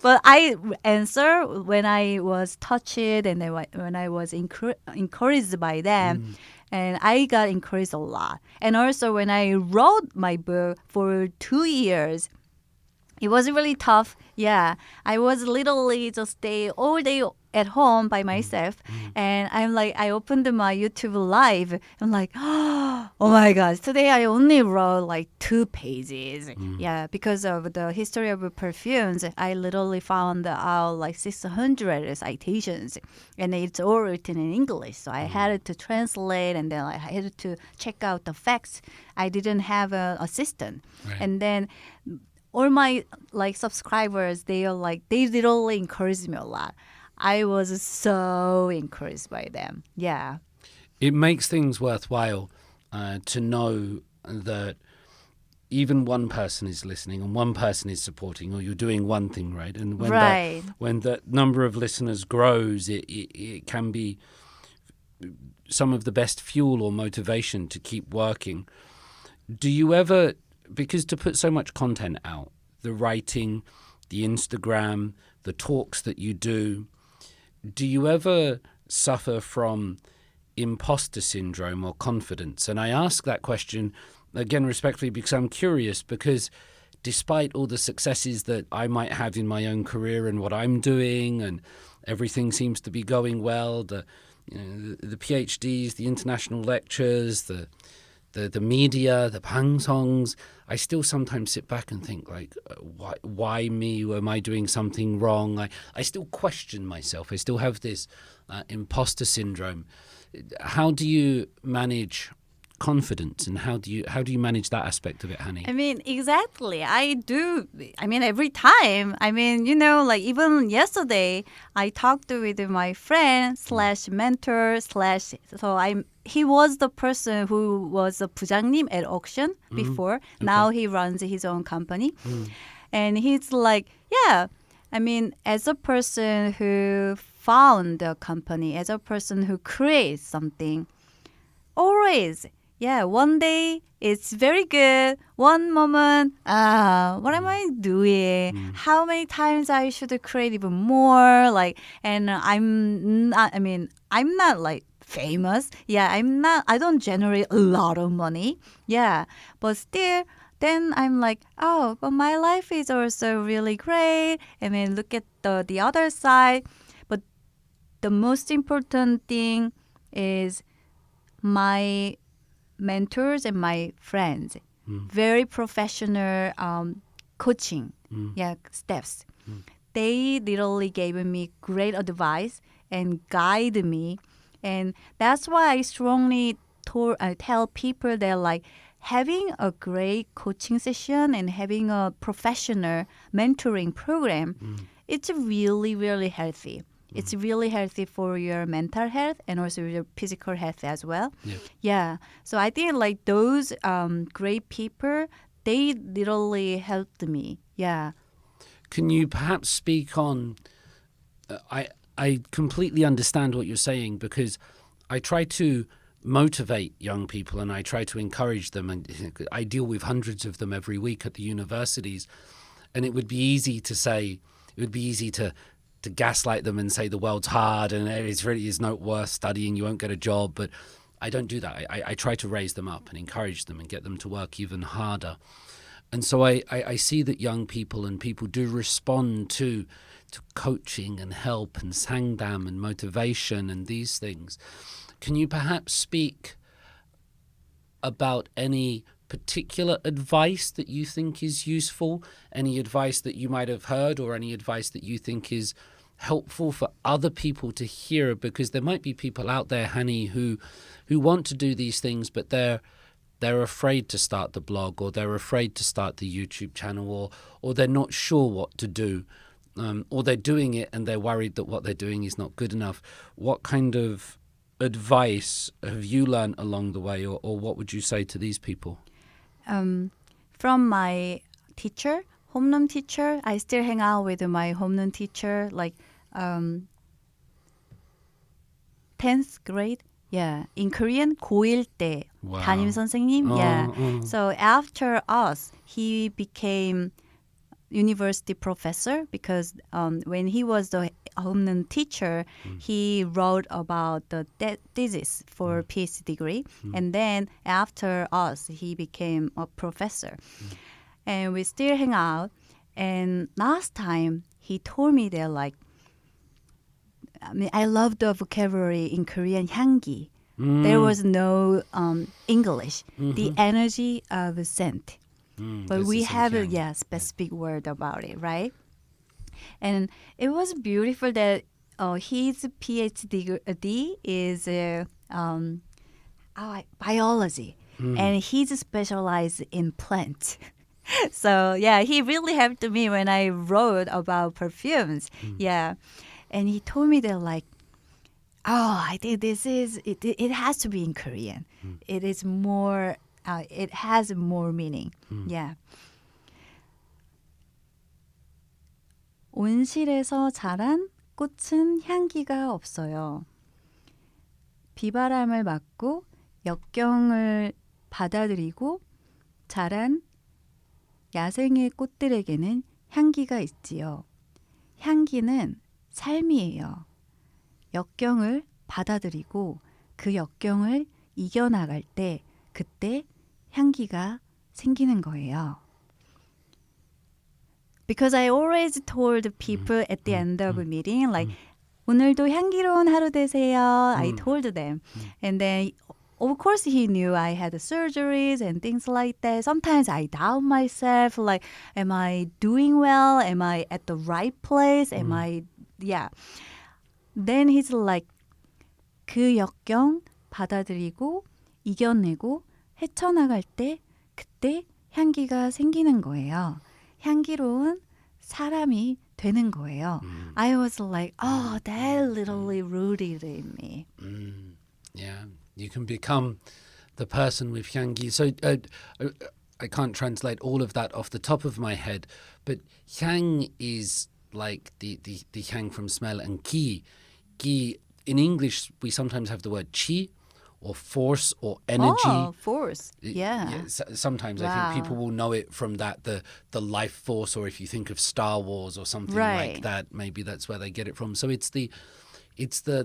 But I answer when I was touched and then when I was encouraged by them. And I got encouraged a lot. And also when I wrote my book for 2 years, it was really tough. Yeah. I was literally just stay all day at home by myself, and I'm like, I opened my YouTube live. I'm like, oh my gosh, today I only wrote like 2 pages. Yeah, because of the history of perfumes, I literally found out like 600 citations, and it's all written in English. So I had to translate, and then I had to check out the facts. I didn't have an assistant, Right. and then all my like subscribers, they literally encouraged me a lot. I was so encouraged by them. Yeah. It makes things worthwhile to know that even one person is listening and one person is supporting, or you're doing one thing right. And when Right. when the number of listeners grows, it can be some of the best fuel or motivation to keep working. Do you ever, because to put so much content out, the writing, the Instagram, the talks that you do you ever suffer from imposter syndrome or confidence? And I ask that question, again, respectfully, because I'm curious, because despite all the successes that I might have in my own career and what I'm doing, and everything seems to be going well, the PhDs, the international lectures, the media, the pangsongs, I still sometimes sit back and think, like, why me? Am I doing something wrong? I still question myself. I still have this imposter syndrome. How do you manage confidence, and how do you manage that aspect of it, Hani? I mean, exactly. I do. I mean, every time. I mean, like even yesterday, I talked with my friend slash mentor slash. So he was the person who was a 부장님 at auction before. Okay. Now he runs his own company, and he's like, yeah. I mean, as a person who found a company, as a person who creates something, always. Yeah, one day it's very good. One moment, what am I doing? How many times I should create even more? Like, and I'm not like famous. Yeah, I don't generate a lot of money. Yeah, but still, then I'm like, oh, but my life is also really great. And then look at the other side. But the most important thing is my mentors and my friends, very professional coaching, steps. They literally gave me great advice and guide me, and that's why I strongly tell people that like having a great coaching session and having a professional mentoring program, it's really, really healthy. It's really healthy for your mental health and also your physical health as well. Yeah. So I think like those great people, they literally helped me. Yeah. Can you perhaps speak on? I completely understand what you're saying, because I try to motivate young people and I try to encourage them, and I deal with hundreds of them every week at the universities, and it would be easy to gaslight them and say the world's hard and it's really is not worth studying, you won't get a job. But I don't do that. I try to raise them up and encourage them and get them to work even harder. And so I see that young people and people do respond to coaching and help and sangdam and motivation and these things. Can you perhaps speak about any particular advice that you think is useful, any advice that you might have heard, or any advice that you think is helpful for other people to hear? Because there might be people out there, Hani, who want to do these things, but they're afraid to start the blog, or they're afraid to start the YouTube channel, or they're not sure what to do, or they're doing it and they're worried that what they're doing is not good enough. What kind of advice have you learned along the way, or what would you say to these people? From my teacher, homeroom teacher, I still hang out with my homeroom teacher, like 10th grade. Yeah, in Korean, 고1 때 Wow. 담임 선생님. Yeah. So after us, he became university professor, because when he was the homeroom teacher, he wrote about the thesis for PhD degree, and then after us, he became a professor, and we still hang out. And last time he told me that like I mean, I love the vocabulary in Korean, 향기. There was no English. The energy of scent. But we have a specific word about it, right? And it was beautiful that his PhD is biology, and he's specialized in plants. So yeah, he really helped me when I wrote about perfumes. Yeah, and he told me that like, oh, I think this is it. It has to be in Korean. It is more. It has more meaning. Yeah. 온실에서 자란 꽃은 향기가 없어요. 비바람을 맞고 역경을 받아들이고 자란 야생의 꽃들에게는 향기가 있지요. 향기는 삶이에요. 역경을 받아들이고 그 역경을 이겨나갈 때 그때 향기가 생기는 거예요. Because I always told people at the end of a meeting, like, 오늘도 향기로운 하루 되세요. I told them. And then, of course, he knew I had surgeries and things like that. Sometimes I doubt myself, like, am I doing well? Am I at the right place? Am I, yeah. Then he's like, 그 역경 받아들이고 이겨내고 헤쳐나갈 때 그때 향기가 생기는 거예요. 향기로운 사람이 되는 거예요. I was like, oh, that literally rooted in me. Yeah, you can become the person with 향기. So I can't translate all of that off the top of my head, but 향 is like the 향 from smell, and 기. In English, we sometimes have the word chi, or force, or energy. Oh, force. Yeah. Sometimes I think people will know it from that, the life force, or if you think of Star Wars or something like that, maybe that's where they get it from. So it's the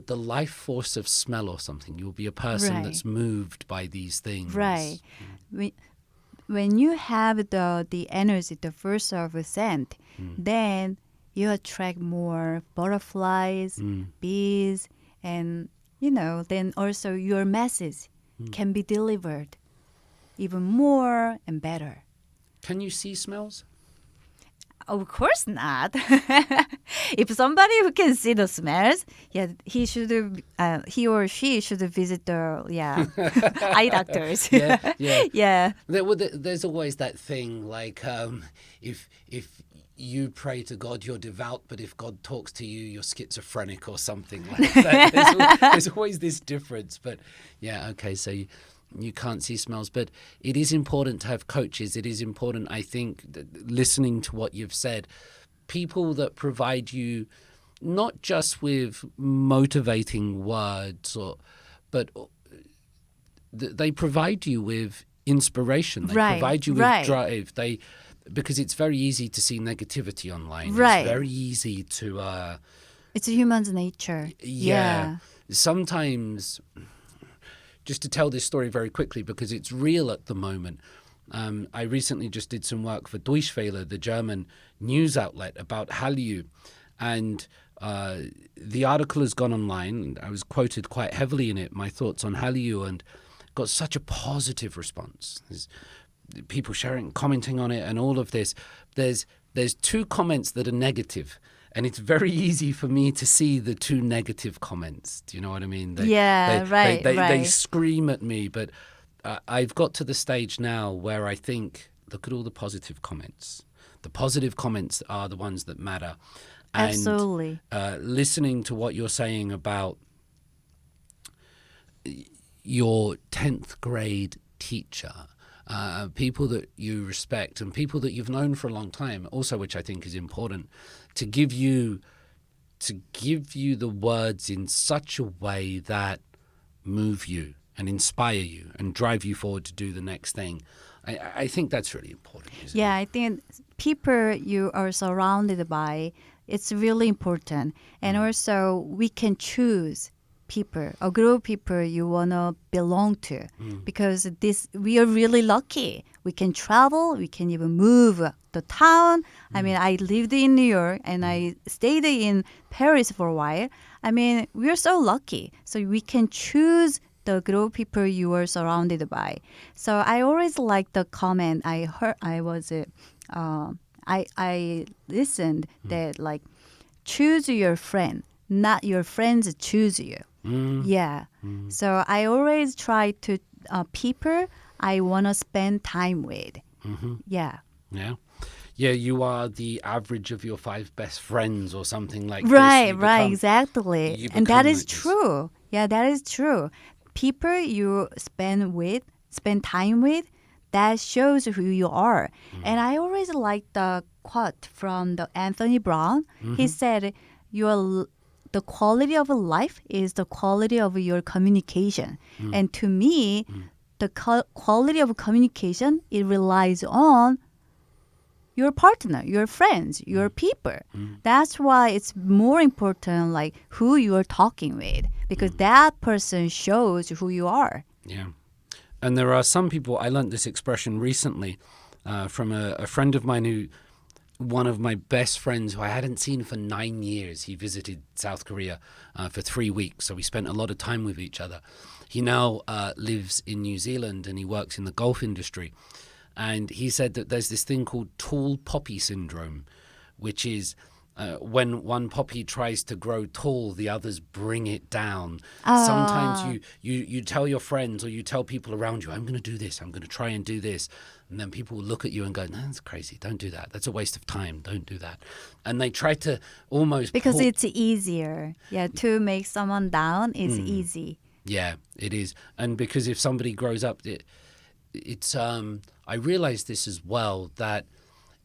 life force of smell or something. You'll be a person that's moved by these things. Right. When you have the energy, the force of a scent, then you attract more butterflies, bees, and then also your message can be delivered even more and better. Can you see smells? Of course not. If somebody who can see the smells, he or she should visit the eye doctors. Yeah. There's always that thing like if you pray to God, you're devout, but if God talks to you, you're schizophrenic or something like that. There's always this difference. But yeah, okay, so you can't see smells. But it is important to have coaches. It is important, I think, listening to what you've said, people that provide you not just with motivating words, but they provide you with inspiration. They provide you with drive. Because it's very easy to see negativity online. Right. It's very easy to... it's a human's nature. Yeah. Sometimes, just to tell this story very quickly, because it's real at the moment, I recently just did some work for Deutschwelle, the German news outlet, about Hallyu. And the article has gone online, and I was quoted quite heavily in it, my thoughts on Hallyu, and got such a positive response. There's people sharing, commenting on it, and all of this. There's two comments that are negative, and it's very easy for me to see the two negative comments. Do you know what I mean? They scream at me, but I've got to the stage now where I think, look at all the positive comments. The positive comments are the ones that matter. And, absolutely. Listening to what you're saying about your 10th grade teacher, people that you respect and people that you've known for a long time, also, which I think is important, to give you the words in such a way that move you and inspire you and drive you forward to do the next thing. I think that's really important, isn't it? I think people you are surrounded by, it's really important. And also we can choose people, a group of people you want to belong to. Because we are really lucky. We can travel, we can even move the town. I mean, I lived in New York and I stayed in Paris for a while. I mean, we're so lucky. So we can choose the group of people you are surrounded by. So I always like the comment I heard. I listened that like, choose your friend, not your friends choose you. Yeah. So I always try to people I want to spend time with. Yeah. Yeah. Yeah, you are the average of your 5 best friends or something like Right, this. right, exactly. You And that become is like this. true. Yeah, that is true. People you spend time with, that shows who you are. And I always like the quote from the Anthony Brown. He said, the quality of life is the quality of your communication. And to me, the quality of communication, it relies on your partner, your friends, your people. That's why it's more important like who you are talking with, because that person shows who you are. Yeah. And there are some people, I learned this expression recently from a friend of mine one of my best friends who I hadn't seen for 9 years. He visited South Korea for 3 weeks, so we spent a lot of time with each other. He now lives in New Zealand and he works in the golf industry. And he said that there's this thing called tall poppy syndrome, which is when one poppy tries to grow tall, the others bring it down. Sometimes you tell your friends or you tell people around you, I'm going to do this, I'm going to try and do this. And then people will look at you and go, no, that's crazy, don't do that. That's a waste of time, don't do that. And they try to almost... Because it's easier. Yeah, to make someone down is easy. Yeah, it is. And because if somebody grows up, it's I realized this as well, that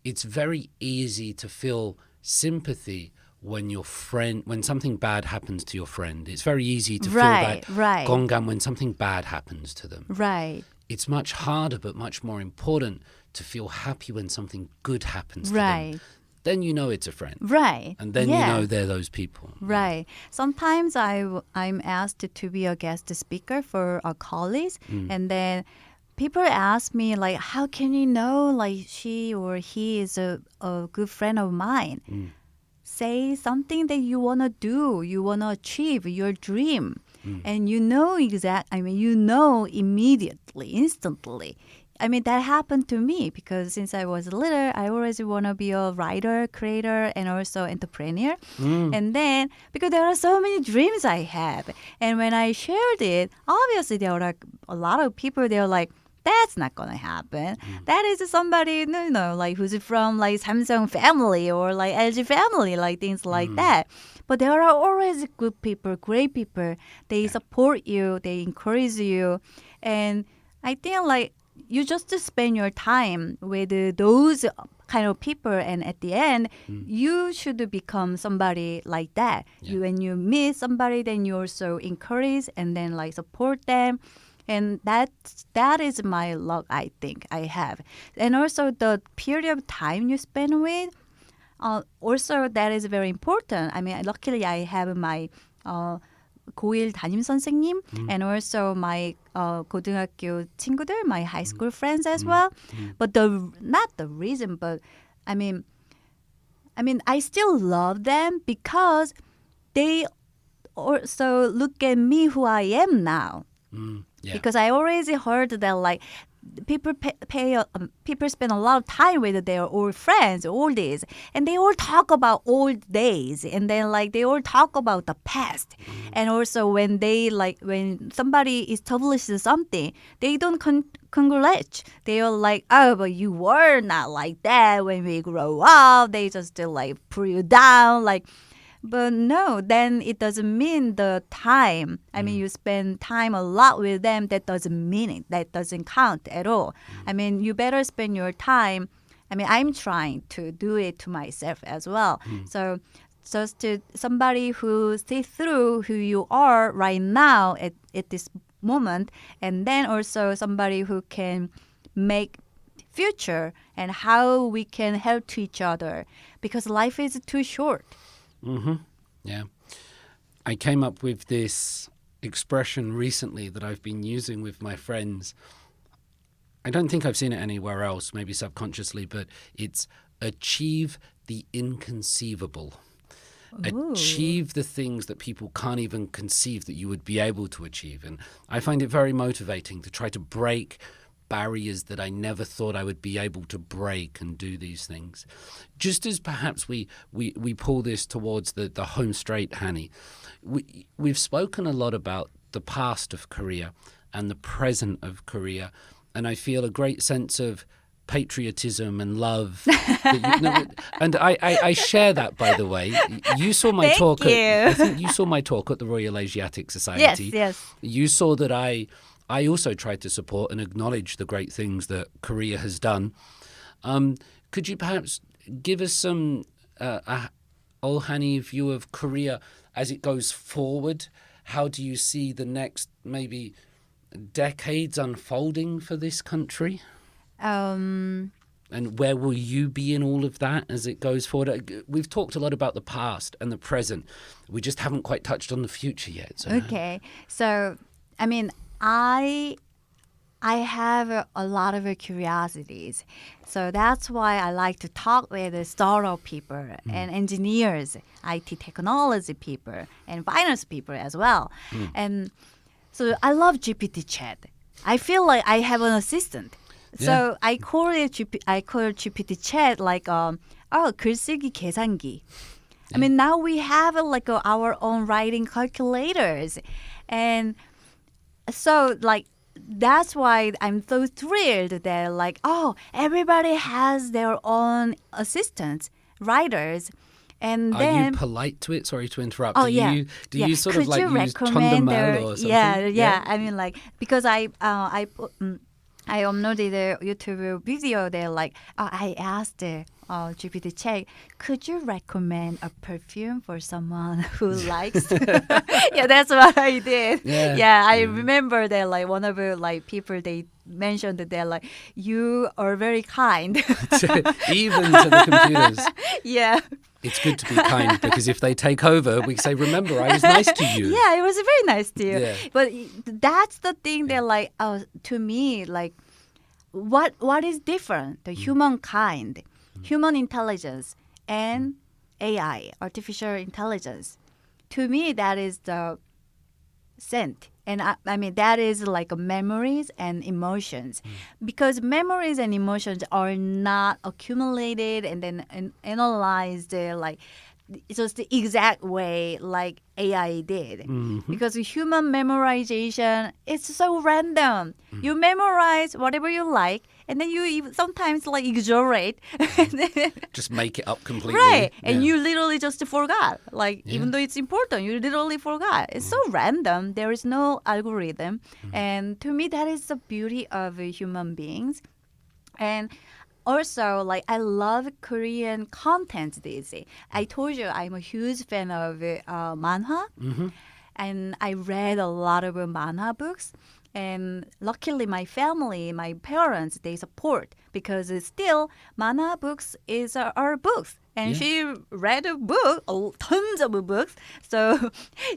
it's very easy to feel sympathy when something bad happens to your friend. It's very easy to feel that gongam when something bad happens to them. Right. It's much harder but much more important to feel happy when something good happens to them. Then you know it's a friend. Right. And then you know they're those people. Right. Sometimes I'm asked to be a guest speaker for a college, and then people ask me like, how can you know like she or he is a good friend of mine? Say something that you want to do, you want to achieve your dream. And you know immediately, instantly. I mean, that happened to me because since I was little, I always want to be a writer, creator, and also entrepreneur. And then, because there are so many dreams I have. And when I shared it, obviously there were like a lot of people, they're like, that's not going to happen. That is somebody, like who's from like Samsung family or like LG family, like things like that. But there are always good people, great people. They support you, they encourage you. And I think like you just spend your time with those kind of people, and at the end, you should become somebody like that. When you meet somebody, then you also encourage and then like support them. And that is my luck, I think I have. And also the period of time you spend with, also that is very important. I mean, luckily I have my 고1 담임 선생님 and also my 고등학교 친구들, my high school friends as well. But not the reason, but I mean, I still love them because they also look at me who I am now. Because I always heard that like people people spend a lot of time with their old friends, oldies, and they all talk about old days, and then like they all talk about the past. And also when somebody establishes something, they don't congratulate. They are like, oh, but you were not like that when we grow up. They just like pull you down, like. But no, then it doesn't mean the time. I mean, you spend time a lot with them. That doesn't mean it. That doesn't count at all. I mean, you better spend your time. I mean, I'm trying to do it to myself as well. So just to somebody who sees through who you are right now at this moment, and then also somebody who can make future and how we can help to each other, because life is too short. Yeah. I came up with this expression recently that I've been using with my friends. I don't think I've seen it anywhere else, maybe subconsciously, but it's achieve the inconceivable. Ooh. Achieve the things that people can't even conceive that you would be able to achieve. And I find it very motivating to try to break barriers that I never thought I would be able to break and do these things. Just as perhaps we pull this towards the home straight, Hani, we've spoken a lot about the past of Korea and the present of Korea, and I feel a great sense of patriotism and love. And I share that, by the way. You saw my talk. I think you saw my talk at the Royal Asiatic Society. Yes. You saw that I also tried to support and acknowledge the great things that Korea has done. Could you perhaps give us some Oh Hani view of Korea as it goes forward? How do you see the next maybe decades unfolding for this country? And where will you be in all of that as it goes forward? We've talked a lot about the past and the present. We just haven't quite touched on the future yet. So. Okay. So, I mean, I have a lot of curiosities. So that's why I like to talk with the startup people and engineers, IT technology people, and finance people as well. And so I love GPT chat. I feel like I have an assistant. So I call GPT chat like 글쓰기 계산기. I mean, now we have like our own writing calculators, and so like that's why I'm so thrilled that like everybody has their own assistants, writers. And Are then, you polite to it? Sorry to interrupt. Oh, do yeah. you sort Could of like you use recommend Chondamal or something? Yeah. I mean, like, because I uploaded a YouTube video there, like, I asked GPT chat, could you recommend a perfume for someone who likes? Yeah, that's what I did. Yeah, I remember that, like, one of the like people, they mentioned that they're like, you are very kind. Even to the computers. Yeah. It's good to be kind, because if they take over, we say, remember, I was nice to you. Yeah, it was very nice to you. Yeah. But that's the thing that, like, to me, like, what is different? The humankind, human intelligence, and AI, artificial intelligence. To me, that is the scent. And I mean, that is like memories and emotions. Because memories and emotions are not accumulated and then analyzed like just the exact way like AI did. Because human memorization, it's so random. You memorize whatever you like, and then you even sometimes like exaggerate. Just make it up completely. Right. And you literally just forgot. Like, even though it's important, you literally forgot. It's so random. There is no algorithm. And to me, that is the beauty of human beings. And also, like, I love Korean content these days. I told you I'm a huge fan of manhwa. And I read a lot of manhwa books. And luckily, my family, my parents, they support, because it's still manhwa books is our books. And she read a book, tons of books. So,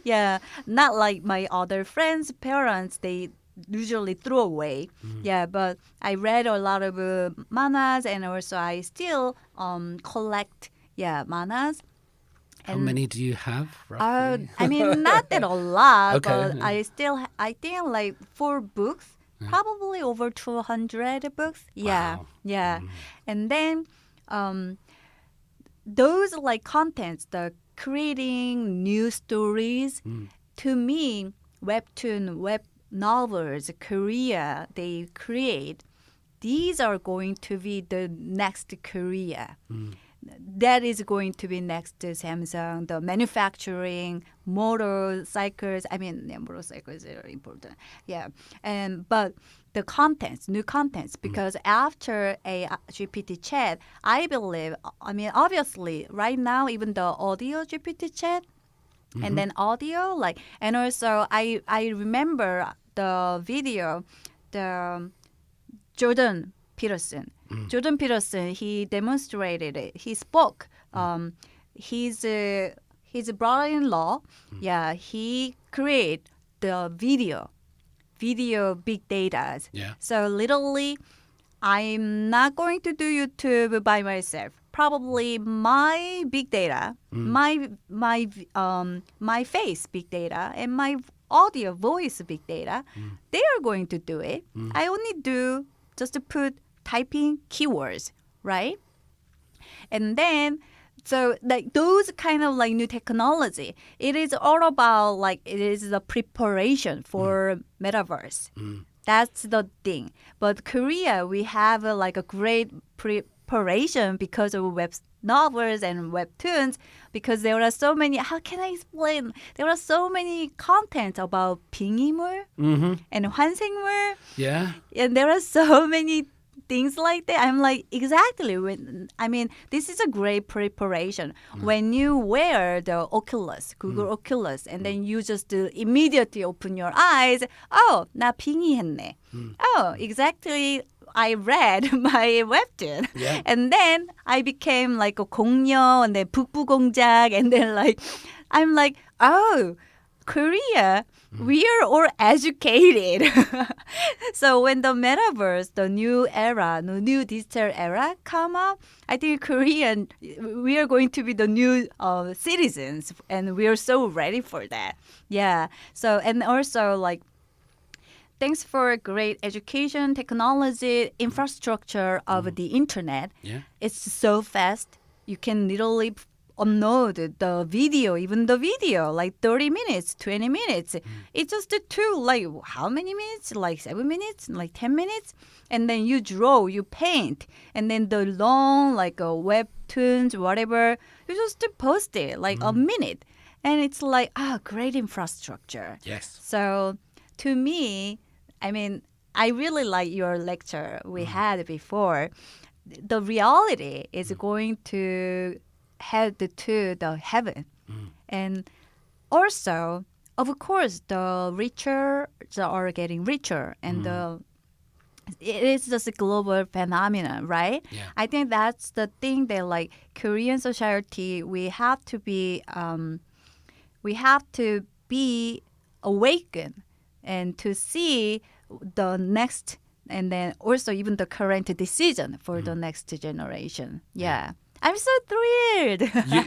yeah, not like my other friends' parents, they usually throw away. Yeah, but I read a lot of manhwas, and also I still collect manhwas. How many do you have, roughly? I mean, not that a lot, Okay. but I think like 4 books, probably over 200 books. Yeah, Wow. yeah. And then those like contents, the creating new stories, to me, webtoon, web novels, Korea, they create, these are going to be the next Korea. That is going to be next to Samsung, the manufacturing, motorcycles. I mean, motorcycles are important. Yeah. But the contents, new contents, because after a GPT chat, I believe, I mean, obviously, right now, even the audio GPT chat, and then audio, like, and also I remember the video, the Jordan Peterson, he demonstrated it. He spoke. His his brother-in-law, yeah, he create the video big data. Yeah. So literally, I'm not going to do YouTube by myself. Probably my big data, my face big data, and my audio voice big data, they are going to do it. I only do just to put typing keywords, right? And then so like those kind of like new technology, it is all about like it is the preparation for metaverse. That's the thing. But Korea, we have like a great preparation because of web novels and webtoons, because there are so many, how can I explain? There are so many content about 빙의물 and 환생물. Yeah. And there are so many things like that. I'm like, exactly. This is a great preparation. When you wear the Oculus, Google Oculus, and then you just immediately open your eyes. Oh, 나 빙의했네. Oh, exactly. I read my webtoon. Yeah. And then I became like a 공녀, and then 북부공작, and then like, I'm like, oh, Korea, we are all educated. So when the metaverse, the new era, the new digital era come up, I think Korean, we are going to be the new citizens, and we are so ready for that. Yeah. So, and also like, thanks for great education, technology, infrastructure of the internet. Yeah. It's so fast. You can literally upload the video, even the video, like 30 minutes, 20 minutes. It just took like how many minutes? Like 7 minutes, like 10 minutes. And then you draw, you paint. And then the long like webtoons, whatever, you just post it like a minute. And it's like, great infrastructure. Yes. So to me, I really like your lecture we had before. The reality is going to head to the heaven. And also, of course, the richer are getting richer, and it is just a global phenomenon, right? Yeah. I think that's the thing that like Korean society, we have to be awakened and to see the next, and then also even the current decision for the next generation. Yeah. I'm so thrilled.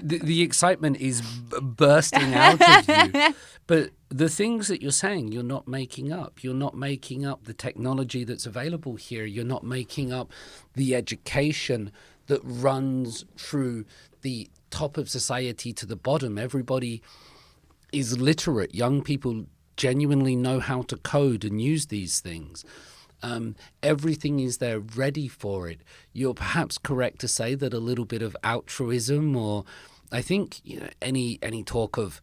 The excitement is bursting out of you. But the things that you're saying, you're not making up. You're not making up the technology that's available here. You're not making up the education that runs through the top of society to the bottom. Everybody is literate. Young people genuinely know how to code and use these things. Everything is there ready for it. You're perhaps correct to say that a little bit of altruism, or I think any talk of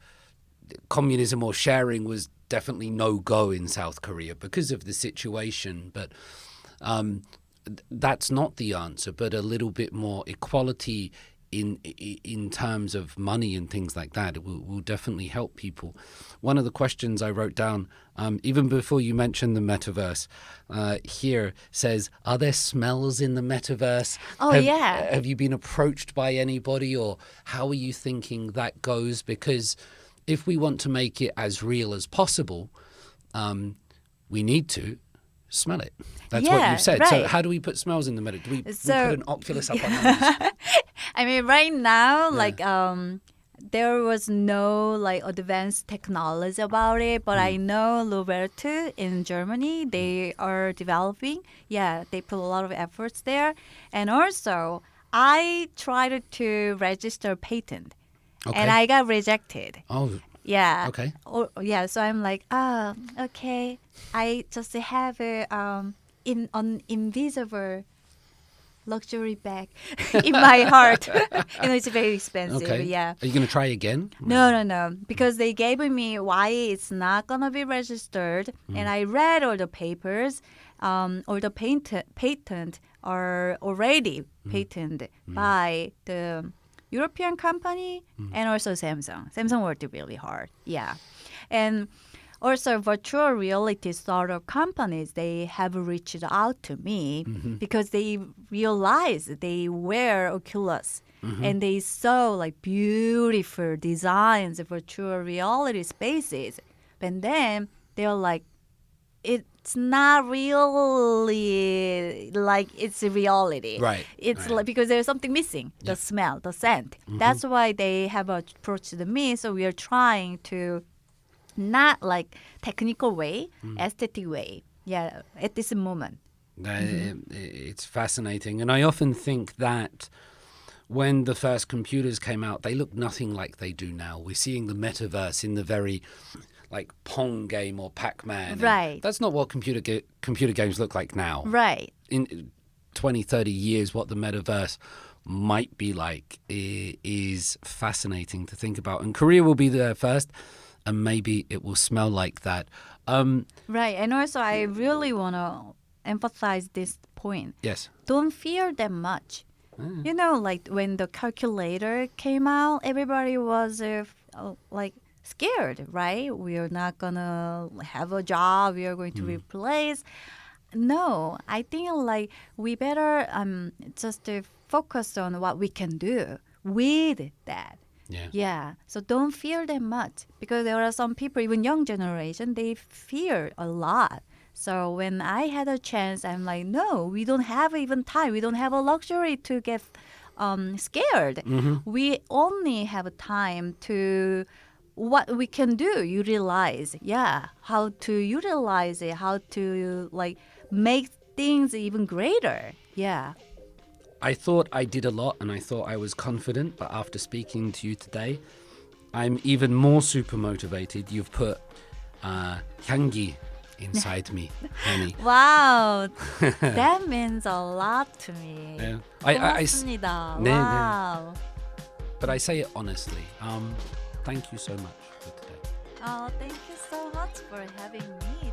communism or sharing was definitely no-go in South Korea because of the situation. But that's not the answer, but a little bit more equality in terms of money and things like that. It will definitely help people. One of the questions I wrote down, even before you mentioned the metaverse, here says, are there smells in the metaverse? Have you been approached by anybody, or how are you thinking that goes? Because if we want to make it as real as possible, we need to smell it. That's what you've said. Right. So how do we put smells in the metaverse? Do we put an Oculus up on nose? Right now, there was no like advanced technology about it, but I know Roberto in Germany, they are developing. Yeah, they put a lot of efforts there. And also, I tried to register patent, and I got rejected. Oh. Yeah. Okay. So I'm like, okay. I just have an invisible luxury bag in my heart. It's very expensive. Okay. Yeah. Are you going to try again? No. Because they gave me why it's not going to be registered. And I read all the papers. All the patent are already patented by the European company and also Samsung. Samsung worked really hard. Yeah. And Also, virtual reality startup companies, they have reached out to me because they realize they wear Oculus and they saw like beautiful designs of virtual reality spaces. But then they're like, it's not really like it's a reality. Right. It's like because there's something missing, the smell, the scent. That's why they have approached me. So we are trying to not like technical way, aesthetic way. Yeah, at this moment. It's fascinating. And I often think that when the first computers came out, they looked nothing like they do now. We're seeing the metaverse in the very like Pong game or Pac-Man. Right. That's not what computer games look like now. Right. In 20, 30 years, what the metaverse might be like is fascinating to think about. And Korea will be there first, and maybe it will smell like that. Right. And also, I really want to emphasize this point. Yes. Don't fear them much. You know, like when the calculator came out, everybody was like scared, right? We are not going to have a job. We are going to replace. No, I think like we better just focus on what we can do with that. Yeah. Yeah. So don't fear them much because there are some people, even young generation, they fear a lot. So when I had a chance, I'm like, no, we don't have even time. We don't have a luxury to get scared. We only have time to what we can do, utilize. Yeah, how to utilize it, how to like make things even greater. Yeah. I thought I did a lot and I thought I was confident, but after speaking to you today, I'm even more super motivated. You've put 향기 inside me, honey. Wow, that means a lot to me. Yeah. 고맙습니다. 네, Wow. But I say it honestly. Thank you so much for today. Oh, thank you so much for having me.